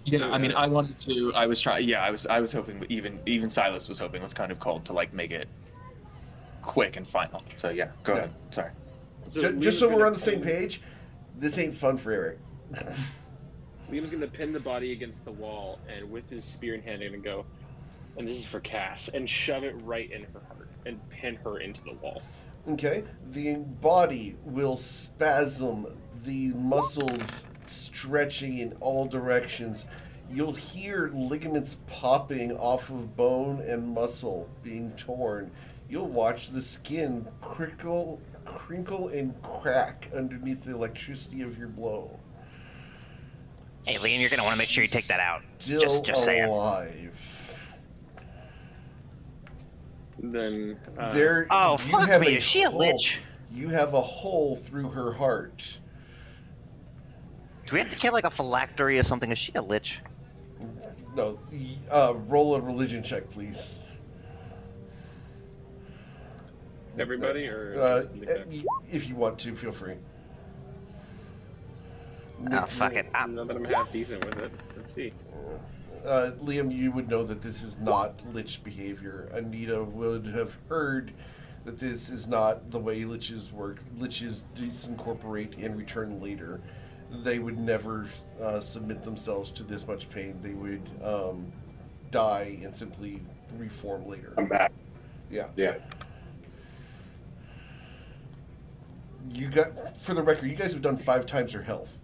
Yeah, So, I mean, I wanted to. I was trying. Yeah, I was hoping. Even Silas was hoping. Was kind of cold to like make it quick and final. So yeah, go ahead. Sorry. Just so we're on the same page, this ain't fun for Eric. Liam's gonna pin the body against the wall, and with his spear in hand, gonna go, and this is for Cass, and shove it right in her heart, and pin her into the wall. Okay, the body will spasm, the muscles stretching in all directions. You'll hear ligaments popping off of bone and muscle being torn. You'll watch the skin crinkle and crack underneath the electricity of your blow. Hey, Liam, you're gonna want to make sure you take that out. Still Just saying. alive. Then. There. Oh, you fuck have me! Is she a hole- lich? You have a hole through her heart. Do we have to kill like a phylactery or something? Is she a lich? No, roll a religion check, please. Everybody, or if you want to, feel free. Oh, fuck it. Now that I'm half decent with it, let's see. Liam, you would know that this is not lich behavior. Anita would have heard that this is not the way liches work. Liches disincorporate and return later. They would never submit themselves to this much pain. They would die and simply reform later. I'm back. Yeah. Yeah. You got, for the record, you guys have done 5 times your health.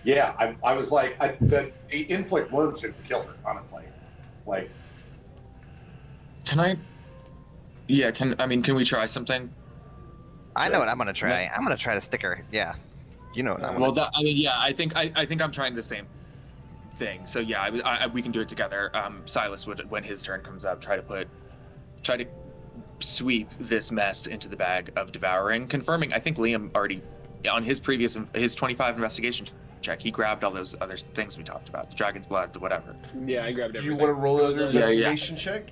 Yeah, I was like, the inflict wounds should kill her, honestly. Like, Can I? Yeah. Can we try something? I know what I'm gonna try. I'm gonna try to stick her. Yeah, you know what I'm Well, gonna. I mean, yeah. I think I'm trying the same thing. So yeah, we can do it together. Silas would, when his turn comes up, try to sweep this mess into the bag of devouring. Confirming, I think Liam already on his 25 investigation check, he grabbed all those other things we talked about, the dragon's blood, the whatever. Yeah, I grabbed Do everything. you want to roll another Yeah, investigation check?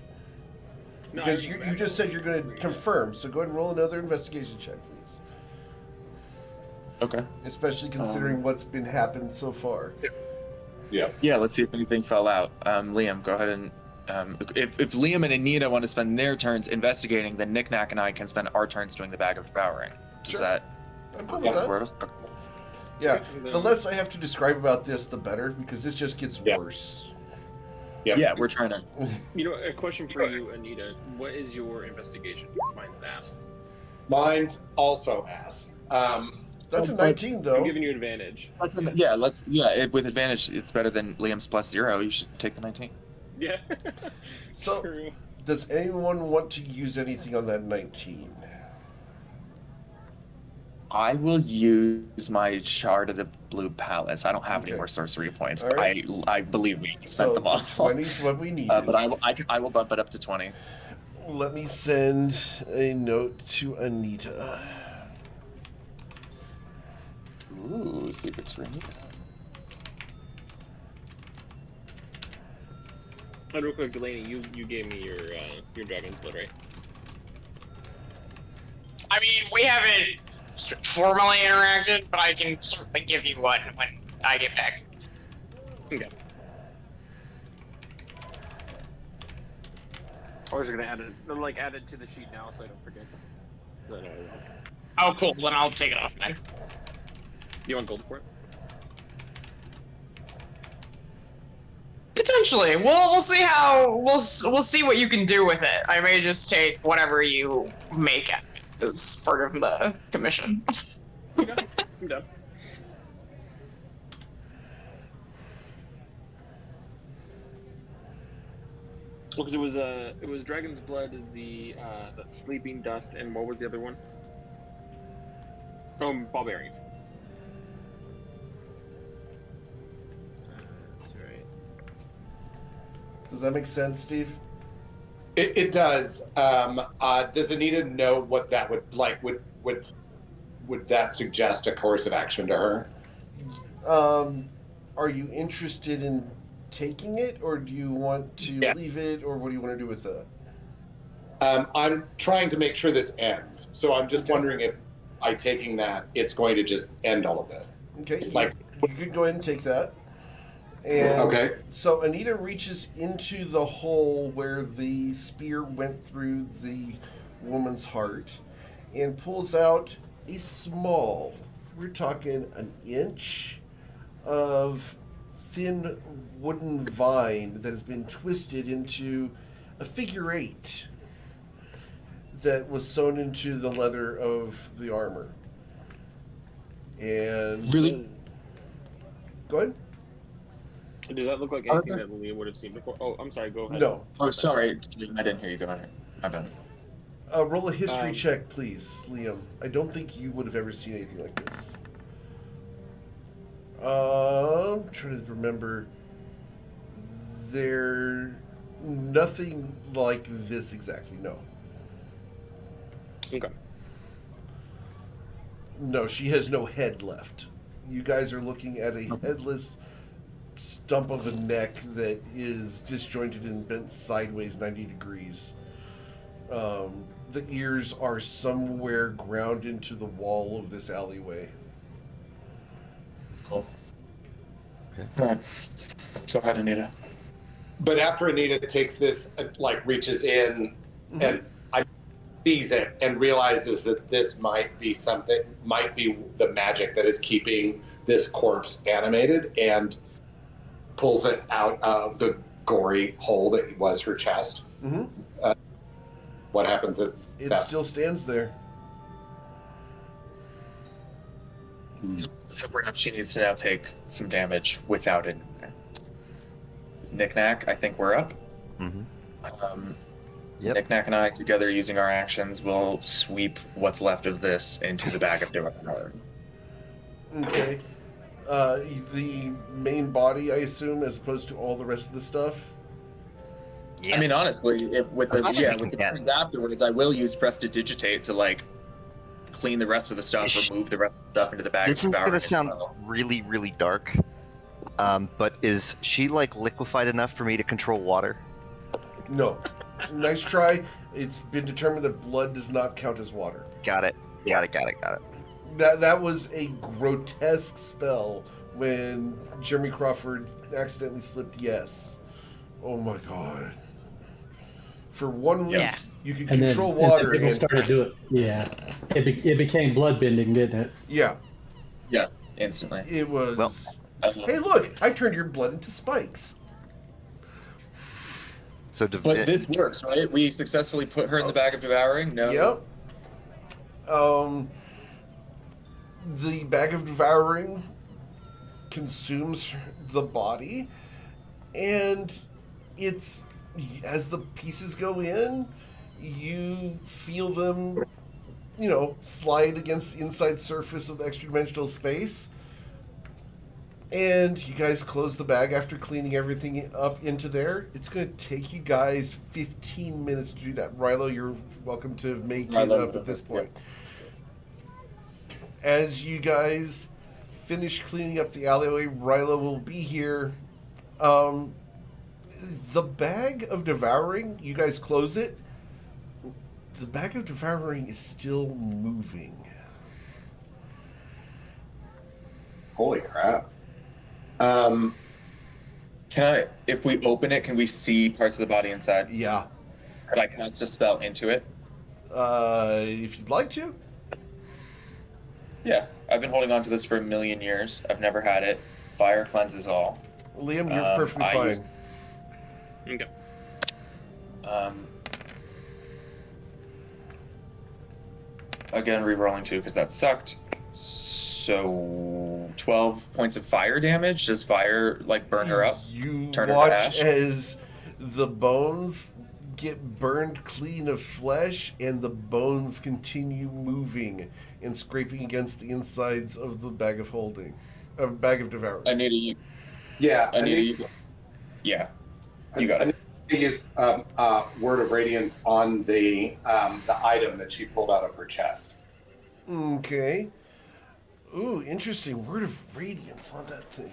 No, Because I you grabbed just said you're going to everything. confirm, so go ahead and roll another investigation check, please. Okay. Especially considering what's been happened so far. yeah. Yeah, let's see if anything fell out. Liam, go ahead and if Liam and Anita want to spend their turns investigating, then Nick Nack and I can spend our turns doing the bag of devouring. Does Sure. that I'm cool with work that. for us? Okay. Yeah, the less I have to describe about this, the better, because this just gets Yeah. worse. Yeah, we're trying to. You know, a question for you, Anita. What is your investigation? Mine's ass. Mine's also ass. That's a 19, though. I'm giving you advantage. With advantage, it's better than Liam's +0. You should take the 19. Yeah. So, True. does anyone want to use anything on that 19? I will use my Shard of the Blue Palace. I don't have any Okay. more sorcery points, All but right. I believe we spent So, them all. 20's what we need. But I will bump it up to 20. Let me send a note to Anita. Ooh, secrets for Anita. And real quick, Delaney, you gave me your dragon's blood, right? I mean, we haven't formally interacted, but I can certainly give you one when I get back. Okay. Or is it gonna add it? I'm like add it to the sheet now, so I don't forget. So I know I will. Oh, cool. Then I'll take it off then. You want gold for it? Potentially. We'll see how we'll see what you can do with it. I may just take whatever you make at it as part of the commission. Okay, I'm done. Well, because it was dragon's blood, the sleeping dust, and what was the other one? Ball bearings. That's right. Does that make sense, Steve? It does. Does Anita know what that would like? Would that suggest a course of action to her? Are you interested in taking it, or do you want to Yeah. leave it, or what do you want to do with that? I'm trying to make sure this ends. So I'm just wondering if by taking that, it's going to just end all of this. Okay, Like, you could go ahead and take that. And okay. so Anita reaches into the hole where the spear went through the woman's heart and pulls out a small, we're talking an inch of thin wooden vine that has been twisted into a figure 8 that was sewn into the leather of the armor. And Really? go ahead. Does that look like anything that Liam would have seen before? Oh, I'm sorry. Go ahead. No. Oh, sorry. I didn't hear you. Go ahead. My bad. Roll a history check, please, Liam. I don't think you would have ever seen anything like this. I'm trying to remember. Nothing like this exactly, no. Okay. No, she has no head left. You guys are looking at a headless stump of a neck that is disjointed and bent sideways 90 degrees. The ears are somewhere ground into the wall of this alleyway. Cool. Okay. All right. Go ahead, Anita. But after Anita takes this, like reaches in and sees it and realizes that this might be the magic that is keeping this corpse animated, and pulls it out of the gory hole that was her chest. What happens? It still stands there. So perhaps she needs to now take some damage without it. Knick-Knack, I think we're up. Yep. Knick-Knack and I, together using our actions, will sweep what's left of this into the bag of devouring. Okay. The main body, I assume, as opposed to all the rest of the stuff? Yeah. I mean, honestly, with the Especially turns afterwards, I will use Prestidigitate to, like, clean the rest of the stuff, remove the rest of the stuff into the bag. This is gonna sound really, really dark. But is she like liquefied enough for me to control water? No. Nice try. It's been determined that blood does not count as water. Got it. Got it. That was a grotesque spell when Jeremy Crawford accidentally slipped yes. Oh my god. For 1 week, Yeah. you could And control then, water. and then people started doing it. Yeah, it became blood bending, didn't it? Yeah, Yeah, instantly. it was. Well- Hey, look! I turned your blood into spikes. So But this works, right? We successfully put her in the bag of devouring? No? Yep. The bag of devouring consumes the body, and it's as the pieces go in, you feel them, slide against the inside surface of the extra-dimensional space. And you guys close the bag after cleaning everything up into there. It's going to take you guys 15 minutes to do that. Rilo, you're welcome to make it up at this point. As you guys finish cleaning up the alleyway, Rilo will be here. The bag of devouring, you guys close it. The bag of devouring is still moving. Holy crap. If we open it, can we see parts of the body inside? Yeah. Could I cast a spell into it? If you'd like to. Yeah, I've been holding on to this for 1,000,000 years. I've never had it. Fire cleanses all. Liam, you're perfectly fine. Okay. Again, re-rolling 2 because that sucked. So 12 points of fire damage. Does fire burn her up? You Turn her to watch ash? as the bones get burned clean of flesh, and the bones continue moving and scraping against the insides of the bag of holding, bag of devouring. Anita, you. Yeah. Anita, you. Yeah. You got it. I use Word of Radiance on the item that she pulled out of her chest. Okay. Ooh, interesting. Word of Radiance on that thing.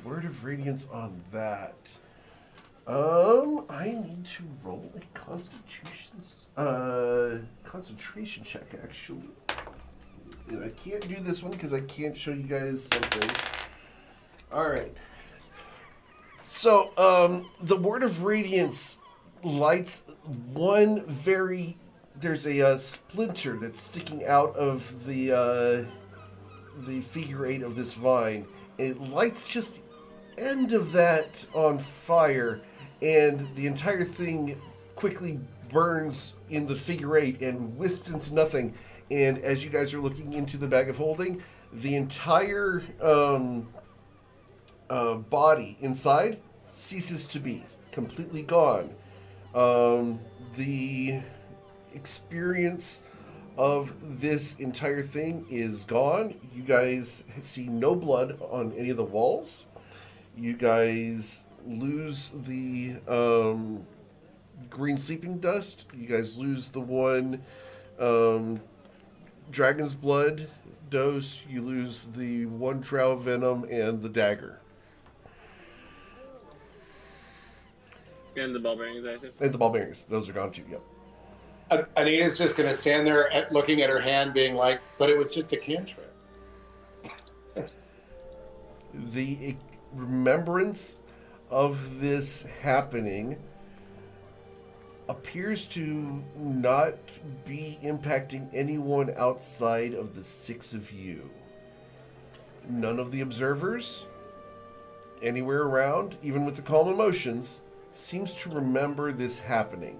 word of radiance on that. I need to roll a concentration check, actually. And I can't do this one because I can't show you guys something. Alright. So, the word of radiance lights one very... There's a splinter that's sticking out of the figure 8 of this vine. It lights just the end of that on fire, and the entire thing quickly burns in the figure 8 and wisps into nothing. And as you guys are looking into the bag of holding, the entire body inside ceases to be, completely gone. The experience of this entire thing is gone. You guys see no blood on any of the walls. You guys lose the green sleeping dust. You guys lose the one dragon's blood dose. You lose the one drow venom and the dagger. And the ball bearings, I assume? And the ball bearings. Those are gone too, yep. Anita's just going to stand there looking at her hand being like, but it was just a cantrip. The remembrance of this happening appears to not be impacting anyone outside of the 6 of you. None of the observers, anywhere around, even with the calm emotions, seems to remember this happening.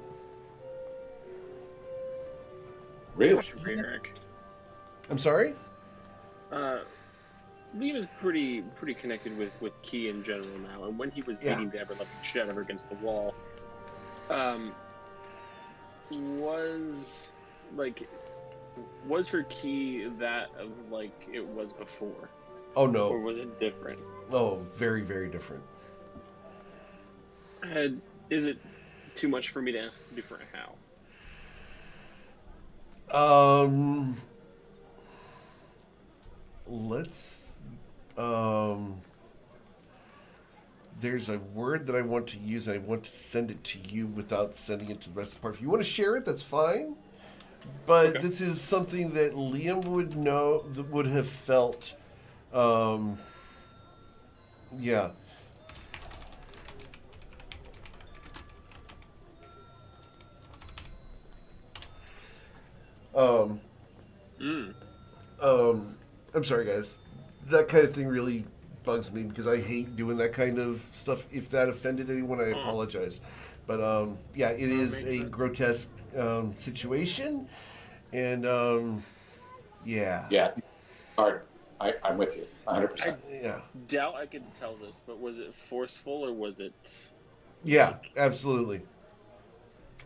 Really? Eric. I'm sorry? Liam is pretty connected with Key in general now, and when he was beating the ever-loving shit out of her against the wall, was her Key that of like it was before? Oh no. Or was it different? Oh, very, very different. Is it too much for me to ask different how? There's a word that I want to use, and I want to send it to you without sending it to the rest of the party. If you want to share it, that's fine. But Okay. This is something that Liam would know, would have felt. Yeah. I'm sorry, guys. That kind of thing really bugs me because I hate doing that kind of stuff. If that offended anyone, I apologize. But yeah, it is a grotesque situation, and yeah. Yeah. Hard. I'm with you. 100%. Yeah. Doubt I could tell this, but was it forceful or was it? Yeah, absolutely.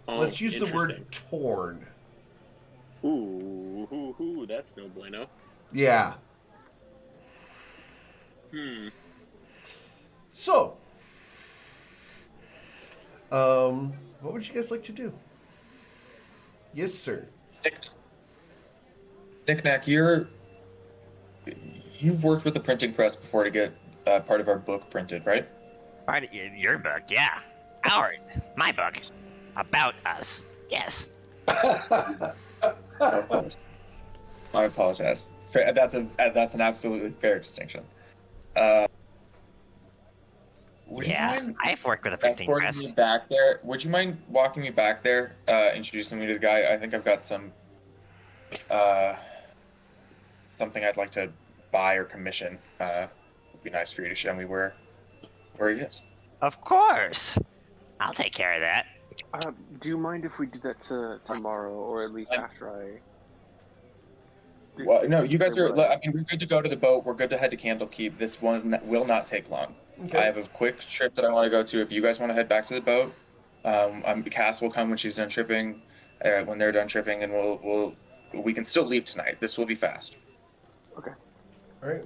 Oh, Let's use the word interesting. torn. Ooh, that's no bueno. Yeah. So, what would you guys like to do? Yes, sir. Knick-knack, you've worked with the printing press before to get part of our book printed, right? Part of your book, yeah. My book. About us, yes. I apologize. That's an absolutely fair distinction. Would you mind I've worked with a printing escorting press. me back there? Would you mind walking me back there, introducing me to the guy? I think I've got some something I'd like to buy or commission. It'd be nice for you to show me where he is. Of course. I'll take care of that. Do you mind if we do that tomorrow, or at least after I? Well, no, you guys are. I mean, we're good to go to the boat. We're good to head to Candlekeep. This one will not take long. Okay. I have a quick trip that I want to go to. If you guys want to head back to the boat, Cass will come when she's done tripping. When they're done tripping, and we can still leave tonight. This will be fast. Okay. All right.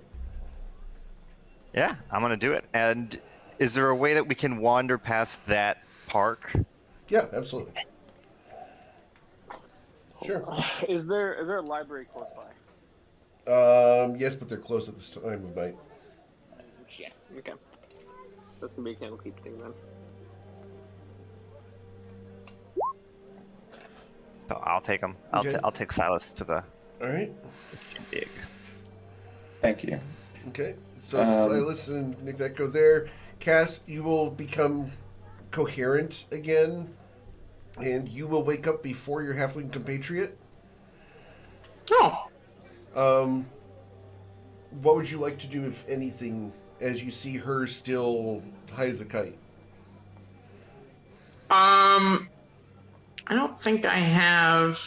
Yeah, I'm gonna do it. And is there a way that we can wander past that park? Yeah, absolutely. Sure. Is there a library close by? Yes, but they're closed at this time of night. Shit. Okay. That's gonna be a Candlekeep thing then. So I'll take him. I'll take Silas to the All right. gig. Thank you. Okay. So Silas and Nick go there. Cass, you will become coherent again, and you will wake up before your halfling compatriot. Oh. What would you like to do, if anything, as you see her still high as a kite? I don't think I have.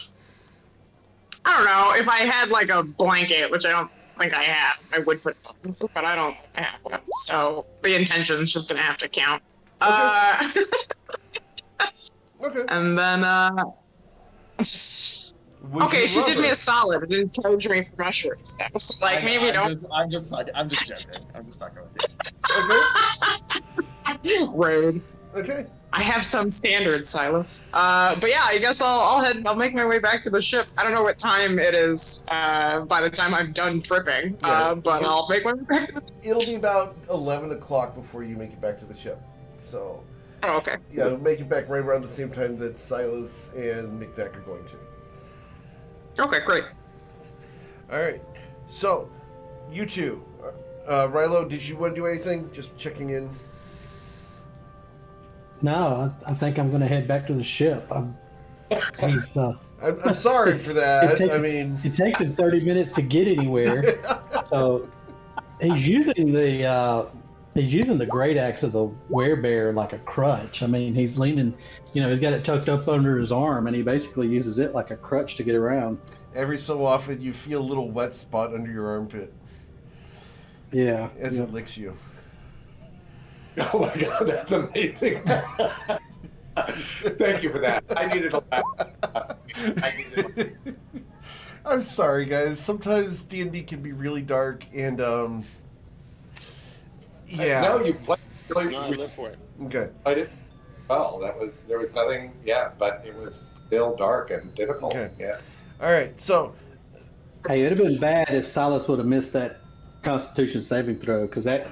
I don't know. If I had like a blanket, which I don't think I have, I would put it on, but I don't have one. So the intention's just gonna have to count. Okay. And then, Would okay, you she rub did her? me a solid. It didn't charge me for mushrooms. That was like, maybe don't. I'm just joking. I'm just not going to. Rude. Okay. I have some standards, Silas. But yeah, I guess I'll make my way back to the ship. I don't know what time it is by the time I'm done tripping, Yeah. but I'll make my way back to the. It'll be about 11 o'clock before you make it back to the ship. So, Oh, okay. yeah, make it back right around the same time that Silas and Nick-Nack are going to. Okay, great. All right. So, you two. Rilo, did you want to do anything? Just checking in. No, I think I'm going to head back to the ship. He's I'm sorry for that. it takes him 30 minutes to get anywhere. So he's using the great axe of the werebear like a crutch. I mean, he's leaning, he's got it tucked up under his arm, and he basically uses it like a crutch to get around. Every so often, you feel a little wet spot under your armpit Yeah. as it licks you. Oh my god, that's amazing. Thank you for that. I needed a laugh. I'm sorry, guys. Sometimes D&D can be really dark, and yeah. No, you played really, No, I live for it. Okay. played it well. There was nothing, but it was still dark and difficult. Okay. Yeah. All right. So, Hey, it'd have been bad if Silas would have missed that Constitution saving throw, because that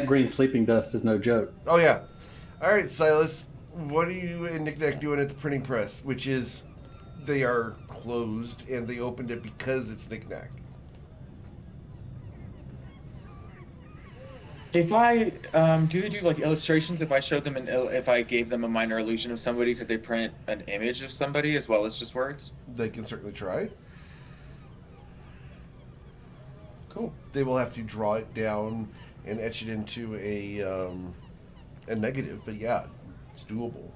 green sleeping dust is no joke. oh yeah. All right, Silas. What are you and Nick-Nack doing at the printing press? Which is, they are closed, and they opened it because it's Nick-Nack. If I do they do like illustrations? If I showed them if I gave them a minor illusion of somebody, could they print an image of somebody as well as just words? They can certainly try. Cool. They will have to draw it down and etch it into a negative, but yeah, it's doable.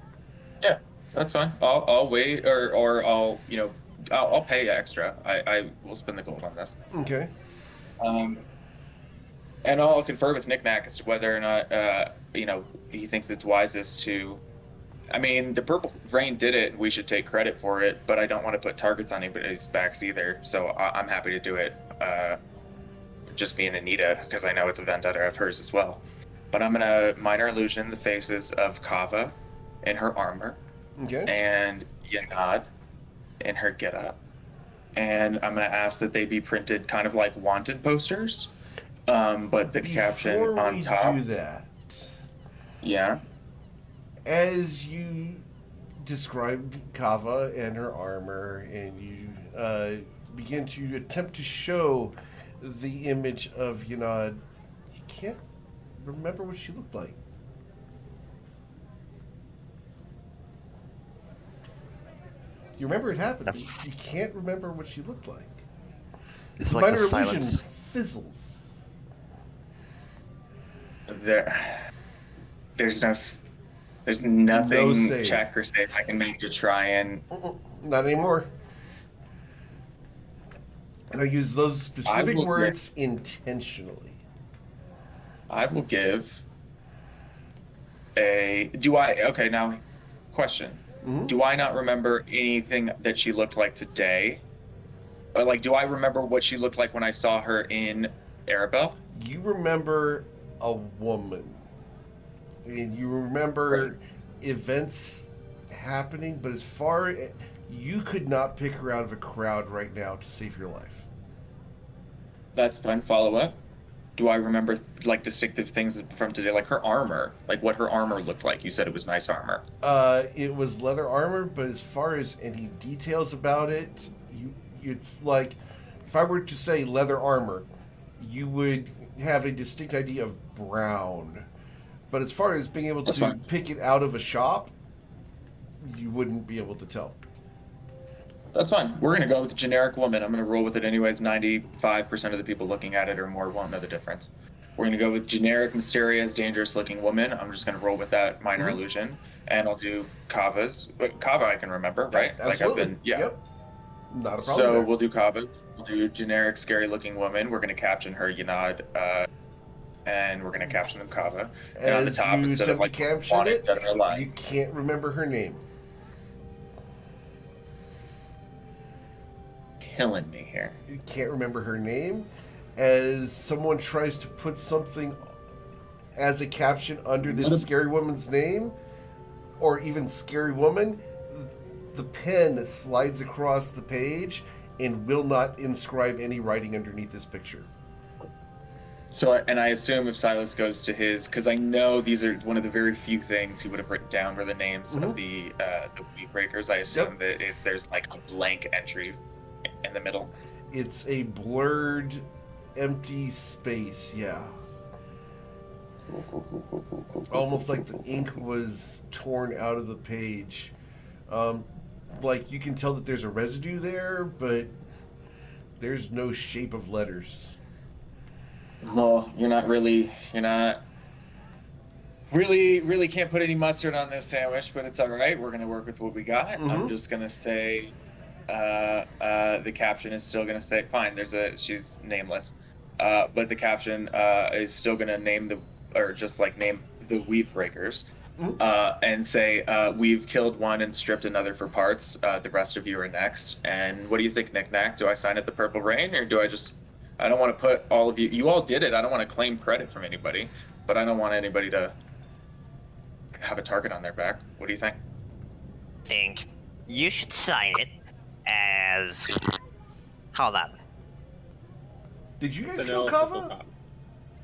Yeah, that's fine. I'll wait, or I'll pay extra. I will spend the gold on this. Okay. And I'll confer with Nick-Nack as to whether or not he thinks it's wisest to. I mean, the Purple Rain did it, and we should take credit for it. But I don't want to put targets on anybody's backs either. So I'm happy to do it. Just being Anita, because I know it's a vendetta of hers as well. But I'm gonna minor illusion the faces of Kava in her armor, Okay. and Yanad in her getup, and I'm gonna ask that they be printed kind of like wanted posters, but the caption Before on we top. do that, Yeah. as you described Kava and her armor, and you begin to attempt to show the image of Yanad, you can't remember what she looked like. You remember it happened, but you can't remember what she looked like. It's The like minor the illusion silence. fizzles. There's nothing No save. check or safe I can make to try and. Not anymore. And I use those specific will words intentionally. I will give a. Okay, now, question. Mhm. Do I not remember anything that she looked like today? Or, like, do I remember what she looked like when I saw her in Arabelle? You remember a woman. And you remember events happening, but as far as you could not pick her out of a crowd right now to save your life. That's fine. Follow up. do I remember like distinctive things from today, like her armor, like what her armor looked like? You said it was nice armor. It was leather armor, but as far as any details about it, it's like if I were to say leather armor, you would have a distinct idea of brown. But as far as being able That's to fine. pick it out of a shop, you wouldn't be able to tell. That's fine. We're gonna go with generic woman. I'm gonna roll with it anyways. 95% of the people looking at it or more won't know the difference. We're gonna go with generic, mysterious, dangerous-looking woman. I'm just gonna roll with that minor illusion, and I'll do Kava's. But Kava, I can remember, right? Absolutely. Yeah. Yep. Not a problem. So there. we'll do Kava's. We'll do generic, scary-looking woman. We're gonna caption her Yanad, and we're gonna caption them Kava. And on the As top, you instead of attempt like to caption wanted, it, instead of a line. you can't remember her name. Killing me here. You can't remember her name. As someone tries to put something as a caption under this scary woman's name, or even scary woman, the pen slides across the page and will not inscribe any writing underneath this picture. So, and I assume if Silas goes to his, because I know these are one of the very few things he would have written down were the names of the weed breakers. I assume that if there's like a blank entry in the middle. It's a blurred, empty space, yeah. Almost like the ink was torn out of the page. Like you can tell that there's a residue there, but there's no shape of letters. No, you're not really can't put any mustard on this sandwich, but it's all right. We're gonna work with what we got. I'm just gonna say, the caption is still gonna say, fine. She's nameless, but the caption is still gonna name the weave breakers, and say, we've killed one and stripped another for parts. The rest of you are next. And what do you think, Knick Knack? Do I sign it the Purple Rain, or do I just? I don't want to put all of you. You all did it. I don't want to claim credit from anybody, but I don't want anybody to have a target on their back. What do you think? I think you should sign it as. Hold on. Did you guys Vanilla kill Crystal Kava? Cop.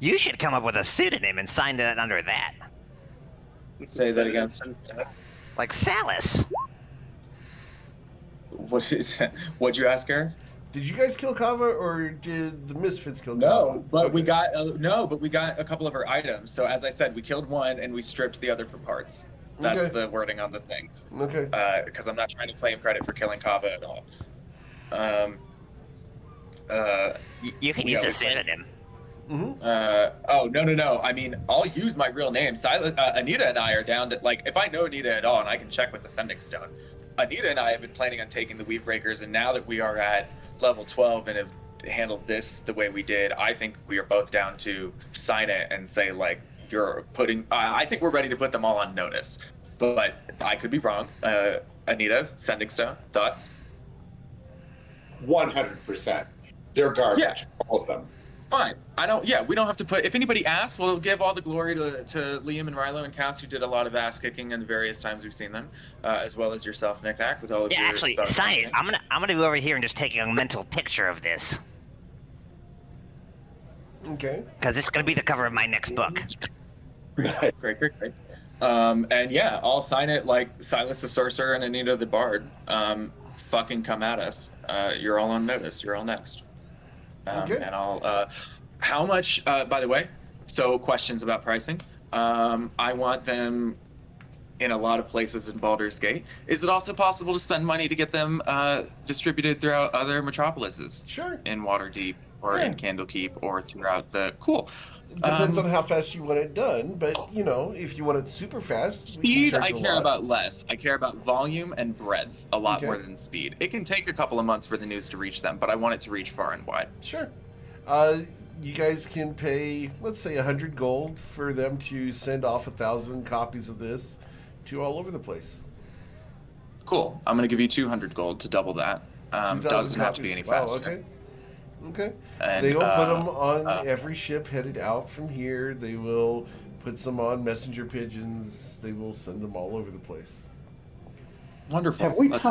You should come up with a pseudonym and sign it under that. Say that again. Like Salis. What'd you ask her? Did you guys kill Kava, or did the Misfits kill Kava? No, but Okay. we got a couple of her items. So as I said, we killed one and we stripped the other for parts. That's Okay. the wording on the thing. Okay. Because I'm not trying to claim credit for killing Kava at all. You can Yeah, use a we pseudonym. Oh no! I mean, I'll use my real name. Anita and I are down to, like, if I know Anita at all, and I can check with the Sending Stone. Anita and I have been planning on taking the Weave Breakers, and now that we are at level 12 and have handled this the way we did, I think we are both down to sign it and say, like, you're putting. I think we're ready to put them all on notice, but I could be wrong. Anita, Sending Stone, thoughts? 100%. They're garbage. Yeah. All of them. Fine. We don't have to put. If anybody asks, we'll give all the glory to Liam and Rilo and Cass, who did a lot of ass kicking in the various times we've seen them, as well as yourself, Knick Knack, with all of Yeah, your actually, thoughts on sign it. things. I'm gonna go over here and just take a mental picture of this, Okay. because it's gonna be the cover of my next book. Great. And yeah, I'll sign it like Silas the Sorcerer and Anita the Bard. Fucking come at us. You're all on notice. You're all next. Okay. And I'll. How much? By the way, so questions about pricing. I want them in a lot of places in Baldur's Gate. Is it also possible to spend money to get them distributed throughout other metropolises? Sure. In Waterdeep or Yeah. in Candlekeep or throughout the cool. Depends on how fast you want it done, but if you want it super fast, we can Speed, charge I a care lot. about less. I care about volume and breadth a lot Okay. more than speed. It can take a couple of months for the news to reach them, but I want it to reach far and wide. Sure. You guys can pay, let's say, 100 gold for them to send off 1,000 copies of this to all over the place. Cool. I'm going to give you 200 gold to double that. 2,000 Doesn't have to be any copies. Wow, faster. Okay. And, They will put them on uh, every ship headed out from here. They will put some on messenger pigeons. They will send them all over the place. Wonderful. Have we Let's-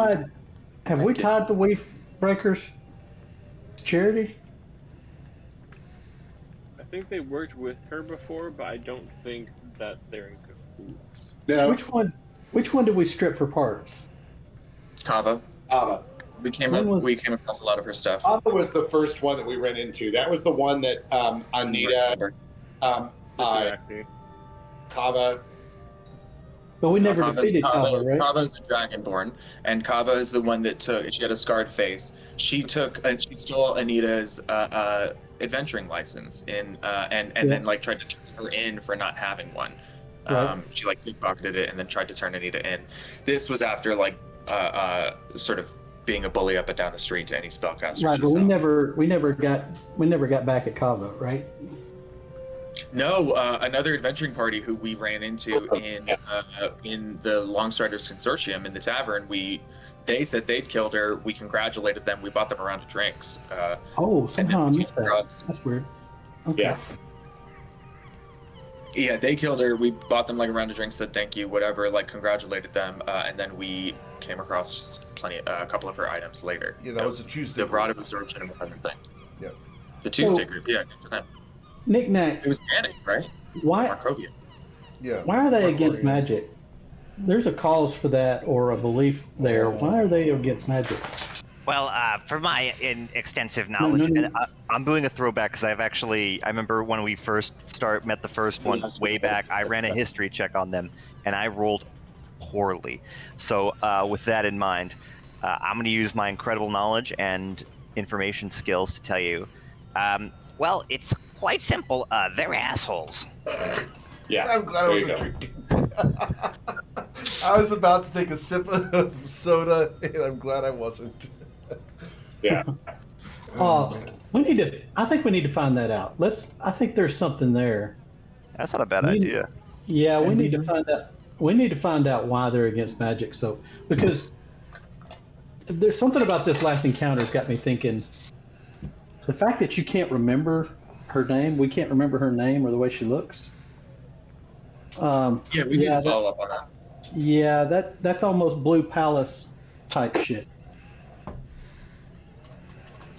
tied the Weave Breakers to charity? think they worked with her before, but I don't think that they're in cahoots. No, Which one did we strip for parts? Kava. Ava. We came across a lot of her stuff. Ava was the first one that we ran into. That was the one that Anita, Kava. But we never defeated Kava, right? Kava's a dragonborn, and Kava is the one that took. She had a scarred face. She stole Anita's adventuring license and then like tried to turn her in for not having one. Right. She like pickpocketed it and then tried to turn Anita in. This was after like sort of being a bully up and down the street to any spellcaster. Right, but we never got back at Kava, right? No, another adventuring party who we ran into in the Longstriders Consortium in the tavern. They said they'd killed her. We congratulated them. We bought them a round of drinks. Somehow I missed that. That's weird. Okay. Yeah. Yeah, they killed her. We bought them like a round of drinks, said thank you, whatever, like congratulated them, and then we came across a couple of her items later. Yeah, that was a Tuesday. The Rod of Absorption and other thing. Yep. The Tuesday group, yeah, good for them. Knick-knack. It was Manic, right? Why? Markovia. Yeah. Why are they against magic? There's a cause for that or a belief there. Why are they against magic? Well, from my extensive knowledge, No. I'm doing a throwback because I remember when we first met the first one way back, I ran a history check on them and I rolled poorly. So with that in mind, I'm going to use my incredible knowledge and information skills to tell you. Well, it's quite simple. They're assholes. Yeah. I'm glad I wasn't drinking. I was about to take a sip of soda, and I'm glad I wasn't. Yeah. I think we need to find that out. I think there's something there. That's not a bad idea. Yeah, we need to find out. We need to find out why they're against magic. So, because there's something about this last encounter's got me thinking. The fact that you can't remember her name, we can't remember her name or the way she looks. Yeah, we need to follow up on that. Yeah, that's almost Blue Palace type shit.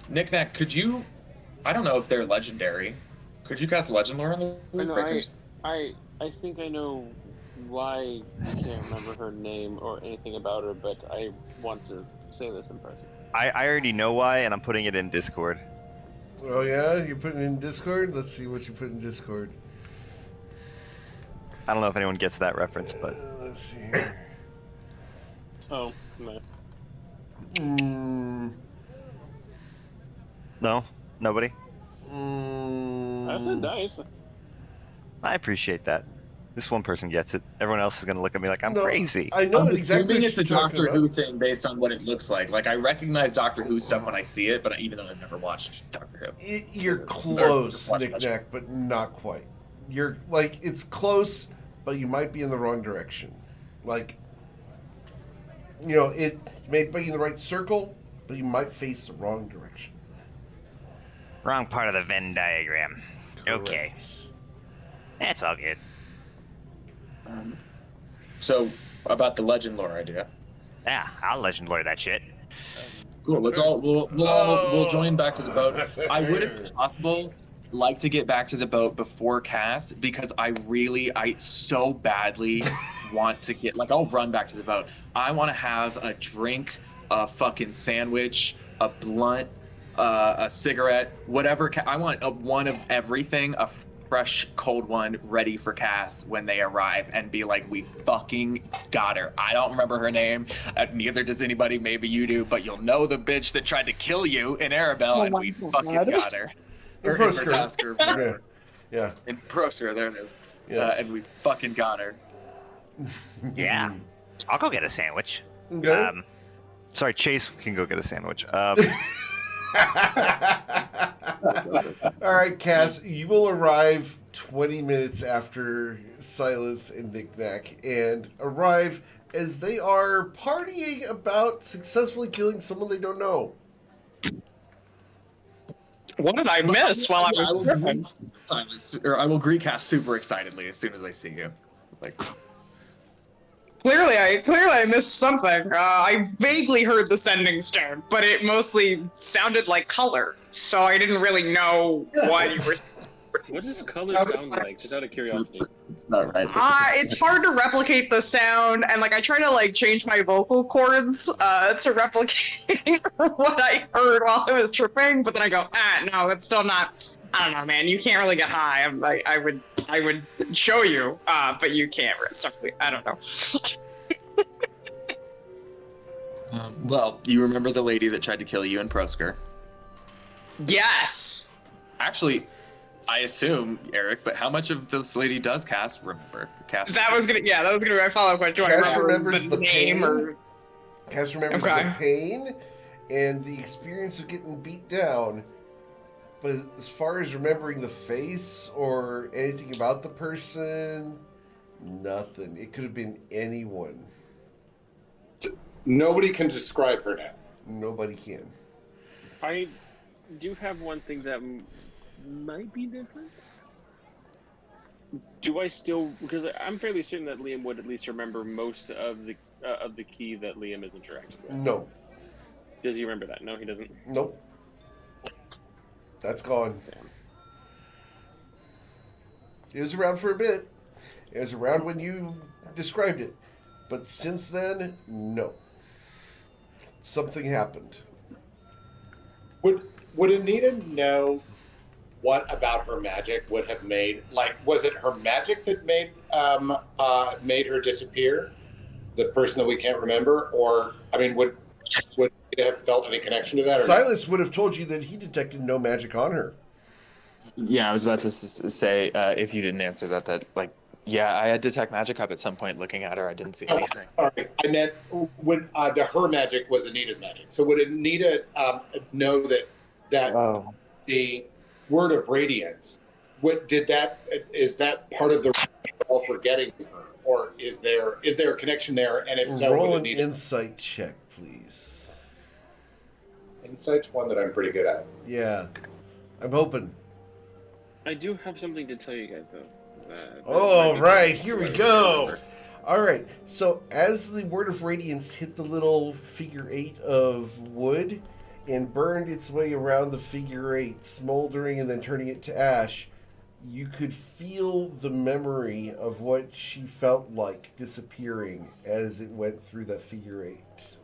Knick-knack, could you? I don't know if they're legendary. Could you cast Legend Lore on the Breakers? I think I know why I can't remember her name or anything about her, but I want to say this in person. I already know why, and I'm putting it in Discord. Oh yeah, you put it in Discord? Let's see what you put in Discord. I don't know if anyone gets that reference, but Let's see here. Oh, nice. no, nobody. I said nice. I appreciate that. This one person gets it. Everyone else is going to look at me like I'm No, crazy. I know I'm exactly assuming what it's a you're talking Doctor Who about. thing based on what it looks like. Like I recognize Doctor Who stuff when I see it, but even though I've never watched Doctor Who. You're close, Knick-knack, but not quite. You're like, it's close, but you might be in the wrong direction. Like, you know, it may be in the right circle, but you might face the wrong direction. Wrong part of the Venn diagram. Okay. Correct. That's all good. So about the Legend Lore idea. Yeah, I'll legend lore that shit. Cool. Let's all we'll join back to the boat. I would, if possible, like to get back to the boat before cast because I so badly want to get I'll run back to the boat. I want to have a drink, a fucking sandwich, a blunt, a cigarette, whatever. I want one of everything. A fresh, cold one ready for cast when they arrive and be like, we fucking got her. I don't remember her name. Neither does anybody. Maybe you do, but you'll know the bitch that tried to kill you in Arabelle, and we fucking got her. In Prosker. Yeah. In Prosker, there it is. Yes. And we fucking got her. Yeah. I'll go get a sandwich. Okay. Sorry, Chase can go get a sandwich. All right, Cass, you will arrive 20 minutes after Silas and Knick-knack and arrive as they are partying about successfully killing someone they don't know. What did I miss while I was tripping? I will greet Cass super excitedly as soon as I see you. Like, Clearly I missed something. I vaguely heard the sending stone, but it mostly sounded like color, so I didn't really know what you were saying. What does color sound like? Just out of curiosity. It's not right. It's hard to replicate the sound, and like I try to like change my vocal cords to replicate what I heard while I was tripping, but then I go, no, it's still not. I don't know, man. You can't really get high. I would show you, but you can't. So, I don't know. Well, you remember the lady that tried to kill you in Prosker? Yes. Actually, I assume, Eric, but how much of this lady does Cass remember? That was gonna be my follow-up question. Do I Cass remember remembers the the name pain. or? Cass remembers Okay. the pain and the experience of getting beat down. But as far as remembering the face or anything about the person, nothing. It could have been anyone. Nobody can describe her now. Nobody can. I do have one thing that might be different. Do I still? Because I'm fairly certain that Liam would at least remember most of the key that Liam is interacting with. No. Does he remember that? No, he doesn't. Nope. That's gone. Damn. It was around for a bit. It was around when you described it. But since then, no. Something happened. Would Anita know what about her magic would have made? Like, was it her magic that made her disappear? The person that we can't remember, or I mean, would Anita have felt any connection to that? Or Silas would have told you that he detected no magic on her. Yeah, I was about to say, if you didn't answer that, like, yeah, I had detect magic up at some point looking at her. I didn't see anything. Sorry, I meant when her magic was Anita's magic. So would Anita know that the word of radiance? Is that part of the ritual for getting her, or is there a connection there? And if so, Roll would an Anita? insight check, please. Insight's one that I'm pretty good at. Yeah. I'm hoping. I do have something to tell you guys though. Oh, right. Here we go. All right. So as the word of radiance hit the little figure 8 of wood and burned its way around the figure 8, smoldering and then turning it to ash, you could feel the memory of what she felt like disappearing as it went through that figure 8.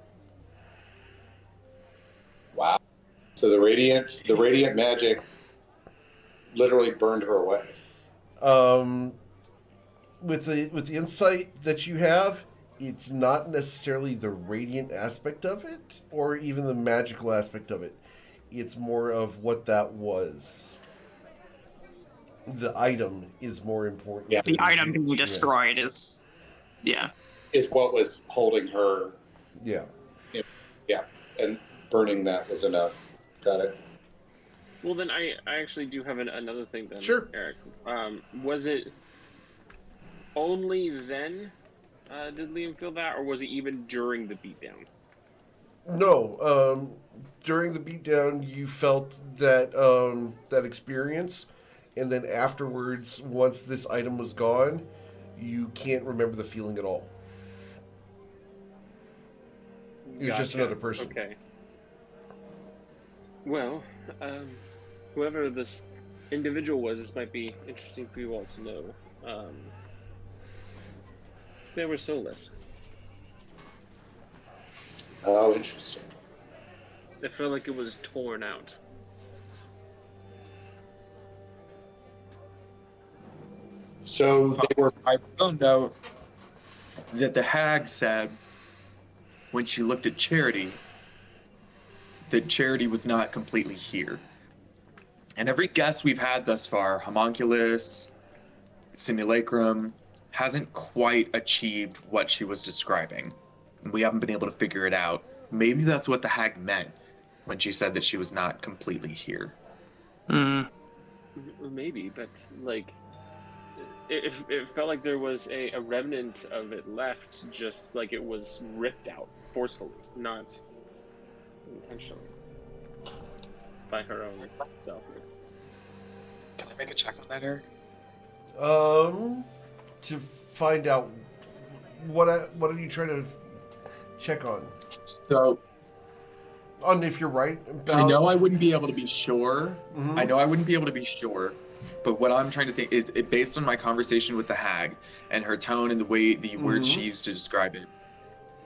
Wow. So the radiant magic literally burned her away. With the insight that you have, it's not necessarily the radiant aspect of it or even the magical aspect of it. It's more of what that was. The item is more important. Yeah, The item being destroyed is What was holding her. Yeah. Yeah, and burning that was enough. Got it. Well, then I actually do have another thing then, Sure. Eric. Was it only then did Liam feel that, or was it even during the beatdown? No. During the beatdown, you felt that that experience, and then afterwards, once this item was gone, you can't remember the feeling at all. It was just Gotcha. another person. Okay. Well, whoever this individual was, this might be interesting for you all to know. They were soulless. Oh, interesting. It felt like it was torn out. So they were. I found out that the hag said when she looked at Charity that Charity was not completely here. And every guess we've had thus far, Homunculus, Simulacrum, hasn't quite achieved what she was describing. And we haven't been able to figure it out. Maybe that's what the hag meant when she said that she was not completely here. Maybe, but like, it felt like there was a remnant of it left, just like it was ripped out forcefully, not intentionally, by her own self. Can I make a check on that, Eric? To find out what are you trying to check on? So On if you're right. I know I wouldn't be able to be sure. Mhm. I know I wouldn't be able to be sure, But what I'm trying to think is, based on my conversation with the hag and her tone and the way the words she used to describe it,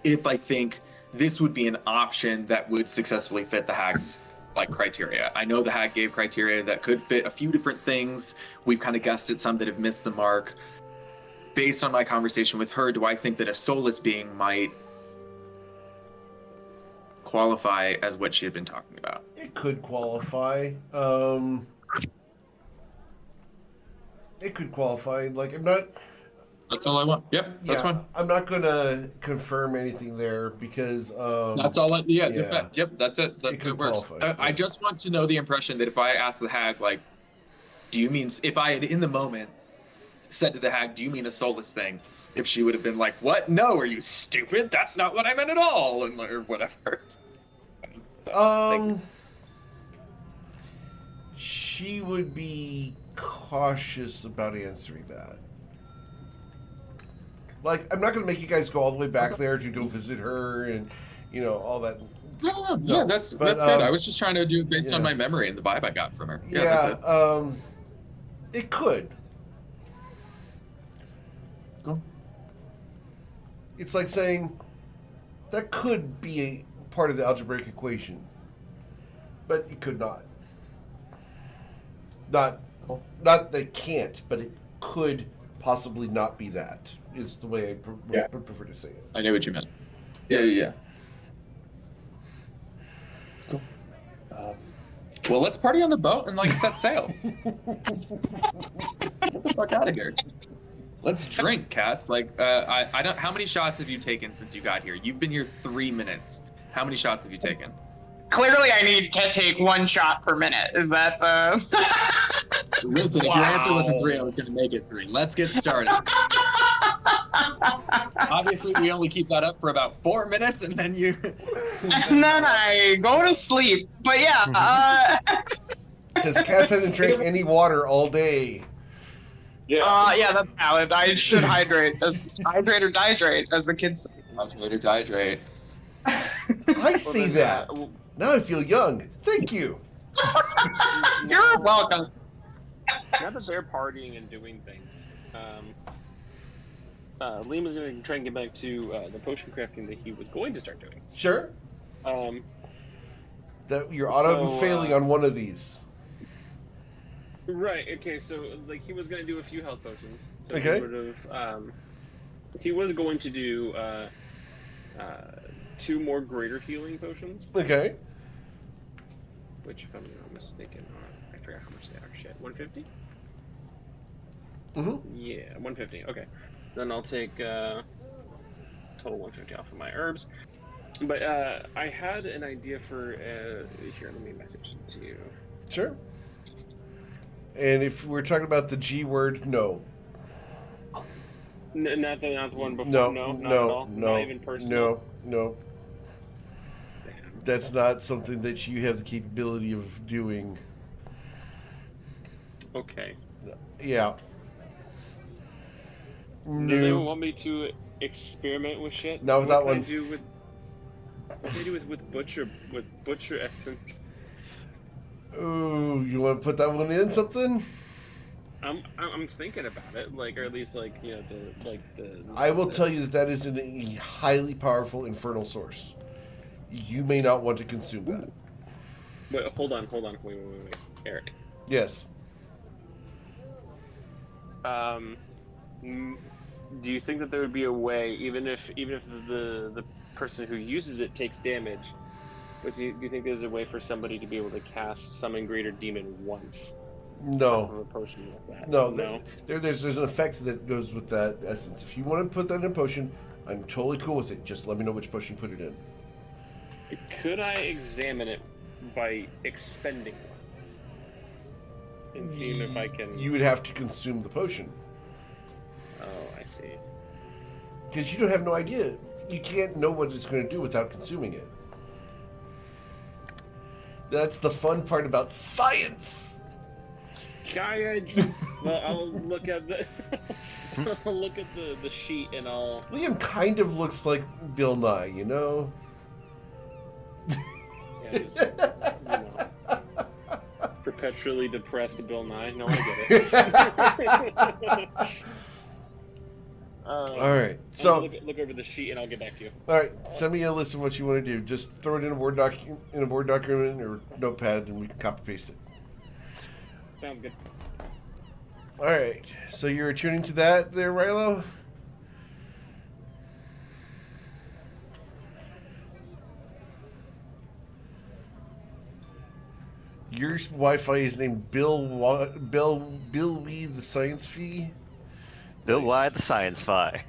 if I think this would be an option that would successfully fit the hag's like criteria. I know the hag gave criteria that could fit a few different things. We've kind of guessed at some that have missed the mark. Based on my conversation with her, do I think that a soulless being might qualify as what she had been talking about? It could qualify. It could qualify. Like, I'm not. That's all I want. Yep, that's fine. I'm not gonna confirm anything there because. That's all. Yep, that's it. It could qualify. I just want to know the impression that if I ask the hag, like, do you mean, if I had in the moment said to the hag, do you mean a soulless thing? If she would have been like, what? No, are you stupid? That's not what I meant at all, and or whatever. She would be cautious about answering that. Like, I'm not going to make you guys go all the way back there to go visit her and, all that. No, that's good. I was just trying to do it based on my memory and the vibe I got from her. It could. Cool. It's like saying that could be a part of the algebraic equation, but it could not. Not that it can't, but it could possibly not be that, is the way I would prefer to say it. I know what you meant. Yeah. Cool. Well, let's party on the boat and set sail. Get the fuck out of here. Let's drink, Cass. I don't. How many shots have you taken since you got here? You've been here 3 minutes. How many shots have you taken? Clearly, I need to take 1 shot per minute. Is that the? Listen, if your answer wasn't 3, I was going to make it 3. Let's get started. Obviously, we only keep that up for about 4 minutes, and then you. And then I go to sleep. But yeah. Because Cass hasn't drank any water all day. Yeah, that's valid. I should hydrate or dihydrate, as the kids say. Hydrate or dihydrate. I see that. Now I feel young. Thank you. You're welcome. Now that they're partying and doing things, Liam is going to try and get back to the potion crafting that he was going to start doing. Sure. That you're auto-failing on one of these. Right. Okay. So, he was going to do a few health potions. So okay. He was going to do 2 more greater healing potions. Okay. Which, if I'm not mistaken, I forgot how much they are. Shit, 150. Yeah, 150. Okay. Then I'll take total 150 off of my herbs. But I had an idea for here. Let me message it to you. Sure. And if we're talking about the G word, no. Not the one before. No, not at all. Not even personal. No. Damn. That's not something that you have the capability of doing. Okay. Yeah. Do they want me to experiment with shit? No, with that one. What can I do with butcher essence? Ooh, you want to put that one in something? I'm thinking about it, or at least I will tell you that is a highly powerful infernal source. You may not want to consume that. Wait, hold on. Wait, Eric. Yes. Do you think that there would be a way, even if the person who uses it takes damage, but do you think there's a way for somebody to be able to cast Summon Greater Demon once? No. Of a potion with that? No. There's an effect that goes with that essence. If you want to put that in a potion, I'm totally cool with it. Just let me know which potion you put it in. Could I examine it by expending one? And seeing if I can... You would have to consume the potion. Oh, I see. Because you don't have no idea. You can't know what it's going to do without consuming it. That's the fun part about science! Well, I'll look at the... I'll look at the sheet and I'll... Liam kind of looks like Bill Nye, you know? Yeah, perpetually depressed Bill Nye. No, I get it. All right. I'm So, gonna look over the sheet and I'll get back to you. all right. Send me a list of what you want to do. Just throw it in a Word document or notepad, and we can copy paste it. Sounds good. All right. So you're attuning to that, there, Rilo? Your Wi-Fi is named Bill Wee the Science Fee. Bill Nice. Y, the science fi.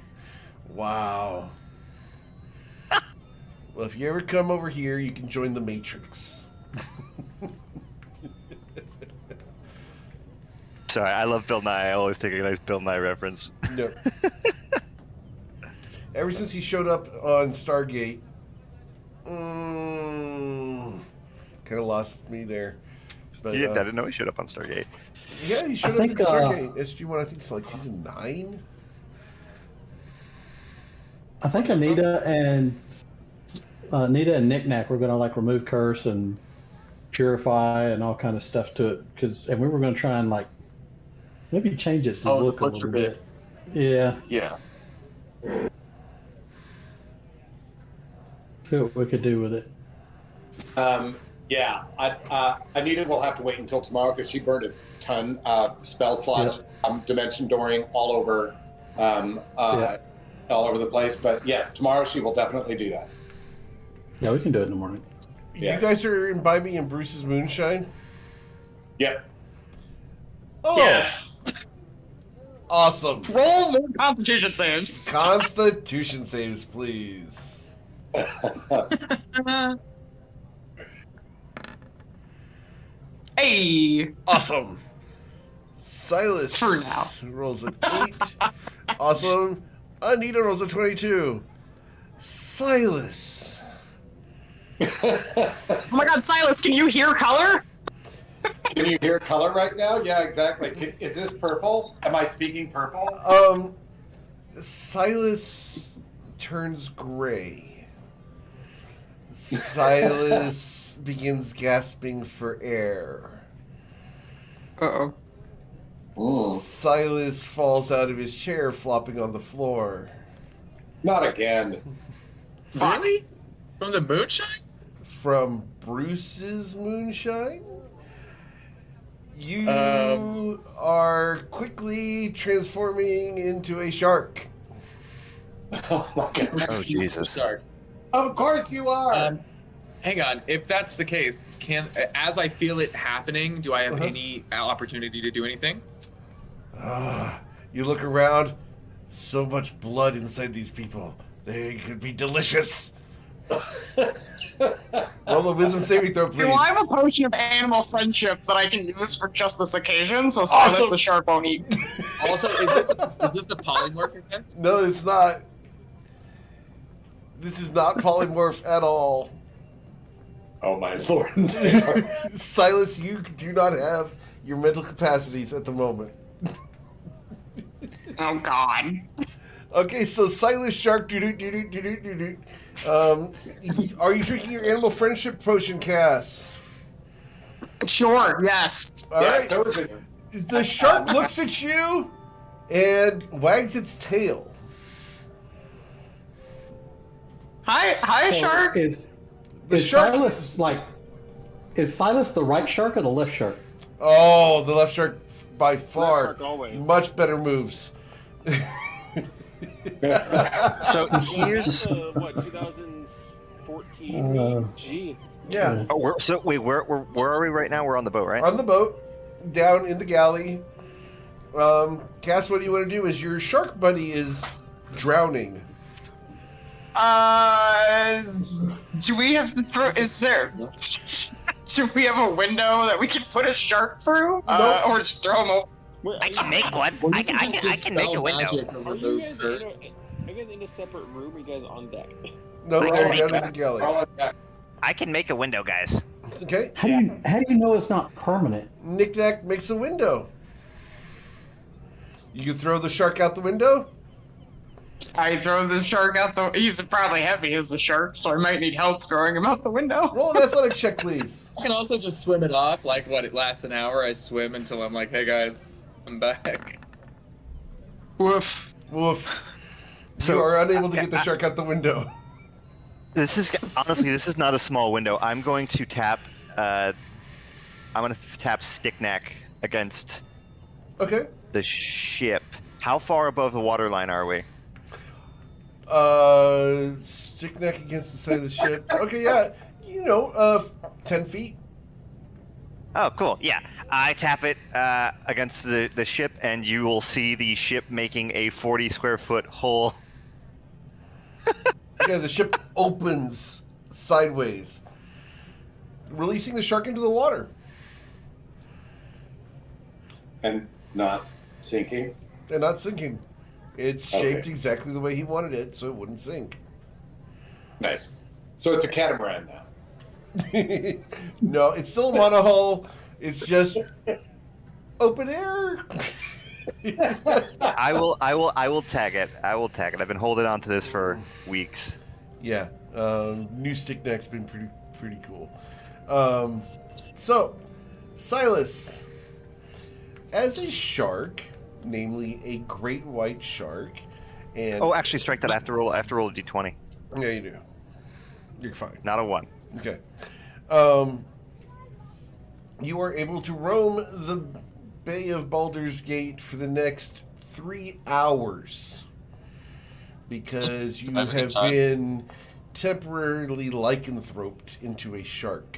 Wow. Well, if you ever come over here, you can join the Matrix. Sorry, I love Bill Nye. I always take a nice Bill Nye reference. Yep. Ever since he showed up on Stargate, kind of lost me there. But I didn't know he showed up on Stargate. yeah, he showed up in Stargate SG-1. I think it's like season 9. I think Anita and Knick-Knack were going to like remove curse and purify and all kind of stuff to it, and we were going to try and like maybe change its look a little bit. Yeah. Yeah. See what we could do with it. Yeah, Anita will have to wait until tomorrow because she burned a ton of spell slots, dimension dooring all over the place. But yes, tomorrow she will definitely do that. Yeah, we can do it in the morning. Yeah. You guys are imbibing in Bruce's moonshine? Yep. Oh, Yes. awesome. Roll more Constitution saves. Constitution saves, please. Hey. Awesome. Silas For now. rolls an 8. Awesome. Anita rolls a 22. Silas. Oh my God, Silas, can you hear color? Can you hear color right now? Yeah, exactly. Is this purple? Am I speaking purple? Silas turns gray. Silas begins gasping for air. Uh-oh. Ooh. Silas falls out of his chair, flopping on the floor. Not again. Really? From the moonshine? From Bruce's moonshine? You are quickly transforming into a shark. Oh my God. Oh, Jesus. Sorry. Of course you are. Hang on. If that's the case, as I feel it happening, do I have any opportunity to do anything? You look around, so much blood inside these people. They could be delicious. Roll a wisdom saving throw, please. Do I have a potion of animal friendship that I can use for just this occasion? So Silas Awesome. the shark won't eat. Also, is this a polymorph event? No, it's not. This is not polymorph at all. Oh my lord. Silas, you do not have your mental capacities at the moment. Oh God. Okay, so Silas Shark, are you drinking your animal friendship potion, Cass? Sure. Yes. All right. So is it. The shark looks at you and wags its tail. Hi, shark. Is The shark Silas is Silas the right shark or the left shark? Oh, the left shark by far. Shark always. Much better moves. So here's. What 2014 G. Yeah. Oh, where are we right now? We're on the boat, right? On the boat, down in the galley. Cass, what do you want to do? Is your shark buddy is drowning. Do we have to throw? Is there? Do we have a window that we can put a shark through, Nope. or just throw him over? I can make one. I can make a window. Are you guys in a separate room? Or are you guys on deck? No, I they're can down make in the galley. I can make a window, guys. Okay. How do you know it's not permanent? Knick-Knack makes a window. You can throw the shark out the window? I throw the shark out the. He's probably heavy as a shark, so I might need help throwing him out the window. Roll an athletics check, please. I can also just swim it off. Like, what, it lasts an hour? I swim until I'm like, hey guys, I'm back. Woof. Woof. So- you are unable to get the shark out the window. This is honestly, this is not a small window. I'm going to tap. I'm going to tap Stickneck against Okay. the ship. How far above the waterline are we? Stick neck against the side of the ship. Okay, yeah. 10 feet. Oh, cool. Yeah, I tap it against the ship, and you will see the ship making a 40 square foot hole. Yeah, the ship opens sideways, releasing the shark into the water. And not sinking. And not sinking. It's Okay. shaped exactly the way he wanted it, so it wouldn't sink. Nice. So it's a catamaran now. No, it's still a monohull. It's just open air. I will tag it. I will tag it. I've been holding on to this for weeks. Yeah, new stick neck's been pretty cool. So, Silas, as a shark, namely a great white shark, and Oh, actually, strike that. I have to roll a d20. yeah, you do. You're fine. Not a 1. Okay. You are able to roam the Bay of Baldur's Gate for the next 3 hours because you Have a good have time. been temporarily lycanthroped into a shark.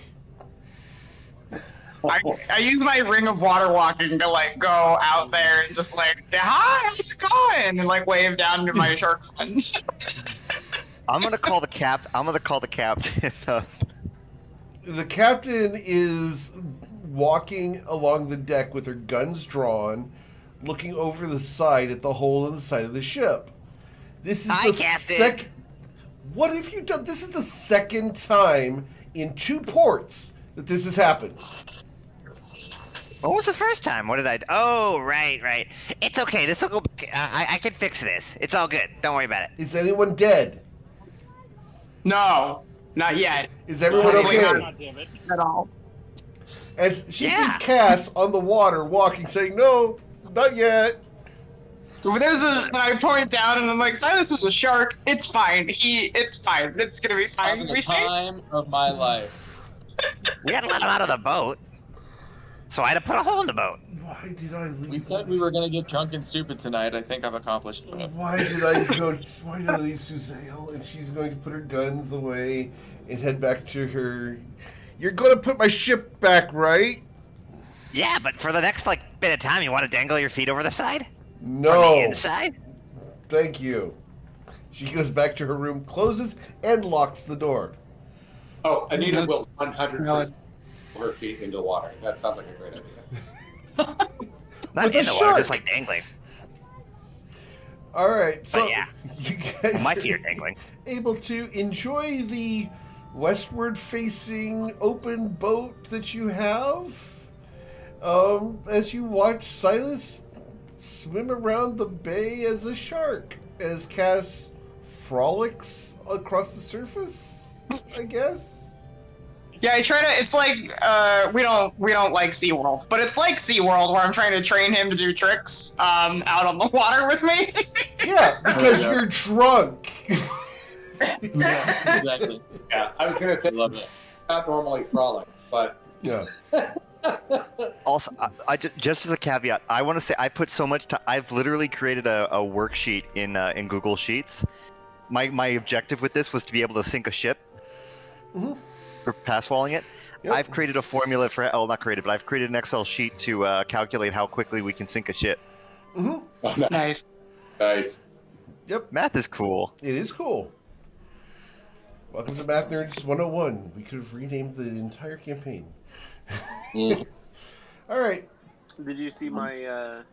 I use my ring of water walking to like go out there and just like, hi, how's it going? And like wave down to my shark friends. I'm gonna call the I'm gonna call the captain. The captain is walking along the deck with her guns drawn, looking over the side at the hole in the side of the ship. This is Hi, the Captain. What have you done? This is the second time in 2 ports that this has happened. What was the first time? What did I? Oh, right. It's okay. This will go. I can fix this. It's all good. Don't worry about it. Is anyone dead? No, not yet Is everyone Probably okay? God damn it. at all. As she Yeah. sees Cass on the water walking, saying, "No, not yet." But I point down and I'm like, Silas is a shark. It's fine. It's fine. It's gonna be fine. Having the We think. time of my life. We had to let him out of the boat, so I had to put a hole in the boat. Why did I leave? We said we were gonna get drunk and stupid tonight. I think I've accomplished it. Why did I go? Why did I leave Suzelle? And she's going to put her guns away and head back to her. You're going to put my ship back, right? Yeah, but for the next bit of time, you want to dangle your feet over the side? From the No. inside? Thank you. She goes back to her room, closes, and locks the door. Oh, Anita will 100% put her feet into the water. That sounds like a great idea. Not With in a the water, shark. just dangling. All right, so But yeah. you guys My are feet are dangling. able to enjoy the westward-facing open boat that you have as you watch Silas swim around the bay as a shark, as Cass frolics across the surface, I guess. Yeah, I try to. It's like we don't like SeaWorld, but it's like SeaWorld where I'm trying to train him to do tricks out on the water with me. Yeah, because yeah. you're drunk. Yeah, exactly. Yeah, I was going to say, I love it. not normally frolic, but Yeah. Also, I just as a caveat, I want to say I put so much time. I've literally created a worksheet in Google Sheets. My objective with this was to be able to sink a ship Mhm. for pass walling it. Yep. I've created a formula for not created, but I've created an Excel sheet to calculate how quickly we can sink a ship. Mhm. oh, no. Nice. Nice. Math is cool. It is cool. Welcome to Math Nerds 101. We could have renamed the entire campaign. All right. Did you see my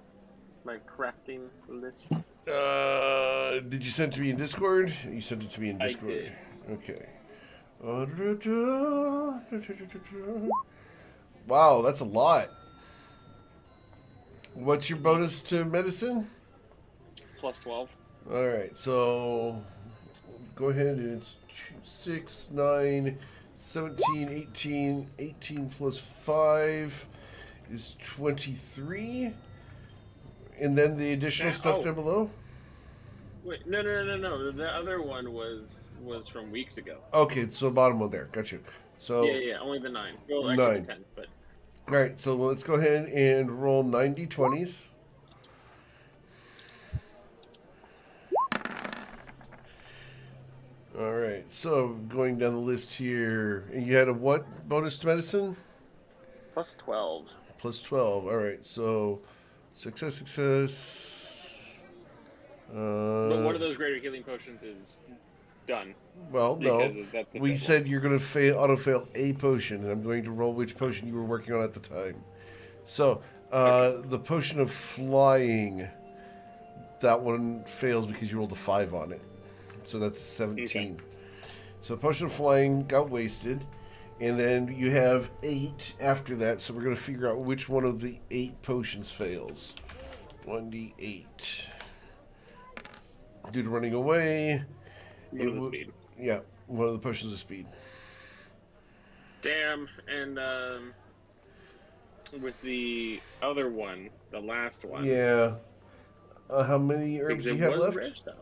my crafting list? Did you send it to me in Discord? You sent it to me in I Discord. did. Okay. Wow, that's a lot. What's your bonus to medicine? Plus 12. All right, so go ahead and it's 6, 9, 17, 18. 18 plus 5 is 23. And then the additional stuff down below? Wait, no. The other one was from weeks ago. Okay, so bottom one there. Got you. So Yeah, only the 9. Well, actually 9. the 10, but... All right, so let's go ahead and roll 90 20s. All right, so going down the list here, and you had a what bonus to medicine? Plus 12. Plus 12. All right, so success. But one of those greater healing potions is done. Well, no. That's the We fail. said you're going to auto fail a potion, and I'm going to roll which potion you were working on at the time. So, the potion of flying, that one fails because you rolled a 5 on it. So that's 17. Okay. So, potion of flying got wasted, and then you have 8 after that. So, we're going to figure out which one of the 8 potions fails. 1d8. Due to running away. One of the speed. Yeah, one of the potions of speed. Damn, and with the other one, the last one. Yeah. How many herbs do you have left? Rare stuff.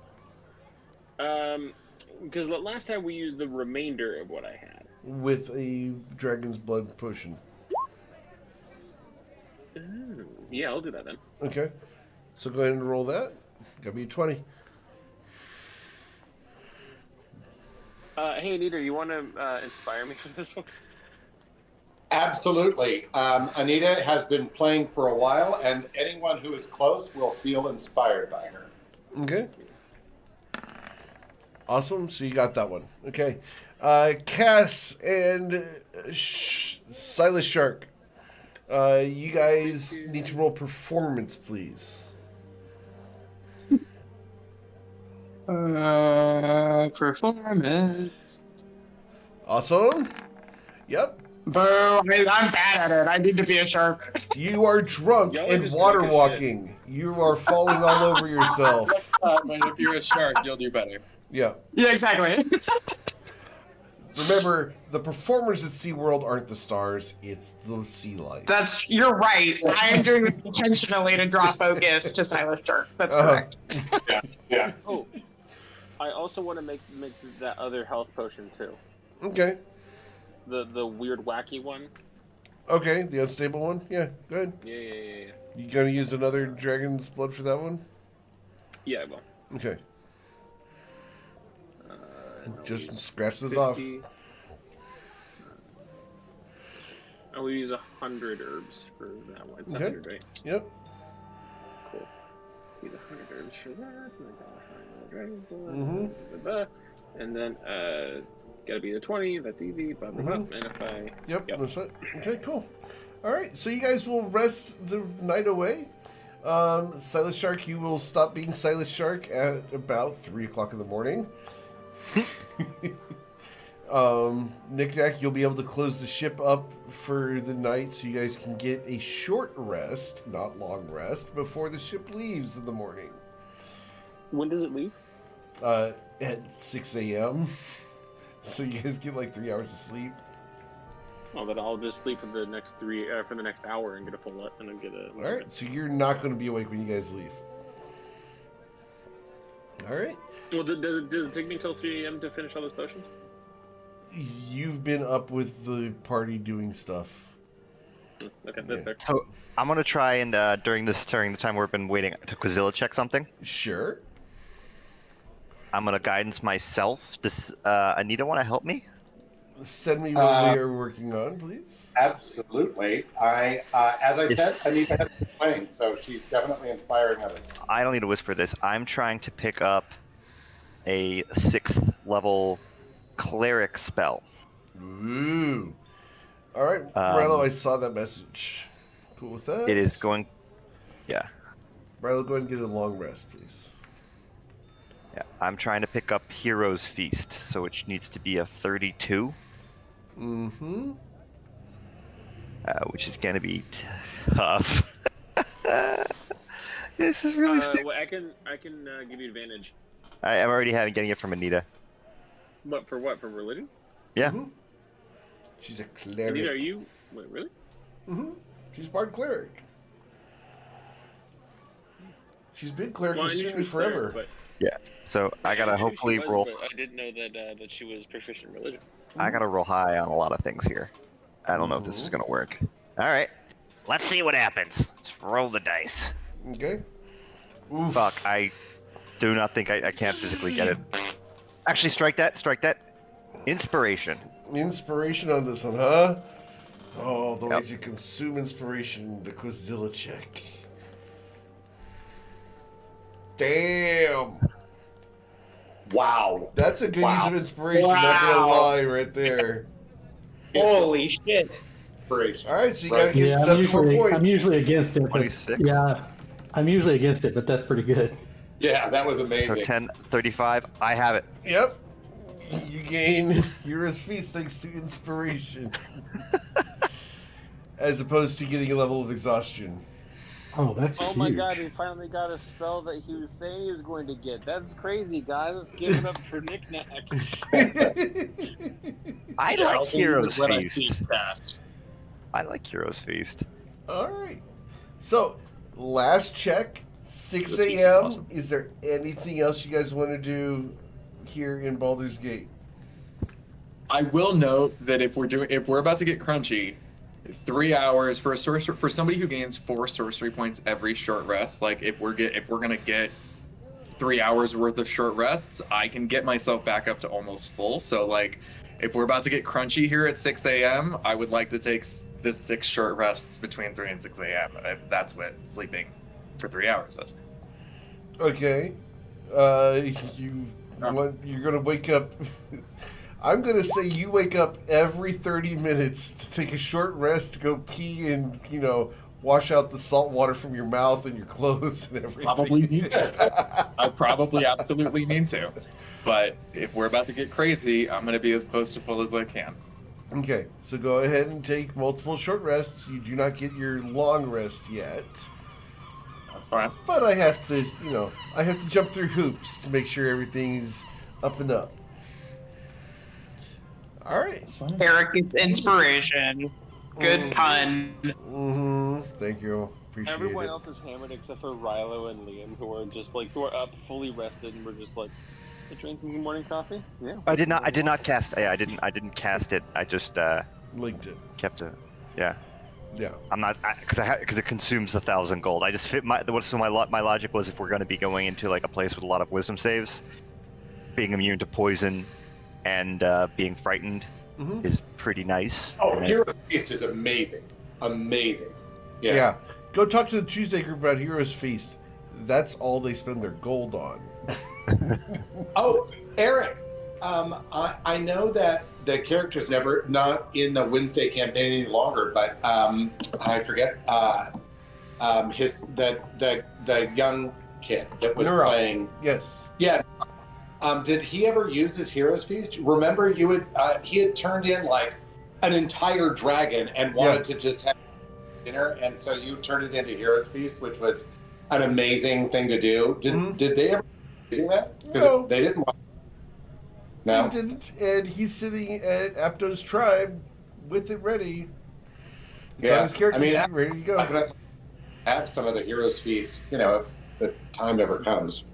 Because last time we used the remainder of what I had. With a dragon's blood potion. Ooh, yeah, I'll do that then. Okay. So go ahead and roll that. Got me a 20. Hey, Anita, you want to inspire me for this one? Absolutely. Anita has been playing for a while, and anyone who is close will feel inspired by her. Okay. Awesome. So you got that one. Okay. Cass and Silas Shark. You guys need to roll performance, please. Performance. Awesome. Yep. Boo! I'm bad at it. I need to be a shark. You are drunk and water walking. You are falling all over yourself. But if you're a shark, you'll do better. Yeah. Yeah, exactly. Remember, the performers at SeaWorld aren't the stars, it's the sea life. You're right. I am doing it intentionally to draw focus to Silas Shark. That's correct. Yeah. Oh, I also want to make that other health potion too. Okay. The weird wacky one. Okay, the unstable one? Yeah, go ahead. Yeah. You gonna use another dragon's blood for that one? Yeah, I will. Okay. Just scratch this 50. off. I will use 100 herbs for that one. It's Okay. 100, right? Yep. Cool. Use 100 herbs for that. Mm-hmm. And then, gotta be the 20. That's easy. Blah, blah, blah. Mhm. And if I... Yep. That's right. Okay, cool. All right, so you guys will rest the night away. Silas Shark, you will stop being Silas Shark at about 3 o'clock in the morning. Knick-Knack, you'll be able to close the ship up for the night so you guys can get a short rest, not long rest, before the ship leaves in the morning. When does it leave? At 6 a.m. So you guys get like 3 hours of sleep. Oh, then I'll just sleep for the next for the next hour and get a full and then get a... All right, so you're not going to be awake when you guys leave. All right. Well, does it take me until 3 a.m. to finish all those potions? You've been up with the party doing stuff. Okay, that's fair. So I'm gonna try and during the time we've been waiting to Quizilla check something. Sure. I'm gonna guidance myself. Does Anita want to help me? Send me what we are working on, please. Absolutely. As I said, Anita has been playing, so she's definitely inspiring others. I don't need to whisper this. I'm trying to pick up a 6th level cleric spell. Ooh. All right, Rilo, I saw that message. Cool with that? It is going... Yeah. Rilo, go ahead and get a long rest, please. Yeah, I'm trying to pick up Hero's Feast, so it needs to be a 32. Mm-hmm. Which is going to be tough. This is really stupid. Well, I can give you advantage. I'm already getting it from Anita. What for? What for religion? Yeah. Mhm. She's a cleric. Anita, are you? Wait, really? She's bard cleric. She's been cleric Well, I with knew she Sumi was forever. cleric, Yeah. So I gotta knew she hopefully was, roll. but I didn't know that she was proficient in religion. I gotta roll high on a lot of things here. I don't know if this is gonna work. All right. Let's see what happens. Let's roll the dice. Okay. Oof. Fuck. I do not think I can't physically get it. Actually, strike that. Strike that. Inspiration. Inspiration on this one, huh? Oh, the way Yep. you consume inspiration, the Quizilla check. Damn. Wow. That's a good Wow. use of inspiration, not gonna Wow. lie, right there. Holy shit. Inspiration. Alright, so you Right. gotta get Yeah, 7 more points. I'm usually against it. But, 26? yeah, I'm usually against it, but that's pretty good. Yeah, that was So amazing. 10, 35. I have it. Yep. You gain Hero's Feast thanks to inspiration. As opposed to getting a level of exhaustion. Oh, that's Oh huge. my god, he finally got a spell that he was saying he was going to get. That's crazy, guys. Let's give it up for Nick Nack. I Yeah, like I'll believe Hero's it when I see Feast. it fast. I like Hero's Feast. Alright. So, last check, 6 Hero's Feast is a.m. awesome. Is there anything else you guys want to do here in Baldur's Gate? I will note that if we're about to get crunchy, 3 hours for a sorcerer, for somebody who gains 4 sorcery points every short rest. Like if we're gonna get 3 hours worth of short rests, I can get myself back up to almost full. So like, if we're about to get crunchy here at 6 a.m., I would like to take this 6 short rests between 3 and 6 a.m. If that's what sleeping for 3 hours is. Okay. You're gonna wake up. I'm gonna say you wake up every 30 minutes to take a short rest, to go pee, and wash out the salt water from your mouth and your clothes and everything. Probably need to. I probably absolutely need to. But if we're about to get crazy, I'm gonna be as close to full as I can. Okay, so go ahead and take multiple short rests. You do not get your long rest yet. That's fine. But I have to, I have to jump through hoops to make sure everything's up and up. All right. That's fine. Eric gets inspiration. Good pun. Thank you. Appreciate Everyone it. else is hammered except for Rilo and Liam, who are up, fully rested, and we're just like, "Hey, drink some morning coffee." Yeah. I did not cast. Yeah, I didn't cast it. I just Linked it. kept it. Yeah. Yeah. I'm not because it consumes 1,000 gold. I just fit my logic was if we're going to be going into like a place with a lot of wisdom saves, being immune to poison, and being frightened is pretty nice. Oh, And then- Hero's Feast is amazing. Amazing. Yeah. Go talk to the Tuesday group about Heroes Feast. That's all they spend their gold on. Oh, Eric, I know that the character's not in the Wednesday campaign any longer, but I forget the young kid that was Neuro. playing. Yes. Yeah. Did he ever use his Hero's Feast? Remember, he had turned in like an entire dragon and wanted to just have dinner, and so you turned it into Hero's Feast, which was an amazing thing to do. Did they ever using that? Because No. they didn't. No. He didn't, and he's sitting at Apto's tribe with it ready. It's on his character sheet, ready to go. I could have some of the Hero's Feast, if the time ever comes.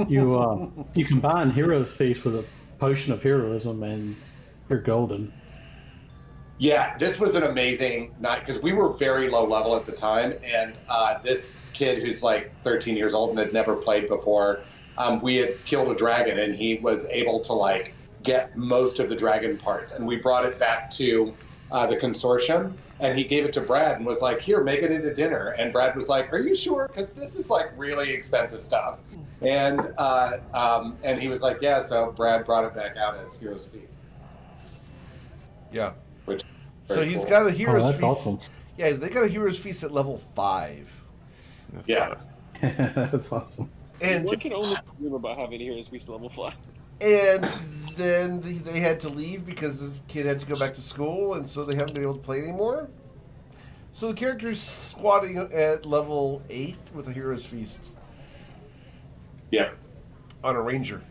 You combine Hero's Feast with a potion of heroism, and you're golden. Yeah, this was an amazing night because we were very low level at the time, and this kid who's like 13 years old and had never played before, we had killed a dragon, and he was able to like get most of the dragon parts, and we brought it back to the consortium, and he gave it to Brad and was like, "Here, make it into dinner." And Brad was like, "Are you sure? Because this is like really expensive stuff." And he was like, "Yeah." So Brad brought it back out as Hero's Feast. Yeah. Which So very he's cool. got a Hero's that's Feast. awesome. Yeah, they got a Hero's Feast at level 5. Yeah. That's awesome. And One can only dream about having Heroes Feast level 5. and then they had to leave because this kid had to go back to school, and so they haven't been able to play anymore. So the character's squatting at level 8 with a Hero's Feast. Yep. On a Ranger.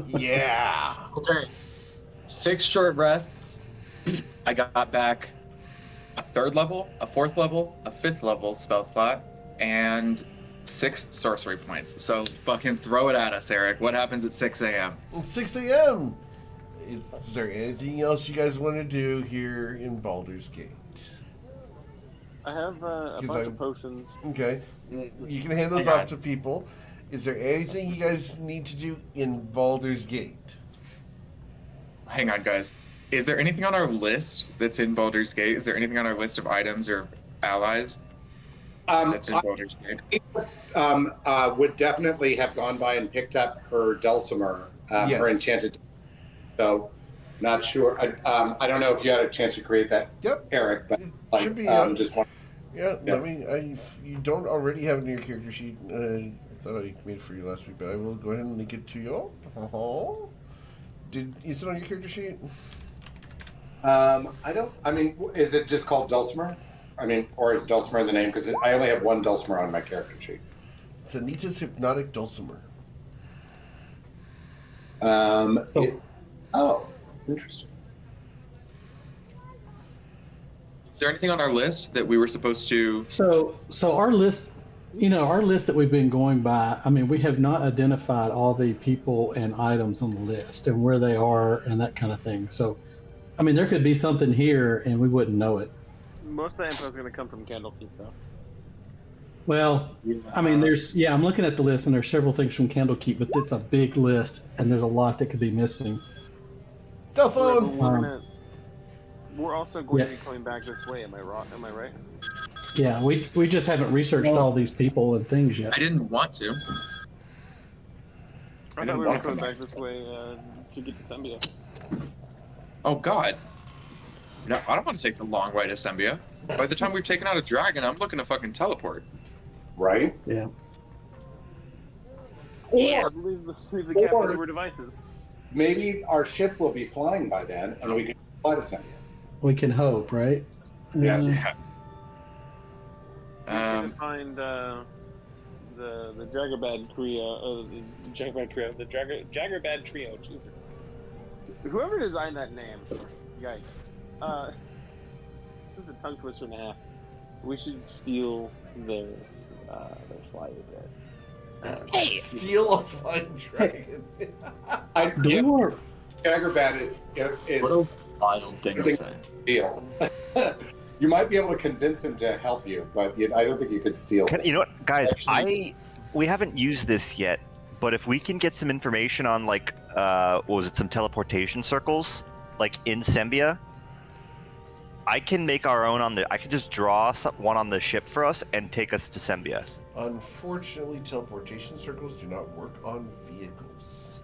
Yeah. Okay. 6 short rests. I got back a 3rd level, a 4th level, a 5th level spell slot, and 6 sorcery points. So fucking throw it at us, Eric. What happens at 6 a.m.? 6 a.m. Is there anything else you guys want to do here in Baldur's Gate? I have a bunch of potions. Okay. You can hand those off to people. Is there anything you guys need to do in Baldur's Gate? Hang on, guys. Is there anything on our list that's in Baldur's Gate? Is there anything on our list of items or allies that's in Baldur's Gate? Would definitely have gone by and picked up her dulcimer, her enchanted. So, not sure. I don't know if you had a chance to create that, Eric, but like, should be, just one. Yeah, I mean, if you don't already have it in your character sheet, I thought I made it for you last week, but I will go ahead and link it to you. Is it on your character sheet? I mean, is it just called dulcimer? I mean, or is dulcimer the name? Because I only have one dulcimer on my character sheet. It's Anita's hypnotic dulcimer. Interesting. Is there anything on our list that we were supposed to? So our list, our list that we've been going by, I mean, we have not identified all the people and items on the list and where they are and that kind of thing. So, I mean, there could be something here and we wouldn't know it. Most of the info is going to come from Candlekeep, though. Well, I mean, I'm looking at the list and there's several things from Candlekeep, but it's a big list and there's a lot that could be missing. Telephone! We're also going to be coming back this way, am I right? Yeah, we just haven't researched all these people and things yet. I didn't want to. I thought we were coming back this way to get to Sembia. Oh god. No, I don't want to take the long way to Sembia. By the time we've taken out a dragon, I'm looking to fucking teleport. Right? Yeah. Or leave the captain over devices. Maybe our ship will be flying by then, and we can fly to Sembia. We can hope, right? Yeah. We need to find the Jaggerbad trio. The Jaggerbad trio. Jesus. Whoever designed that name, yikes. This is a tongue twister and a half. We should steal their flyer jet. Hey, steal a flying dragon. Jaggerbad is what a wild thing to say. Deal. You might be able to convince him to help you, but I don't think you could steal. You know what, guys? We haven't used this yet, but if we can get some information on some teleportation circles, like in Sembia, I can make our own I can just draw one on the ship for us and take us to Sembia. Unfortunately, teleportation circles do not work on vehicles.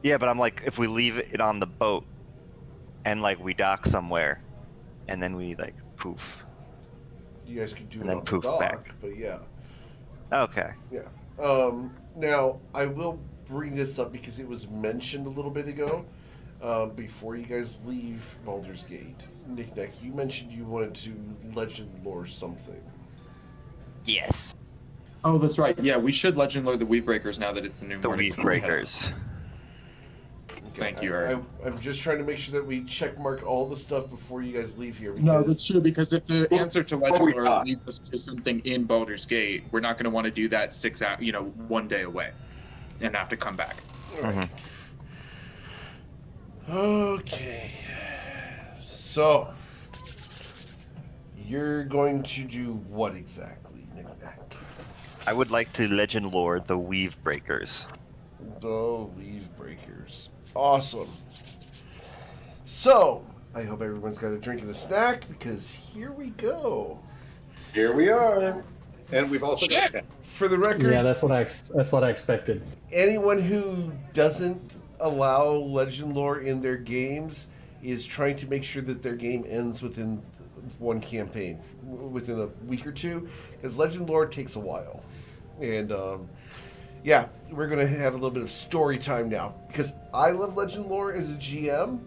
Yeah, but I'm like, if we leave it on the boat and we dock somewhere, and then we poof. You guys could do and it then on poof the dock, back. but yeah. Okay. Yeah. Now I will bring this up because it was mentioned a little bit ago. Before you guys leave Baldur's Gate, Nick, you mentioned you wanted to legend lore something. Yes. Oh, that's right. Yeah, we should legend lore the Weavebreakers now that it's the new The morning. Weavebreakers. Okay, Thank you, Eric. I'm just trying to make sure that we check mark all the stuff before you guys leave here. No, that's true, because if the answer to legend lore not? leads us to something in Baldur's Gate, we're not going to want to do that 1 day away and have to come back. Right. Okay. So, you're going to do what exactly, Nick? I would like to legend lore the Weavebreakers. The Weavebreakers. Awesome. So, I hope everyone's got a drink and a snack, because here we go. Here we are. And we've also got For the record, Yeah, that's what I expected. anyone who doesn't allow legend lore in their games is trying to make sure that their game ends within one campaign, within a week or two, because legend lore takes a while. And yeah, we're going to have a little bit of story time now, because I love legend lore as a GM.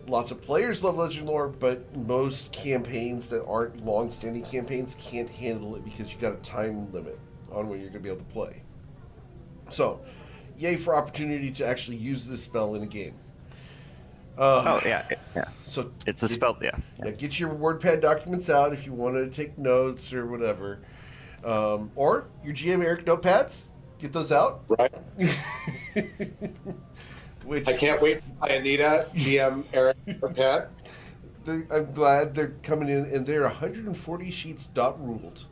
lots of players love legend lore, but most campaigns that aren't long-standing campaigns can't handle it because you got a time limit on when you're going to be able to play. So, yay for opportunity to actually use this spell in a game. Oh yeah. So It's a spell. Yeah. yeah, get your WordPad documents out if you want to take notes or whatever, or your GM Eric notepads. Get those out. Right. Which I can't wait for Anita, GM Eric or Pat. I'm glad they're coming in, and they're 140 sheets dot ruled.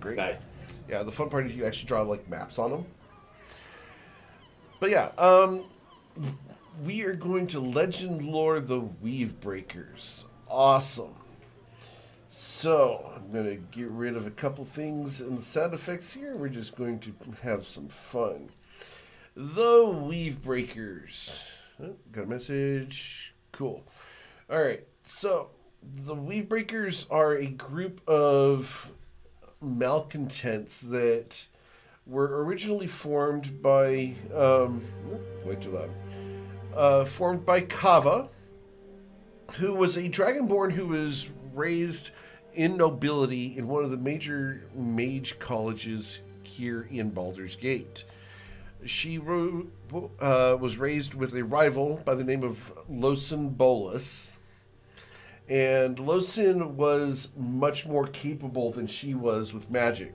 Great. Nice. Yeah, the fun part is you actually draw like maps on them. But yeah, we are going to legend lore the Weave Breakers. Awesome. So I'm gonna get rid of a couple things in the sound effects here. We're just going to have some fun. The Weave Breakers. Oh, got a message. Cool. All right. So the Weave Breakers are a group of malcontents that were originally formed by way too loud. Formed by Kava, who was a dragonborn who was raised in nobility in one of the major mage colleges here in Baldur's Gate. She was raised with a rival by the name of Losin Bolus, and Losin was much more capable than she was with magic,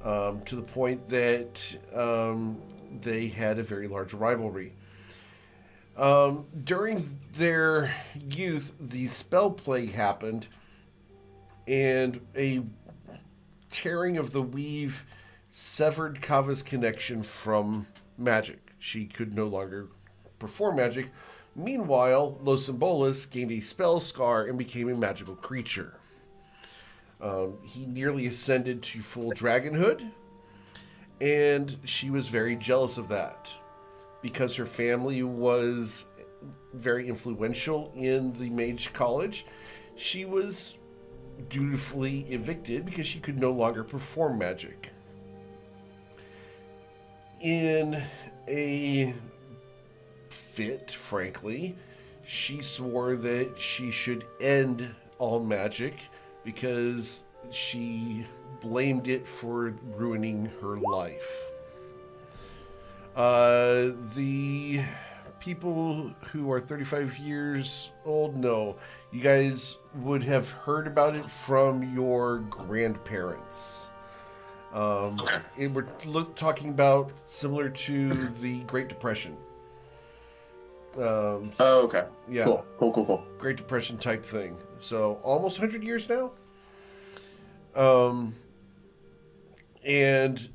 to the point that they had a very large rivalry. During their youth, the spell plague happened, and a tearing of the weave severed Kava's connection from magic. She could no longer perform magic. Meanwhile, Los Embolas gained a spell scar and became a magical creature. He nearly ascended to full dragonhood, and she was very jealous of that because her family was very influential in the mage college. She was dutifully evicted because she could no longer perform magic. In a fit, frankly, she swore that she should end all magic because she blamed it for ruining her life. The people who are 35 years old know. You guys would have heard about it from your grandparents. We're talking about similar to the Great Depression. Okay. Yeah. Cool. Great Depression type thing. So almost 100 years now. And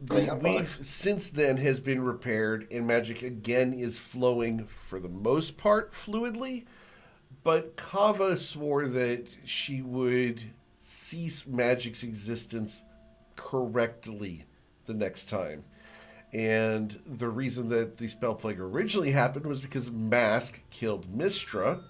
the weave since then has been repaired, and magic again is flowing for the most part fluidly. But Kava swore that she would cease magic's existence correctly the next time. And the reason that the spell plague originally happened was because Mask killed Mistra.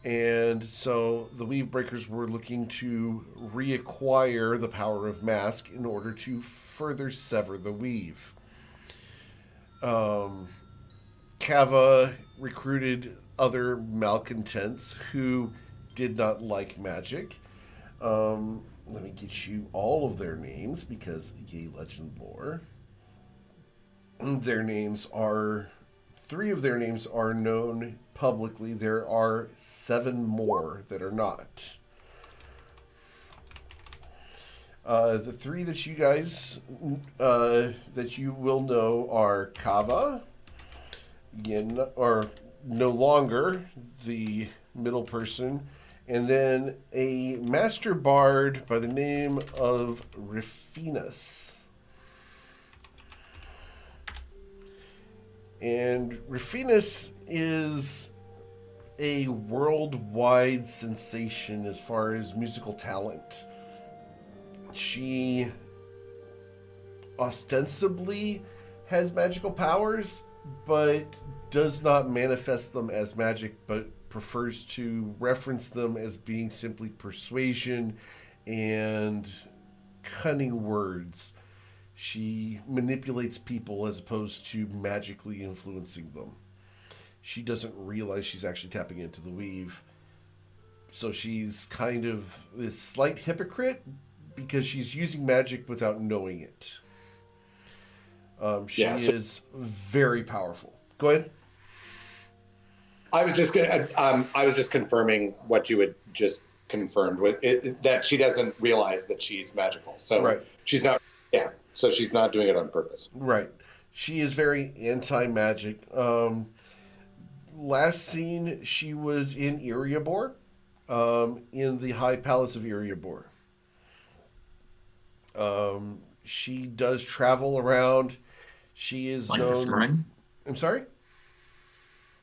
And so the Weave Breakers were looking to reacquire the power of Mask in order to further sever the weave. Kava recruited other malcontents who did not like magic. Let me get you all of their names because yay legend lore. Their names are... 3 of their names are known publicly. There are 7 more that are not. The 3 that you guys that you will know are Kava, Yin, or no longer the middle person, and then a master bard by the name of Rifinus. And Rifinus is a worldwide sensation as far as musical talent. She ostensibly has magical powers, but does not manifest them as magic, but prefers to reference them as being simply persuasion and cunning words. She manipulates people as opposed to magically influencing them. she doesn't realize she's actually tapping into the weave. So she's kind of this slight hypocrite because she's using magic without knowing it. She is very powerful. Go ahead. I was just confirming what you had just confirmed with it, that she doesn't realize that she's magical. So she's not. Yeah. So she's not doing it on purpose. Right. She is very anti-magic. Last seen, she was in Eriabor, in the High Palace of Eriabor. She does travel around. She is Like known. performing? I'm sorry?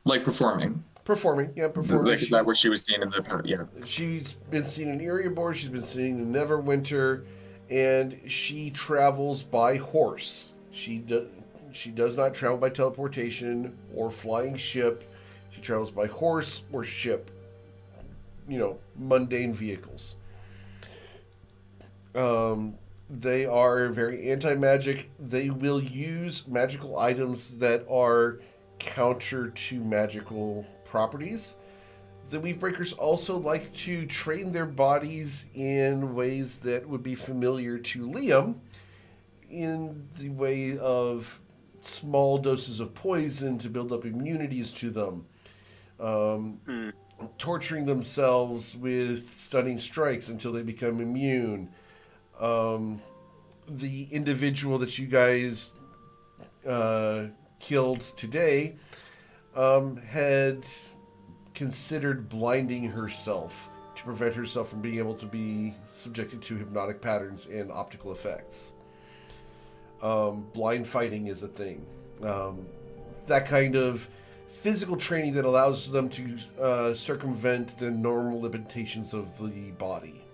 Like performing. Performing. Like, is that what she was seen in the past? Yeah. She's been seen in Eriabor, she's been seen in Neverwinter, and she travels by horse. She does not travel by teleportation or flying ship. She travels by horse or ship. Mundane vehicles. They are very anti-magic. They will use magical items that are counter to magical properties. The Weavebreakers also like to train their bodies in ways that would be familiar to Liam, in the way of small doses of poison to build up immunities to them, torturing themselves with stunning strikes until they become immune. The individual that you guys killed today had considered blinding herself to prevent herself from being able to be subjected to hypnotic patterns and optical effects. Blind fighting is a thing. That kind of physical training that allows them to circumvent the normal limitations of the body.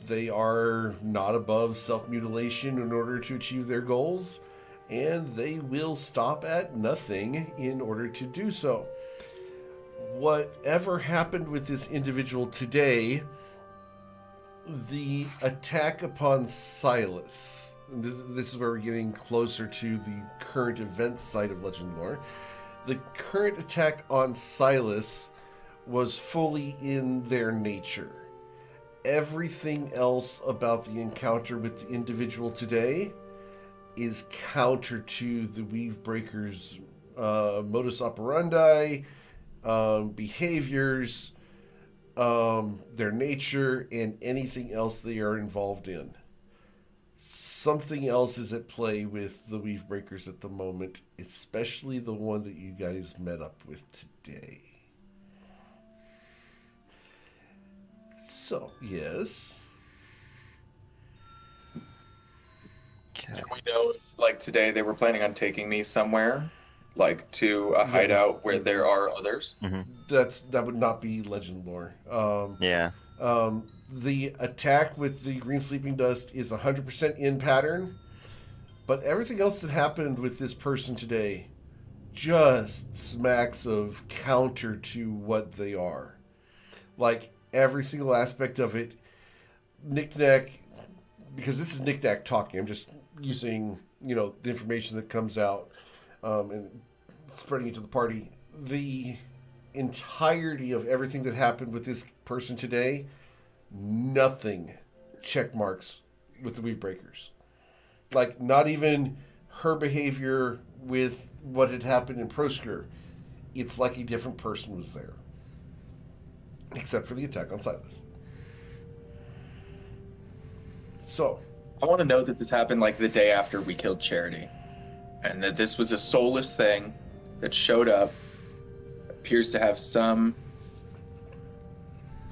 They are not above self-mutilation in order to achieve their goals, and they will stop at nothing in order to do so. Whatever happened with this individual today, the attack upon Silas, and this is where we're getting closer to the current event side of Legend Lore. The current attack on Silas was fully in their nature. Everything else about the encounter with the individual today is counter to the Weavebreakers' modus operandi, behaviors, their nature, and anything else they are involved in. Something else is at play with the Weavebreakers at the moment, especially the one that you guys met up with today. So, yes. Okay. And we know if, like, today they were planning on taking me somewhere, like to a hideout where there are others. That would not be Legend Lore. Yeah. The attack with the green sleeping dust is 100% in pattern, but everything else that happened with this person today just smacks of counter to what they are. Like, every single aspect of it, Knick-Knack, because this is Knick-Knack talking, I'm just using, the information that comes out and spreading it to the party. The entirety of everything that happened with this person today, nothing check marks with the Weavebreakers. Like, not even her behavior with what had happened in Prosker. It's like a different person was there. Except for the attack on Silas. So, I want to know that this happened like the day after we killed Charity, and that this was a soulless thing that showed up, appears to have some,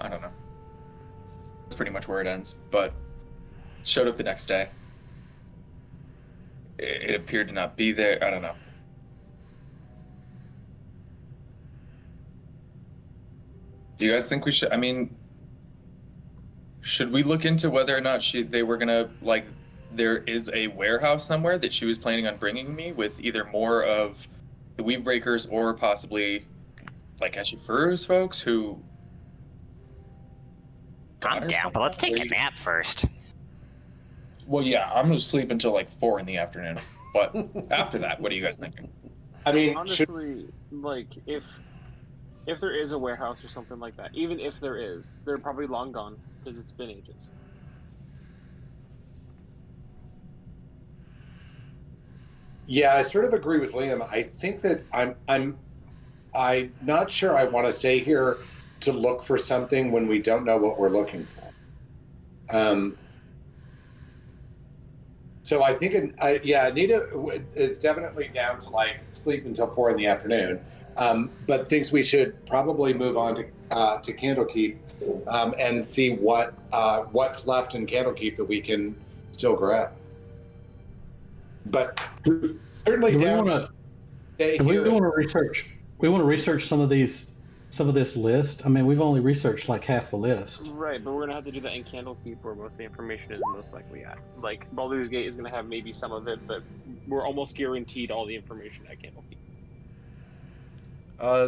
I don't know. That's pretty much where it ends, but showed up the next day. It appeared to not be there. I don't know. Do you guys think we should? I mean, should we look into whether or not they were gonna, like, there is a warehouse somewhere that she was planning on bringing me with either more of the Weavebreakers or possibly like Eshifuru's folks who. I'm down, but let's take a nap first. Well, yeah, I'm gonna sleep until like 4 in the afternoon. But after that, what are you guys thinking? I mean, honestly, like if there is a warehouse or something like that, even if there is, they're probably long gone because it's been ages. yeah, I sort of agree with Liam. I think that I'm not sure I want to stay here to look for something when we don't know what we're looking for. So I think, Anita is definitely down to like sleep until 4 p.m. But thinks we should probably move on to Candlekeep and see what's left in Candlekeep that we can still grab. But certainly Do we down. want to? Do we want to research? We want to research some of this list. I mean, we've only researched like half the list. Right, but we're gonna have to do that in Candlekeep, where most of the information is most likely at. Like Baldur's Gate is gonna have maybe some of it, but we're almost guaranteed all the information at Candlekeep.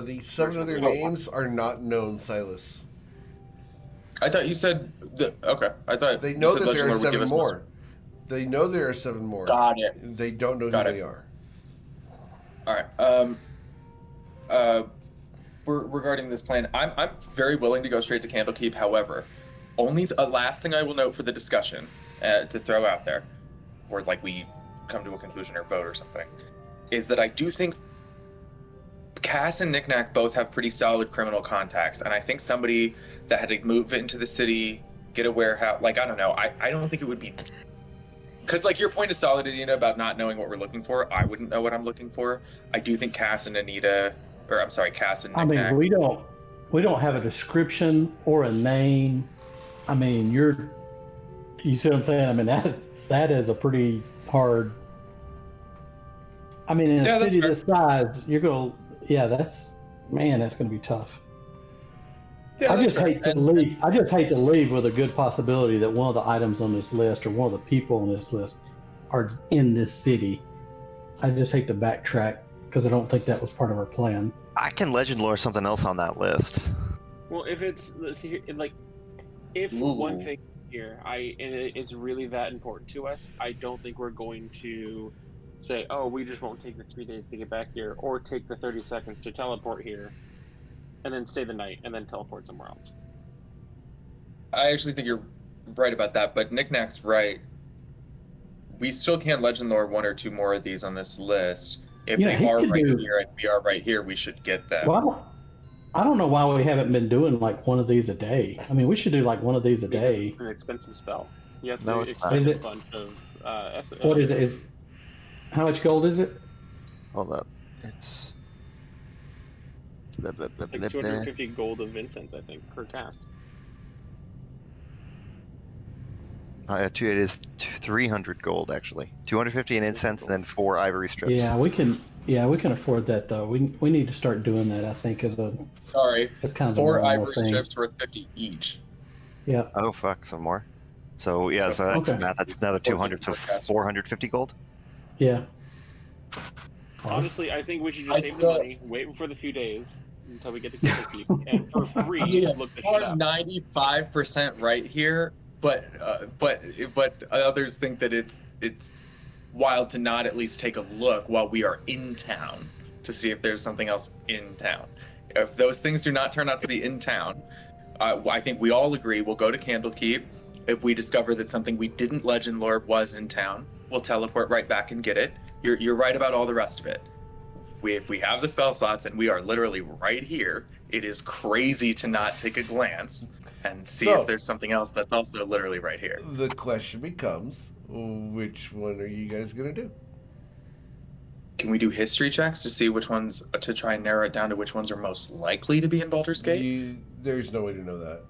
The 7 other names are not known, Silas. I thought you said that. Okay, I thought They know you said that there are Legend Lord would give 7 us more. They know there are 7 more. Got it. They don't know Got who it. they are. All right. Regarding this plan, I'm very willing to go straight to Candlekeep. However, only a last thing I will note for the discussion to throw out there, or like we come to a conclusion or vote or something, is that I do think Cass and Knickknack both have pretty solid criminal contacts, and I think somebody that had to move into the city, get a warehouse, like I don't know, I don't think it would be. Because, like, your point is solid, Anita, about not knowing what we're looking for. I wouldn't know what I'm looking for. I do think Cass and Knickknack. I mean, we don't have a description or a name. I mean, you see what I'm saying? I mean, that is a pretty hard. I mean, in a city this size, that's going to be tough. Yeah, I just hate to leave with a good possibility that one of the items on this list or one of the people on this list are in this city. I just hate to backtrack because I don't think that was part of our plan. I can legend lore something else on that list. Well, if it's like, if one thing here, and it's really that important to us, I don't think we're going to say, oh, we just won't take the 3 days to get back here, or take the 30 seconds to teleport here, and then stay the night, and then teleport somewhere else. I actually think you're right about that, but Knickknack's right. We still can't legend lore 1 or 2 more of these on this list. If they are right here and we are right here, we should get them. Well, I don't know why we haven't been doing like one of these a day. I mean, we should do like one of these a day. It's an expensive spell. You have No, to it's expend not. a bunch of. What is it? How much gold is it? Hold up. It's. Blah, blah, blah, It's like blah, blah. 250 gold of incense, I think, per cast. It is 300 gold actually. 250 in incense, and then 4 ivory strips. Yeah, we can afford that though. We need to start doing that. I think as kind of 4 a normal ivory thing. strips worth 50 each. Yeah. Oh fuck, some more. So yeah, so that's, Okay. that's another 200, so 450 gold. Yeah. Honestly, I think we should just save the money, wait for the few days until we get to Candlekeep, and for free, look the shit up. 95% right here, but others think that it's wild to not at least take a look while we are in town to see if there's something else in town. If those things do not turn out to be in town, I think we all agree we'll go to Candlekeep. If we discover that something we didn't legend lore was in town, we'll teleport right back and get it. You're right about all the rest of it. If we have the spell slots and we are literally right here, it is crazy to not take a glance and see if there's something else that's also literally right here. The question becomes, which one are you guys going to do? Can we do history checks to see which ones, to try and narrow it down to which ones are most likely to be in Baldur's Gate? There's no way to know that.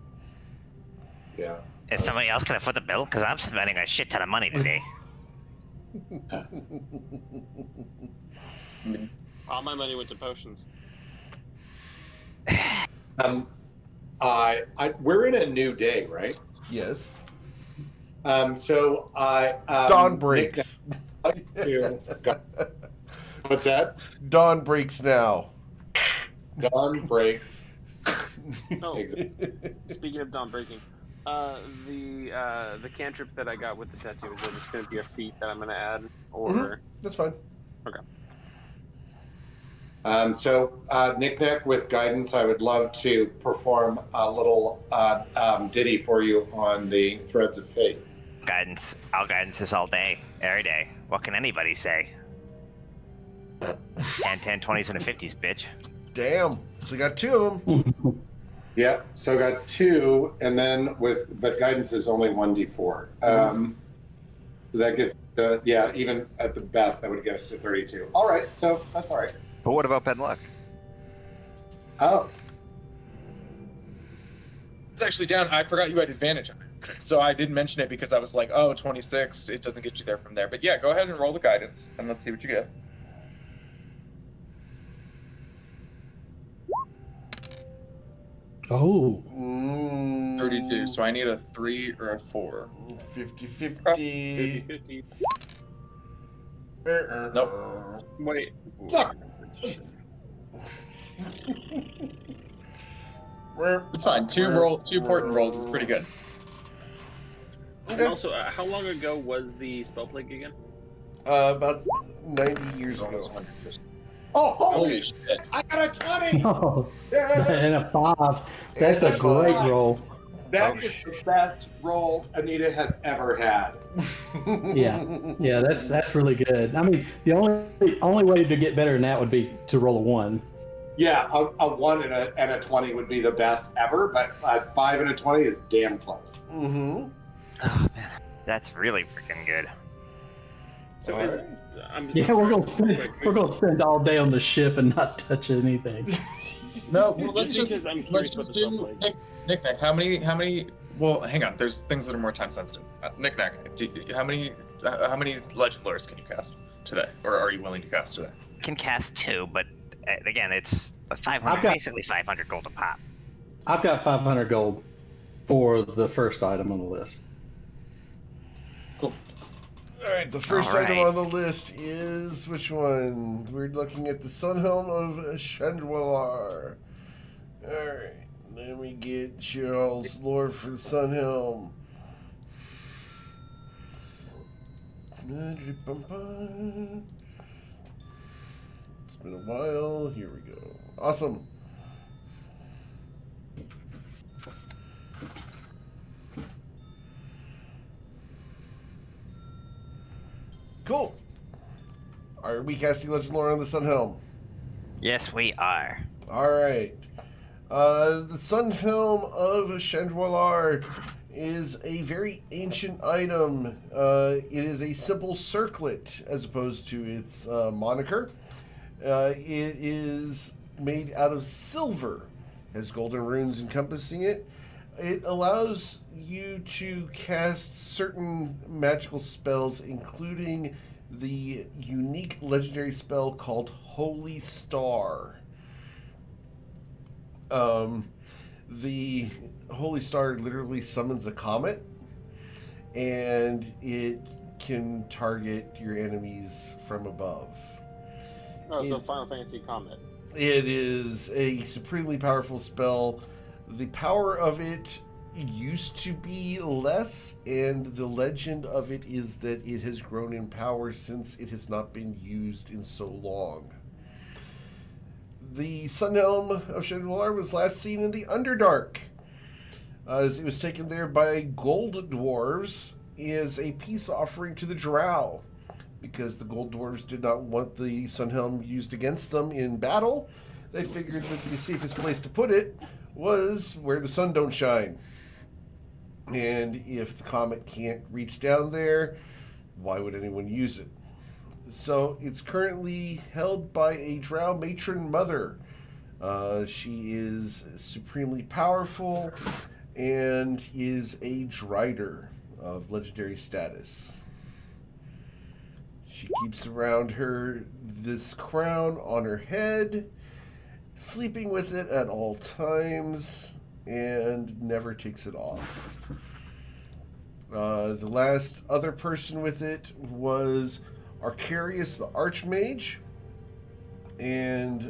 Yeah. Is somebody else gonna foot the bill? Because I'm spending a shit ton of money today. All my money went to potions. We're in a new day, right? Yes. So I Dawn breaks. What's that? Dawn breaks now. Dawn breaks. Oh, speaking of dawn breaking, the cantrip that I got with the tattoo, is that just going to be a feat that I'm going to add, or? That's fine. Okay. Nick Nick, with guidance, I would love to perform a little ditty for you on the Threads of Fate. Guidance. I'll guidance this all day, every day. What can anybody say? 10, 10, 20s, and a 50s, bitch. Damn. So you got 2 of them. Yep. So I got 2, and then but guidance is only 1d4. So that gets even at the best that would get us to 32. All right. So that's all right. But what about bad luck? Oh. It's actually down. I forgot you had advantage on it. So I didn't mention it because I was like, oh, 26, it doesn't get you there from there. But yeah, go ahead and roll the guidance, and let's see what you get. Oh. 32, so I need a 3 or a 4. 50-50. 50-50. Nope. Wait. Sorry. It's fine. Two important rolls is pretty good. And also, how long ago was the spell plague again? About 90 years ago. Oh, Holy shit. I got a 20! Oh, Yeah. and a 5. That's a great roll. That is the best roll Anita has ever had. Yeah, that's really good. I mean, the only way to get better than that would be to roll a 1. Yeah, a 1 and a 20 would be the best ever, but a 5 and a 20 is damn close. Mm-hmm. Oh, man. That's really freaking good. So Yeah, we're gonna spend all day on the ship and not touch anything. No, well, let's Just just because I'm curious about the spell do plague. Nick. How many? Well, hang on. There's things that are more time sensitive. Nick, how many legend lores can you cast today, or are you willing to cast today? Can cast 2, but again, it's 500, basically 500 gold a pop. I've got 500 gold for the first item on the list. Cool. All right, the first All right. item on the list is which one? We're looking at the Sunhelm of Chandwalar. All right, let me get Cheryl's lore for the Sunhelm. It's been a while. Here we go. Awesome. Cool. Are we casting Legend Lore on the Sunhelm? Yes, we are. All right. The Sunhelm of Chandwalar is a very ancient item. It is a simple circlet as opposed to its moniker. It is made out of silver, has golden runes encompassing it. It allows you to cast certain magical spells, including the unique legendary spell called Holy Star. The Holy Star literally summons a comet, and it can target your enemies from above. Oh, so Final Fantasy Comet. It is a supremely powerful spell. The power of it used to be less, and the legend of it is that it has grown in power since it has not been used in so long. The Sunhelm of Chandwalar was last seen in the Underdark, as it was taken there by gold dwarves as a peace offering to the Drow, because the gold dwarves did not want the Sunhelm used against them in battle. They figured that the safest place to put it was where the sun don't shine. And if the comet can't reach down there, why would anyone use it? So it's currently held by a Drow matron mother. She is supremely powerful and is a Drider of legendary status. She keeps around her this crown on her head, sleeping with it at all times, and never takes it off. The last other person with it was Arcarius the Archmage, and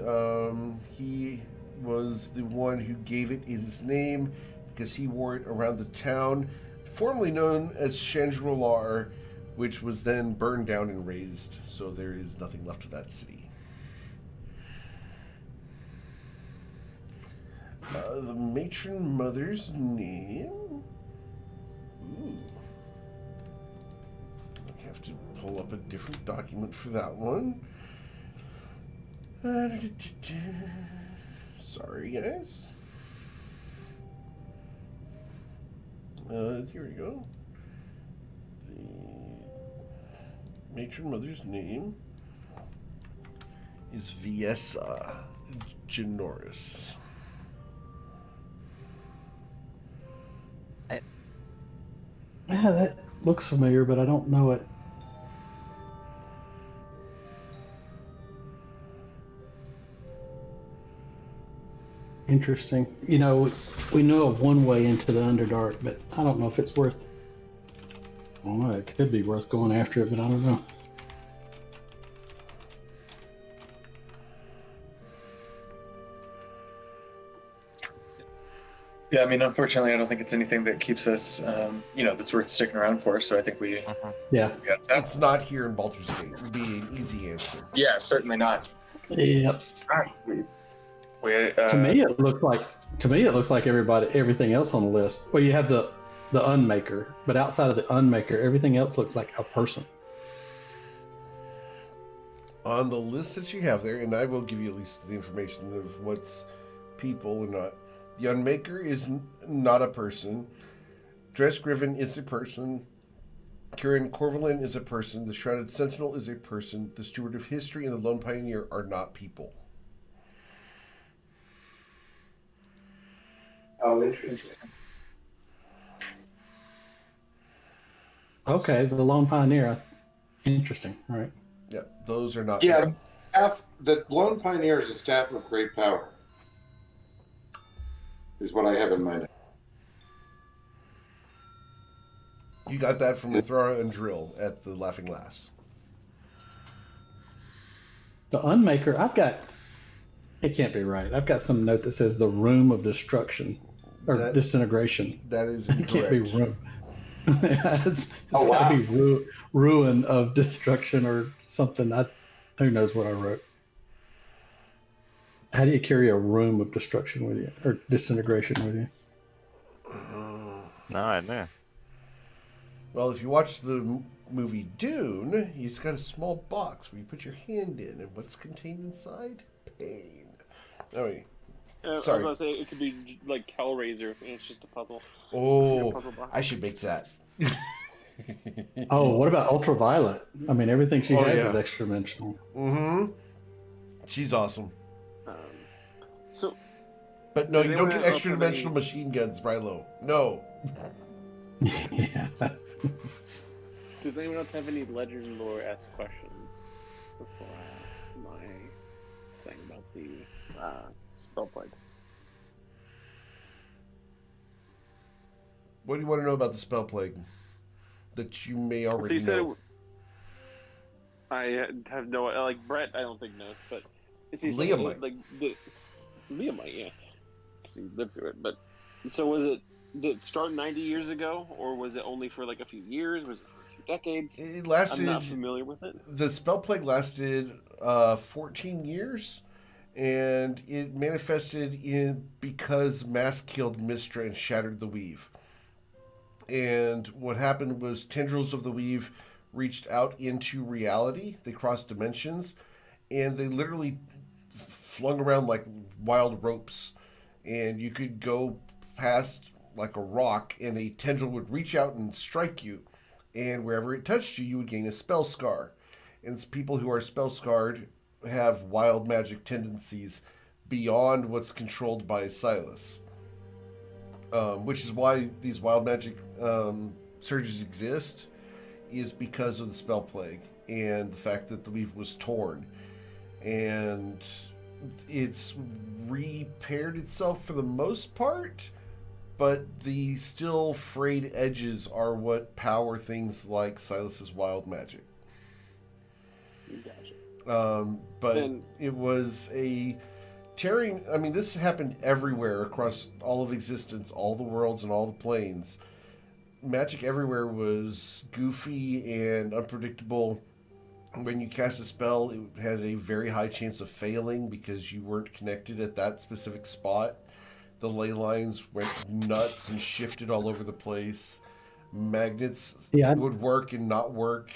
he was the one who gave it his name because he wore it around the town, formerly known as Chandwalar, which was then burned down and razed, so there is nothing left of that city. The matron mother's name. Ooh. I have to pull up a different document for that one. Sorry, guys. Here we go. The matron mother's name is Viessa Genoris. Yeah, that looks familiar, but I don't know it. Interesting. You know, we know of one way into the Underdark, but I don't know if it's worth. Well, it could be worth going after it, but I don't know. Yeah, I mean, unfortunately, I don't think it's anything that keeps us, that's worth sticking around for. So I think we Yeah. got that. It's not here in Baldur's Gate. It would be an easy answer. Yeah, certainly not. Yep. All right. To me, it looks like everything else on the list. Well, you have the Unmaker, but outside of the Unmaker, everything else looks like a person. On the list that you have there, and I will give you at least the information of what's people or not. The Unmaker is not a person. Dressgriven is a person. Kieran Corvalin is a person. The Shrouded Sentinel is a person. The Steward of History and the Lone Pioneer are not people. Oh, interesting. Okay, the Lone Pioneer. Interesting. All right. Yeah, those are not Yeah, people. the Lone Pioneer is a staff of great power, is what I have in mind. You got that from Thora and Drill at the Laughing Lass. The Unmaker, it can't be right. I've got some note that says the Room of Destruction or Disintegration. That is It can't be incorrect. room. It's gotta be ruin of destruction or something. Who knows what I wrote. How do you carry a room of destruction with you or disintegration with you? No idea. Well, if you watch the movie Dune, he's got a small box where you put your hand in, and what's contained inside? Pain. Sorry. I was going to say, it could be like Hellraiser, and it's just a puzzle. Oh, Puzzle box. I should make that. Oh, what about Ultraviolet? I mean, everything she has yeah. is extra dimensional. Mm-hmm. She's awesome. So, But no, does you don't anyone get else extra have dimensional any- machine guns, Brylo. No. Yeah. Does anyone else have any legend lore ask questions before I ask my thing about the spell plague? What do you want to know about the spell plague that you may So already you said know? I have no like Brett. I don't think knows, but Liam might. Liam might, yeah, because he lived through it. But so did it start 90 years ago, or was it only for like a few years? Was it for a few decades? It lasted. I'm not familiar with it. The spell plague lasted 14 years, and it manifested because Mass killed Mystra and shattered the Weave. And what happened was tendrils of the Weave reached out into reality. They crossed dimensions, and they literally flung around like wild ropes. And you could go past like a rock, and a tendril would reach out and strike you. And wherever it touched you, you would gain a spell scar. And people who are spell scarred have wild magic tendencies beyond what's controlled by Silas. Which is why these wild magic surges exist, is because of the spell plague and the fact that the weave was torn. And it's repaired itself for the most part, but the still frayed edges are what power things like Silas's wild magic. Gotcha. But And- it was a tearing. I mean, this happened everywhere across all of existence, all the worlds and all the planes. Magic everywhere was goofy and unpredictable. When you cast a spell, it had a very high chance of failing because you weren't connected at that specific spot. The ley lines went nuts and shifted all over the place. Magnets would work and not work.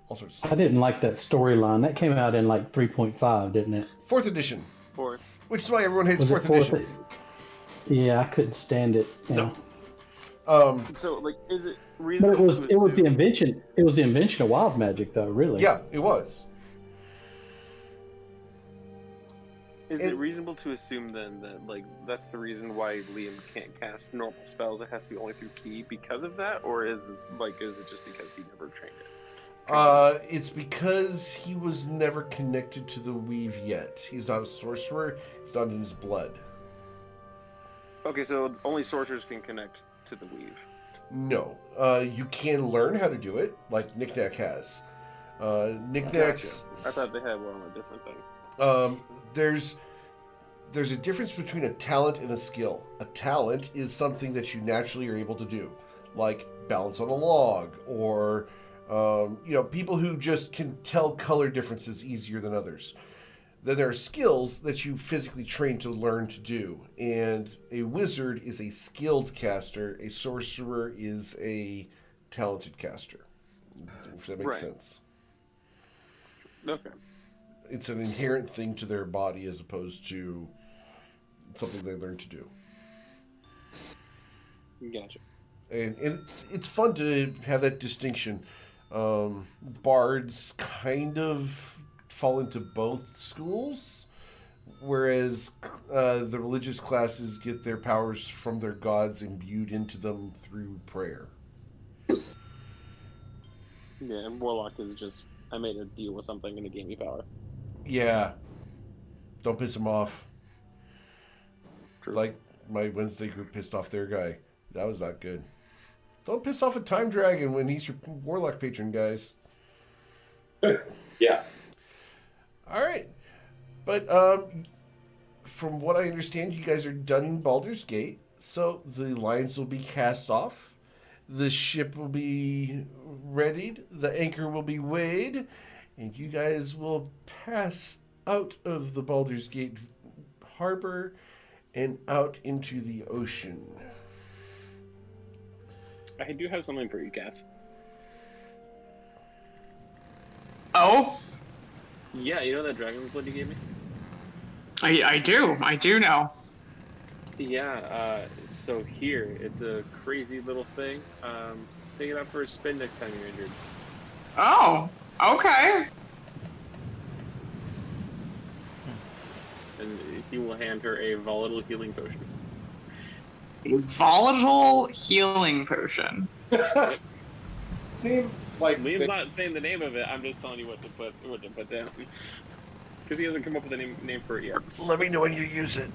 All sorts of stuff. I didn't like that storyline. That came out in like 3.5, didn't it? 4th edition. 4th. Which is why everyone hates Was it 4th edition. Yeah, I couldn't stand it. Yeah. No. So, like, is it But reasonable? it was the invention. It was the invention of wild magic, though. Really. Yeah, it was. Is it reasonable to assume then that, like, that's the reason why Liam can't cast normal spells? It has to be only through ki because of that, or is it just because he never trained it? It's because he was never connected to the weave yet. He's not a sorcerer. It's not in his blood. Okay, so only sorcerers can connect to the weave. No. You can learn how to do it, like Knick-Knack has. Knick-Knack's... Gotcha. I thought they had one on a different thing. There's a difference between a talent and a skill. A talent is something that you naturally are able to do, like balance on a log, or people who just can tell color differences easier than others. Then there are skills that you physically train to learn to do, and a wizard is a skilled caster. A sorcerer is a talented caster, if that makes sense. Okay. It's an inherent thing to their body as opposed to something they learn to do. Gotcha. And it's fun to have that distinction. Bards kind of fall into both schools, whereas the religious classes get their powers from their gods imbued into them through prayer. Yeah, and Warlock is just, I made a deal with something and it gave me power. Yeah. Don't piss them off. True. Like my Wednesday group pissed off their guy. That was not good. Don't piss off a time dragon when he's your warlock patron, guys. Yeah. All right. But from what I understand, you guys are done in Baldur's Gate. So the lines will be cast off. The ship will be readied. The anchor will be weighed. And you guys will pass out of the Baldur's Gate harbor and out into the ocean. I do have something for you, Cass. Oh? Yeah, you know that dragon's blood you gave me? I do know. Yeah, so here, it's a crazy little thing. Take it out for a spin next time you're injured. Oh, okay. And he will hand her a volatile healing potion. A volatile healing potion. Seem like Liam's not saying the name of it, I'm just telling you what to put down. Because he hasn't come up with a name for it yet. Let me know when you use it.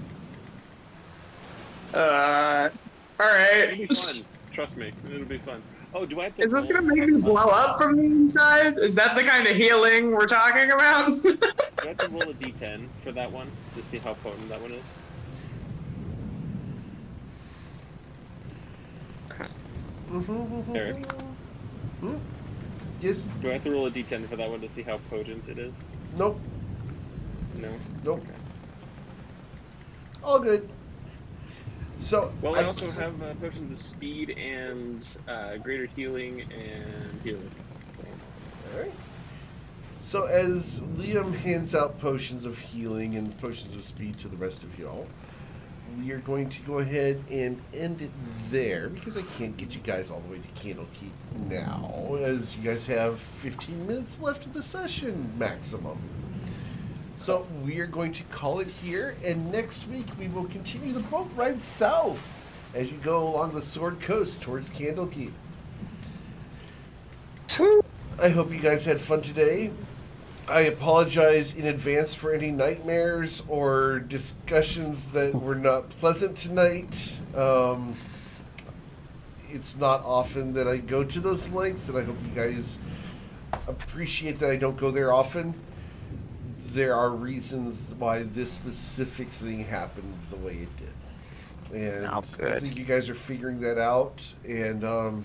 Alright. It'll be fun. Trust me, it'll be fun. Oh, do I have to Is this gonna make me blow up from the inside? Is that the kind of healing we're talking about? Do I have to roll a d10 for that one to see how potent that one is? Eric, Yes. do I have to roll a d10 for that one to see how potent it is? Nope. No? Nope. Okay. All good. So Well, I also have potions of speed and greater healing and healing. Alright. So as Liam hands out potions of healing and potions of speed to the rest of y'all, we are going to go ahead and end it there because I can't get you guys all the way to Candlekeep now, as you guys have 15 minutes left of the session maximum. So we are going to call it here, and next week we will continue the boat ride south as you go along the Sword Coast towards Candlekeep. I hope you guys had fun today. I apologize in advance for any nightmares or discussions that were not pleasant tonight. It's not often that I go to those lengths, and I hope you guys appreciate that I don't go there often. There are reasons why this specific thing happened the way it did. And I think you guys are figuring that out. And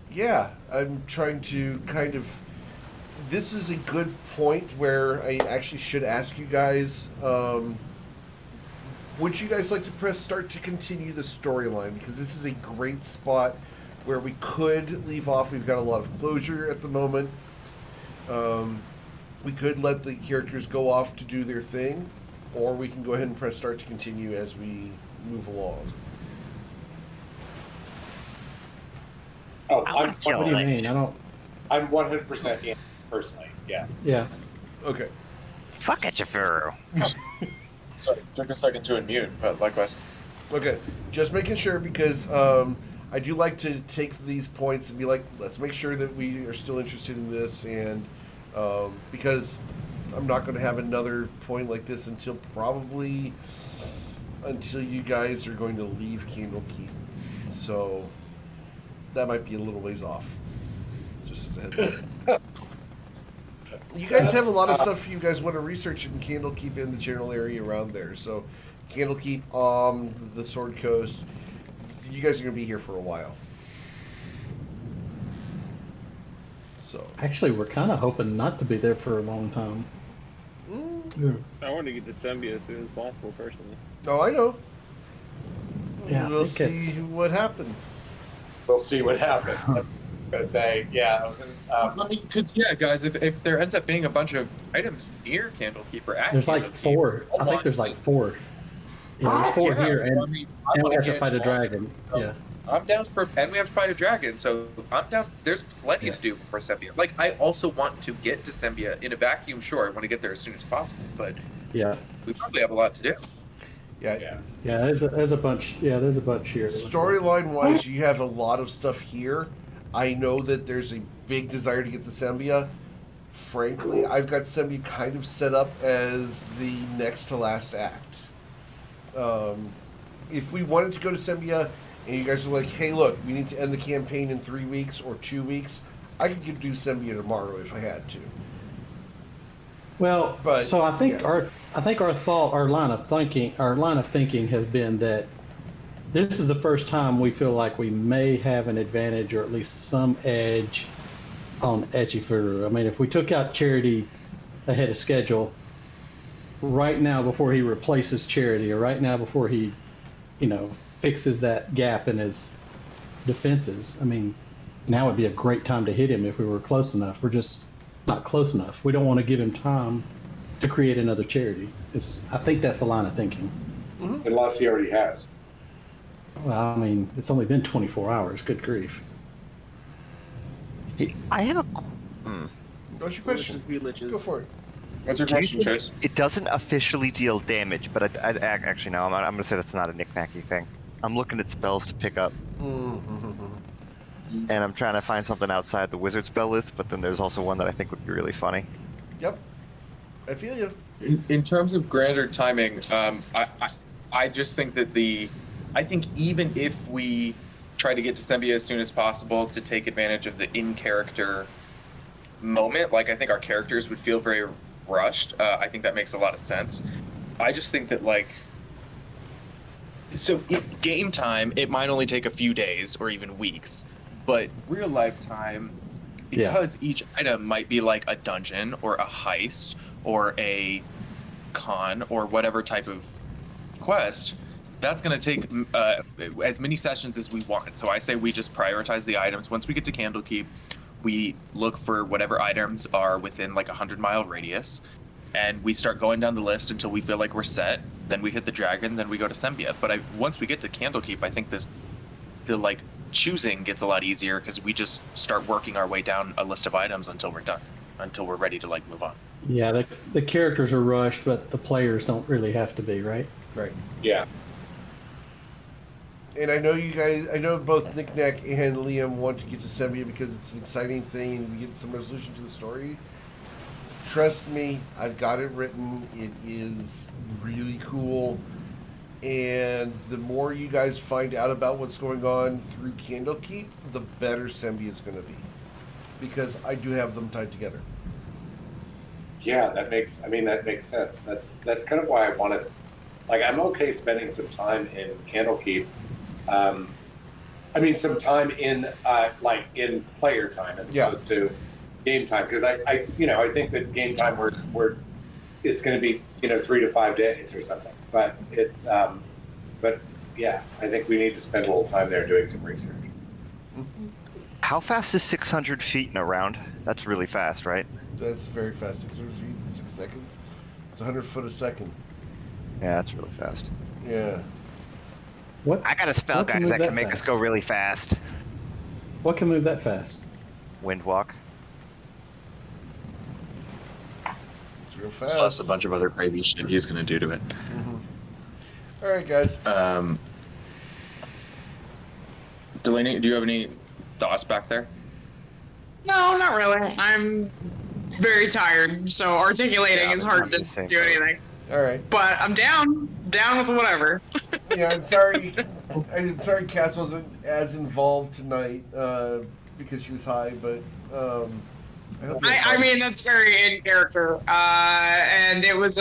yeah, I'm trying to kind of... This is a good point where I actually should ask you guys, would you guys like to press start to continue the storyline? Because this is a great spot where we could leave off. We've got a lot of closure at the moment. We could let the characters go off to do their thing, or we can go ahead and press start to continue as we move along. Oh, What do you mean? I don't. I'm 100% in personally. Yeah. Yeah. Okay. Fuck it, Jafuru. Sorry, took a second to unmute, but likewise. Okay. Just making sure because I do like to take these points and be like, let's make sure that we are still interested in this, and because I'm not going to have another point like this until you guys are going to leave Candlekeep. So that might be a little ways off. Just as a heads up. You guys have a lot of stuff you guys want to research in Candlekeep in the general area around there. So Candlekeep, the Sword Coast, you guys are going to be here for a while. So Actually, we're kind of hoping not to be there for a long time. I want to get to Sembia as soon as possible, personally. Oh, I know. Yeah, We'll I think see what happens. We'll see what happens. I'm gonna say, yeah, I was in. Because guys, if there ends up being a bunch of items near Candlekeep or at There's like Candlekeep, 4. I think there's like 4. Yeah, there's 4 here, and, I mean, and we wanna have to get- fight a dragon. Yeah. I'm down for, and we have to fight a dragon, so I'm down. There's plenty to do before Sembia. Like, I also want to get to Sembia in a vacuum. Sure, I want to get there as soon as possible, but Yeah. we probably have a lot to do. Yeah. Yeah, there's a bunch. Yeah, there's a bunch here. Storyline wise, you have a lot of stuff here. I know that there's a big desire to get to Sembia. Frankly, I've got Sembia kind of set up as the next to last act. If we wanted to go to Sembia and you guys are like, hey, look, we need to end the campaign in 3 weeks or 2 weeks, I could do Sembia tomorrow if I had to. Well, But, so I think yeah. our line of thinking has been that this is the first time we feel like we may have an advantage or at least some edge on Echifuru. I mean, if we took out Charity ahead of schedule right now before he replaces Charity, or right now before he, fixes that gap in his defenses, I mean, now would be a great time to hit him if we were close enough. We're just not close enough. We don't want to give him time to create another Charity. I think that's the line of thinking. Unless he already has. Well, I mean, it's only been 24 hours. Good grief. I have a. What's your question? Go for it. What's your Do you question, think Chase? it doesn't officially deal damage, but I'd actually no. I'm going to say that's not a knick-knacky thing. I'm looking at spells to pick up, and I'm trying to find something outside the wizard spell list. But then there's also one that I think would be really funny. Yep. I feel you. In terms of grander timing, I just think that I think even if we try to get to Sembia as soon as possible to take advantage of the in-character moment, like I think our characters would feel very rushed. I think that makes a lot of sense. I just think that so in game time, it might only take a few days or even weeks, but real life time, because each item might be like a dungeon or a heist or a con or whatever type of quest, that's going to take as many sessions as we want. So I say we just prioritize the items. Once we get to Candlekeep, we look for whatever items are within like 100-mile radius, and we start going down the list until we feel like we're set. Then we hit the dragon, then we go to Sembia. But once we get to Candlekeep, I think the choosing gets a lot easier because we just start working our way down a list of items until we're done, until we're ready to move on. Yeah, the characters are rushed, but the players don't really have to be, right? Right. Yeah. And I know you guys, I know both Nick Nack and Liam want to get to Sembia because it's an exciting thing and we get some resolution to the story. Trust me, I've got it written. It is really cool. And the more you guys find out about what's going on through Candlekeep, the better Sembia is going to be. Because I do have them tied together. Yeah, that makes sense. That's kind of why I wanted, I'm okay spending some time in Candlekeep. Some time in in player time as opposed to game time, because I think that game time it's going to be 3 to 5 days or something. But it's but yeah, I think we need to spend a little time there doing some research. How fast is 600 feet in a round? That's really fast, right? That's very fast. 600 feet in 6 seconds. It's 100 foot a second. Yeah, that's really fast. Yeah. What? I got a spell, What can guys, move that can that make us fast? go really fast. What can move that fast? Windwalk. It's real fast. Plus a bunch of other crazy shit he's gonna do to it. All right, guys. Delaney, do you have any thoughts back there? No, not really. I'm very tired, so articulating Yeah, is I'm hard the to same do boat. anything. All right. But I'm down with whatever. Yeah, I'm sorry. I'm sorry Cass wasn't as involved tonight because she was high, but I hope you had I fun. mean that's very in character, and it was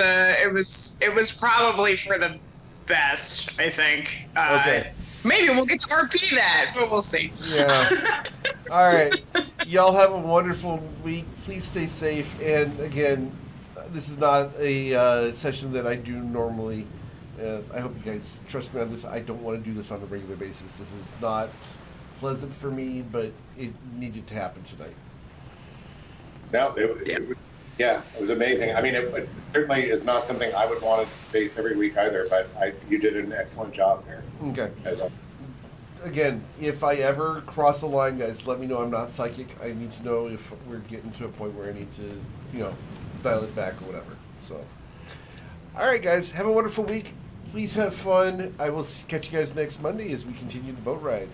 probably for the best, I think. Okay. Maybe we'll get to RP that, but we'll see. Yeah. All right. Y'all have a wonderful week. Please stay safe. And again, this is not a session that I do normally. I hope you guys trust me on this. I don't want to do this on a regular basis. This is not pleasant for me, but it needed to happen tonight. No, it was amazing. I mean, it certainly is not something I would want to face every week either. But you did an excellent job there. Okay. As always. Again, if I ever cross a line, guys, let me know. I'm not psychic. I need to know if we're getting to a point where I need to, dial it back or whatever. So, all right, guys, have a wonderful week. Please have fun. I will catch you guys next Monday as we continue the boat ride.